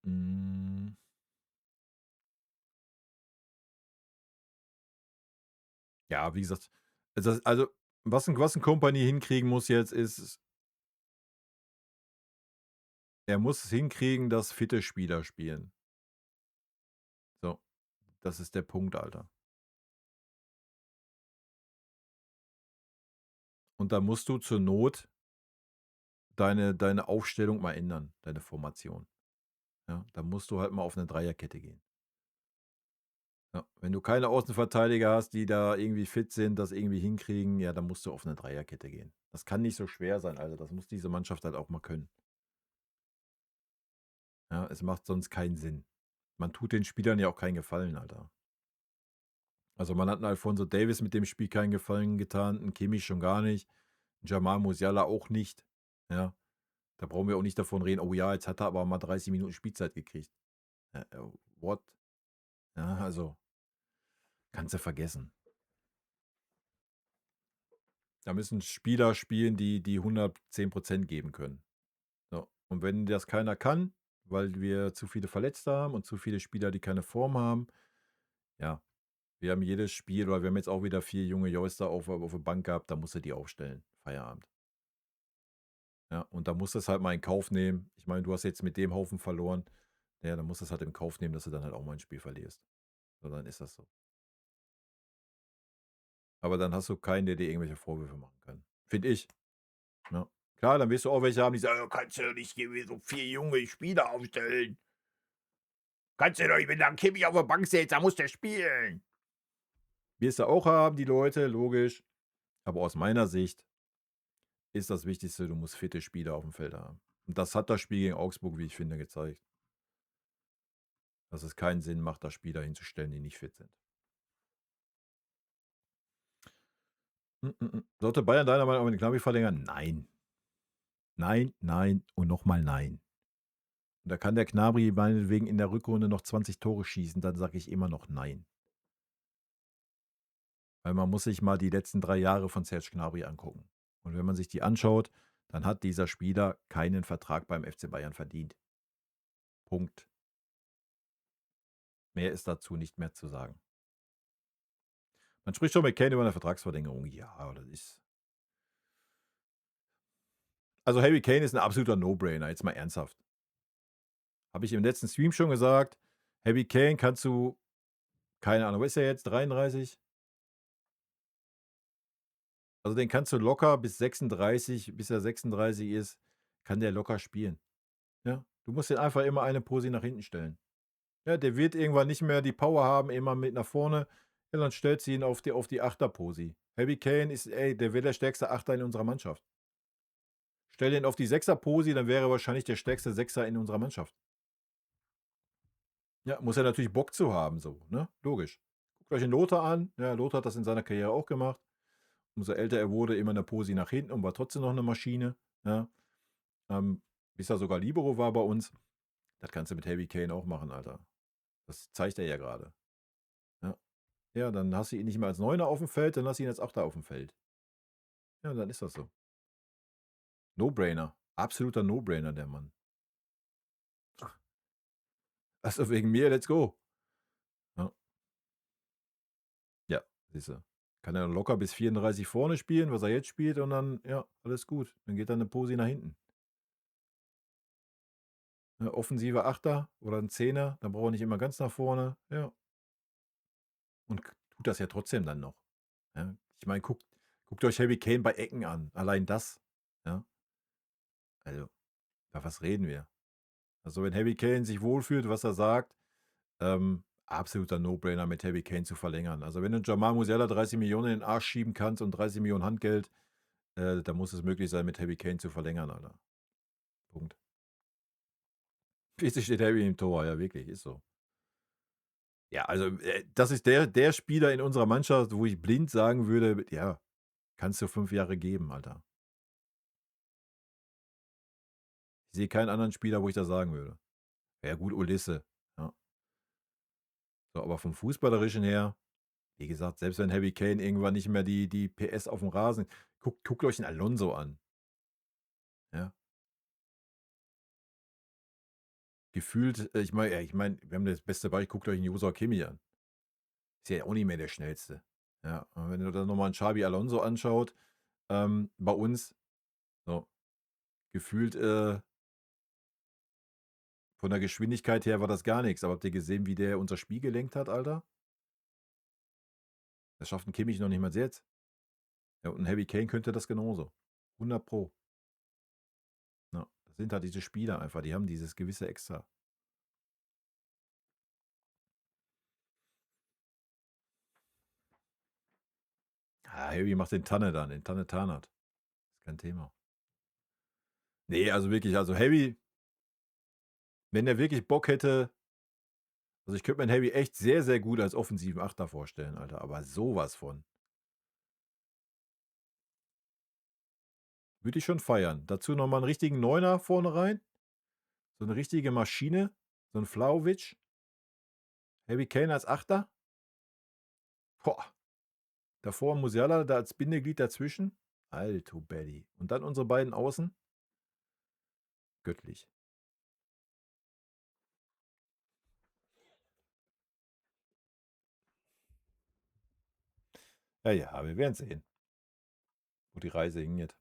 Mm. Ja, wie gesagt, also was ein Kompanie hinkriegen muss jetzt, ist, er muss es hinkriegen, dass fitte Spieler spielen. So, das ist der Punkt, Alter. Und da musst du zur Not deine Aufstellung mal ändern, deine Formation. Ja, da musst du halt mal auf eine Dreierkette gehen. Ja, wenn du keine Außenverteidiger hast, die da irgendwie fit sind, das irgendwie hinkriegen, ja, dann musst du auf eine Dreierkette gehen. Das kann nicht so schwer sein, Alter. Das muss diese Mannschaft halt auch mal können. Ja, es macht sonst keinen Sinn. Man tut den Spielern ja auch keinen Gefallen, Alter. Also man hat einen Alphonso Davies mit dem Spiel keinen Gefallen getan, einen Kimmich schon gar nicht, Jamal Musiala auch nicht. Ja, da brauchen wir auch nicht davon reden, oh ja, jetzt hat er aber mal 30 Minuten Spielzeit gekriegt. What? Ja, also kannst du vergessen. Da müssen Spieler spielen, die 110% geben können. So. Und wenn das keiner kann, weil wir zu viele Verletzte haben und zu viele Spieler, die keine Form haben, ja, wir haben jedes Spiel, oder wir haben jetzt auch wieder 4 junge Joyster auf der Bank gehabt, da musst du die aufstellen. Feierabend. Ja, und da musst du es halt mal in Kauf nehmen. Ich meine, du hast jetzt mit dem Haufen verloren. Ja, dann musst du es halt in Kauf nehmen, dass du dann halt auch mal ein Spiel verlierst. So, dann ist das so. Aber dann hast du keinen, der dir irgendwelche Vorwürfe machen kann. Finde ich. Ja. Klar, dann wirst du auch welche haben, die sagen, "Ja, kannst du nicht hier so 4 junge Spieler aufstellen. Kannst du doch nicht, wenn da ein Kimmich auf der Bank sitzt, da muss der spielen." Wirst du auch haben, die Leute, logisch. Aber aus meiner Sicht ist das Wichtigste, du musst fitte Spieler auf dem Feld haben. Und das hat das Spiel gegen Augsburg, wie ich finde, gezeigt. Dass es keinen Sinn macht, da Spieler hinzustellen, die nicht fit sind. Sollte Bayern deiner Meinung nach den Gnabry verlängern? Nein. Nein, nein und nochmal nein. Und da kann der Gnabry meinetwegen in der Rückrunde noch 20 Tore schießen, dann sage ich immer noch nein. Weil man muss sich mal die letzten 3 Jahre von Serge Gnabry angucken. Und wenn man sich die anschaut, dann hat dieser Spieler keinen Vertrag beim FC Bayern verdient. Punkt. Mehr ist dazu nicht mehr zu sagen. Man spricht schon mit Kane über eine Vertragsverlängerung. Ja, das ist. Also Harry Kane ist ein absoluter No-Brainer, jetzt mal ernsthaft. Habe ich im letzten Stream schon gesagt. Harry Kane kannst du, keine Ahnung, was ist er jetzt? 33? Also den kannst du locker bis 36, bis er 36 ist, kann der locker spielen. Ja, du musst den einfach immer eine Posi nach hinten stellen. Ja, der wird irgendwann nicht mehr die Power haben, immer mit nach vorne. Ja, dann stellt sie ihn auf die Achter-Posi. Harry Kane ist, der wäre der stärkste Achter in unserer Mannschaft. Stell den auf die Sechser-Posi, dann wäre er wahrscheinlich der stärkste Sechser in unserer Mannschaft. Ja, muss er natürlich Bock zu haben, so, ne? Logisch. Guckt euch den Lothar an. Ja, Lothar hat das in seiner Karriere auch gemacht. Umso älter er wurde, immer eine Posi nach hinten und war trotzdem noch eine Maschine. Ja. Bis er sogar Libero war bei uns. Das kannst du mit Harry Kane auch machen, Alter. Das zeigt er ja gerade. Ja. Ja, dann hast du ihn nicht mehr als Neuner auf dem Feld, dann hast du ihn als Achter auf dem Feld. Ja, dann ist das so. No-Brainer. Absoluter No-Brainer, der Mann. Also wegen mir, let's go. Ja, ja siehst du. Kann er locker bis 34 vorne spielen, was er jetzt spielt, und dann, ja, alles gut. Dann geht er eine Posi nach hinten. Ne, offensiver Achter oder ein Zehner, dann braucht er nicht immer ganz nach vorne, ja. Und tut das ja trotzdem dann noch. Ja. Ich meine, guckt euch Harry Kane bei Ecken an. Allein das. Ja. Also, über was reden wir? Also, wenn Harry Kane sich wohlfühlt, was er sagt, absoluter No-Brainer, mit Harry Kane zu verlängern. Also, wenn du Jamal Musiala 30 Millionen in den Arsch schieben kannst und 30 Millionen Handgeld, dann muss es möglich sein, mit Harry Kane zu verlängern, Alter. Punkt. 40 steht Harry im Tor, ja, wirklich, ist so. Ja, also, das ist der Spieler in unserer Mannschaft, wo ich blind sagen würde, ja, kannst du 5 Jahre geben, Alter. Ich sehe keinen anderen Spieler, wo ich das sagen würde. Ja gut, Ulisse, ja. So, aber vom Fußballerischen her, wie gesagt, selbst wenn Harry Kane irgendwann nicht mehr die PS auf dem Rasen, guckt euch 'n Alonso an, ja. Gefühlt, ich meine, wir haben das beste Beispiel, guckt euch 'n Joshua Kimmich an. Ist ja auch nicht mehr der Schnellste. Ja, und wenn du dann noch mal 'n Xabi Alonso anschaut, bei uns, so, gefühlt, von der Geschwindigkeit her war das gar nix. Aber habt ihr gesehen, wie der unser Spiel gelenkt hat, Alter? Das schafft 'n Kimmich noch nicht mal jetzt. Ja, und 'n Harry Kane könnte das genauso. 100 Pro. Ja, das sind halt diese Spieler einfach, die haben dieses gewisse Extra. Ah, Harry macht den Tanne dann, den Tanne Tanert. Ist kein Thema. Ne, also wirklich, also Harry, wenn der wirklich Bock hätte, also ich könnte mir 'n Harry echt sehr, sehr gut als offensiven Achter vorstellen, Alter, aber so was von. Würde ich schon feiern. Dazu noch mal 'n richtigen Neuner vorne rein, so 'ne richtige Maschine, so 'n Vlahovic. Harry Kane als Achter. Boah, davor Musiala da als Bindeglied dazwischen. Alto Belli. Und dann unsere beiden Außen. Göttlich. Ja, ja, wir werden sehen, wo die Reise hingeht.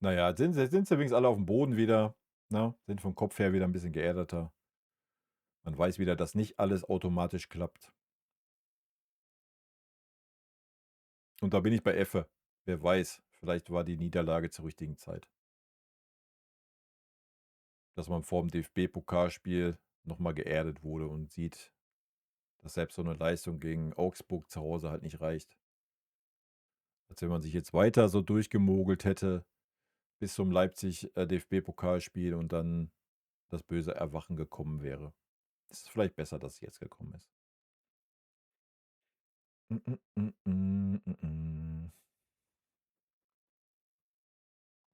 Na ja, sind sie übrigens alle aufm Boden wieder, ne? Sind vom Kopf her wieder 'n bisschen geerdeter. Man weiß wieder, dass nicht alles automatisch klappt. Und da bin ich bei Effe. Wer weiß, vielleicht war die Niederlage zur richtigen Zeit. Dass man vorm DFB-Pokalspiel noch mal geerdet wurde und sieht, dass selbst so 'ne Leistung gegen Augsburg zu Hause halt nicht reicht. Als wenn man sich jetzt weiter so durchgemogelt hätte bis zum Leipzig, DFB-Pokalspiel und dann das böse Erwachen gekommen wäre. Es ist vielleicht besser, dass es jetzt gekommen ist. Mm, mm, mm, mm, mm, mm.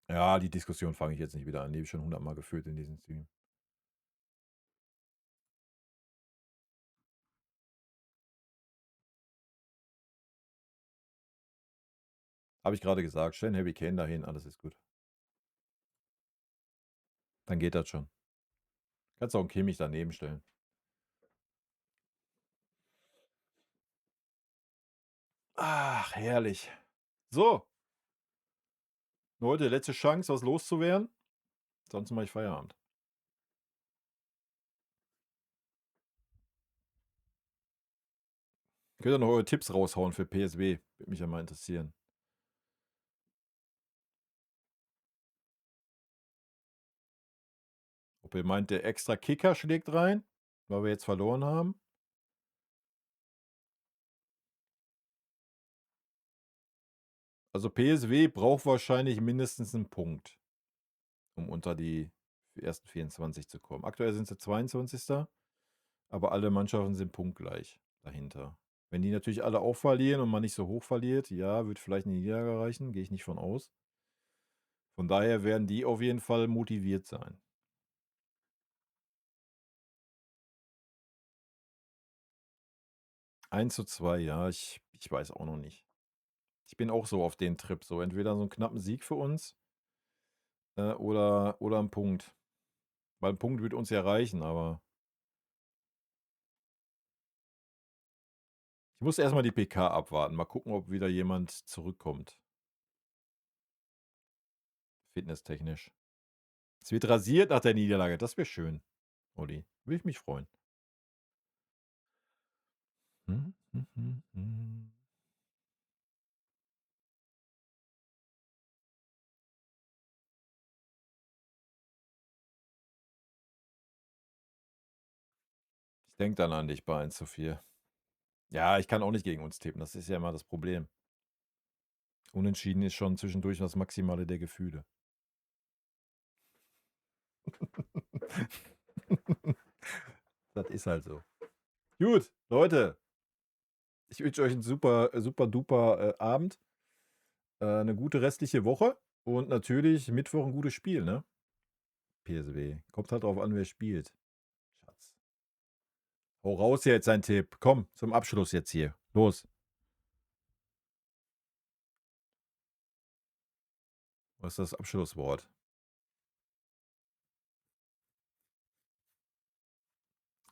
Ja, die Diskussion fange ich jetzt nicht wieder an. Die habe ich schon 100 Mal geführt in diesem Stream. Habe ich gerade gesagt, stellen Harry Kane dahin, alles ist gut. Dann geht das schon. Kannst auch 'n Kimmich daneben stellen. Ach, herrlich. So, Leute, letzte Chance, was loszuwerden. Sonst mache ich Feierabend. Könnt ihr noch eure Tipps raushauen für PSW? Würde mich ja mal interessieren. Ob ihr meint, der extra Kicker schlägt rein, weil wir jetzt verloren haben? Also PSW braucht wahrscheinlich mindestens 'n Punkt, um unter die ersten 24 zu kommen. Aktuell sind sie 22., aber alle Mannschaften sind punktgleich dahinter. Wenn die natürlich alle auch verlieren und man nicht so hoch verliert, ja, wird vielleicht 'ne Niederlage reichen, gehe ich nicht von aus. Von daher werden die auf jeden Fall motiviert sein. 1:2, ja, ich weiß auch noch nicht. Ich bin auch so auf den Trip, so entweder so 'n knappen Sieg für uns, oder 'n Punkt. Weil ein Punkt wird uns ja reichen, aber ich muss erstmal die PK abwarten. Mal gucken, ob wieder jemand zurückkommt. Fitnesstechnisch. Es wird rasiert nach der Niederlage. Das wäre schön, Olli. Würde ich mich freuen. Ich denke dann an dich bei 1:4. Ja, ich kann auch nicht gegen uns tippen. Das ist ja immer das Problem. Unentschieden ist schon zwischendurch das Maximale der Gefühle. Das ist halt so. Gut, Leute. Ich wünsche euch einen super, super duper Abend. Eine gute restliche Woche. Und natürlich Mittwoch ein gutes Spiel, ne? PSW. Kommt halt drauf an, wer spielt. Schatz. Hau raus jetzt ein Tipp. Komm, zum Abschluss jetzt hier. Los. Was ist das Abschlusswort?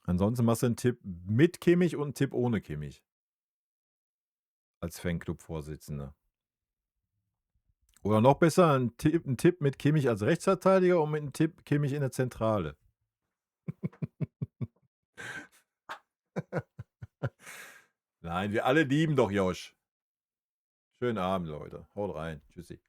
Ansonsten machst du einen Tipp mit Kimmich und einen Tipp ohne Kimmich. Als Fanclub-Vorsitzender. Oder noch besser, ein Tipp mit Kimmich als Rechtsverteidiger und mit einem Tipp Kimmich in der Zentrale. Nein, wir alle lieben doch Josh. Schönen Abend, Leute. Haut rein. Tschüssi.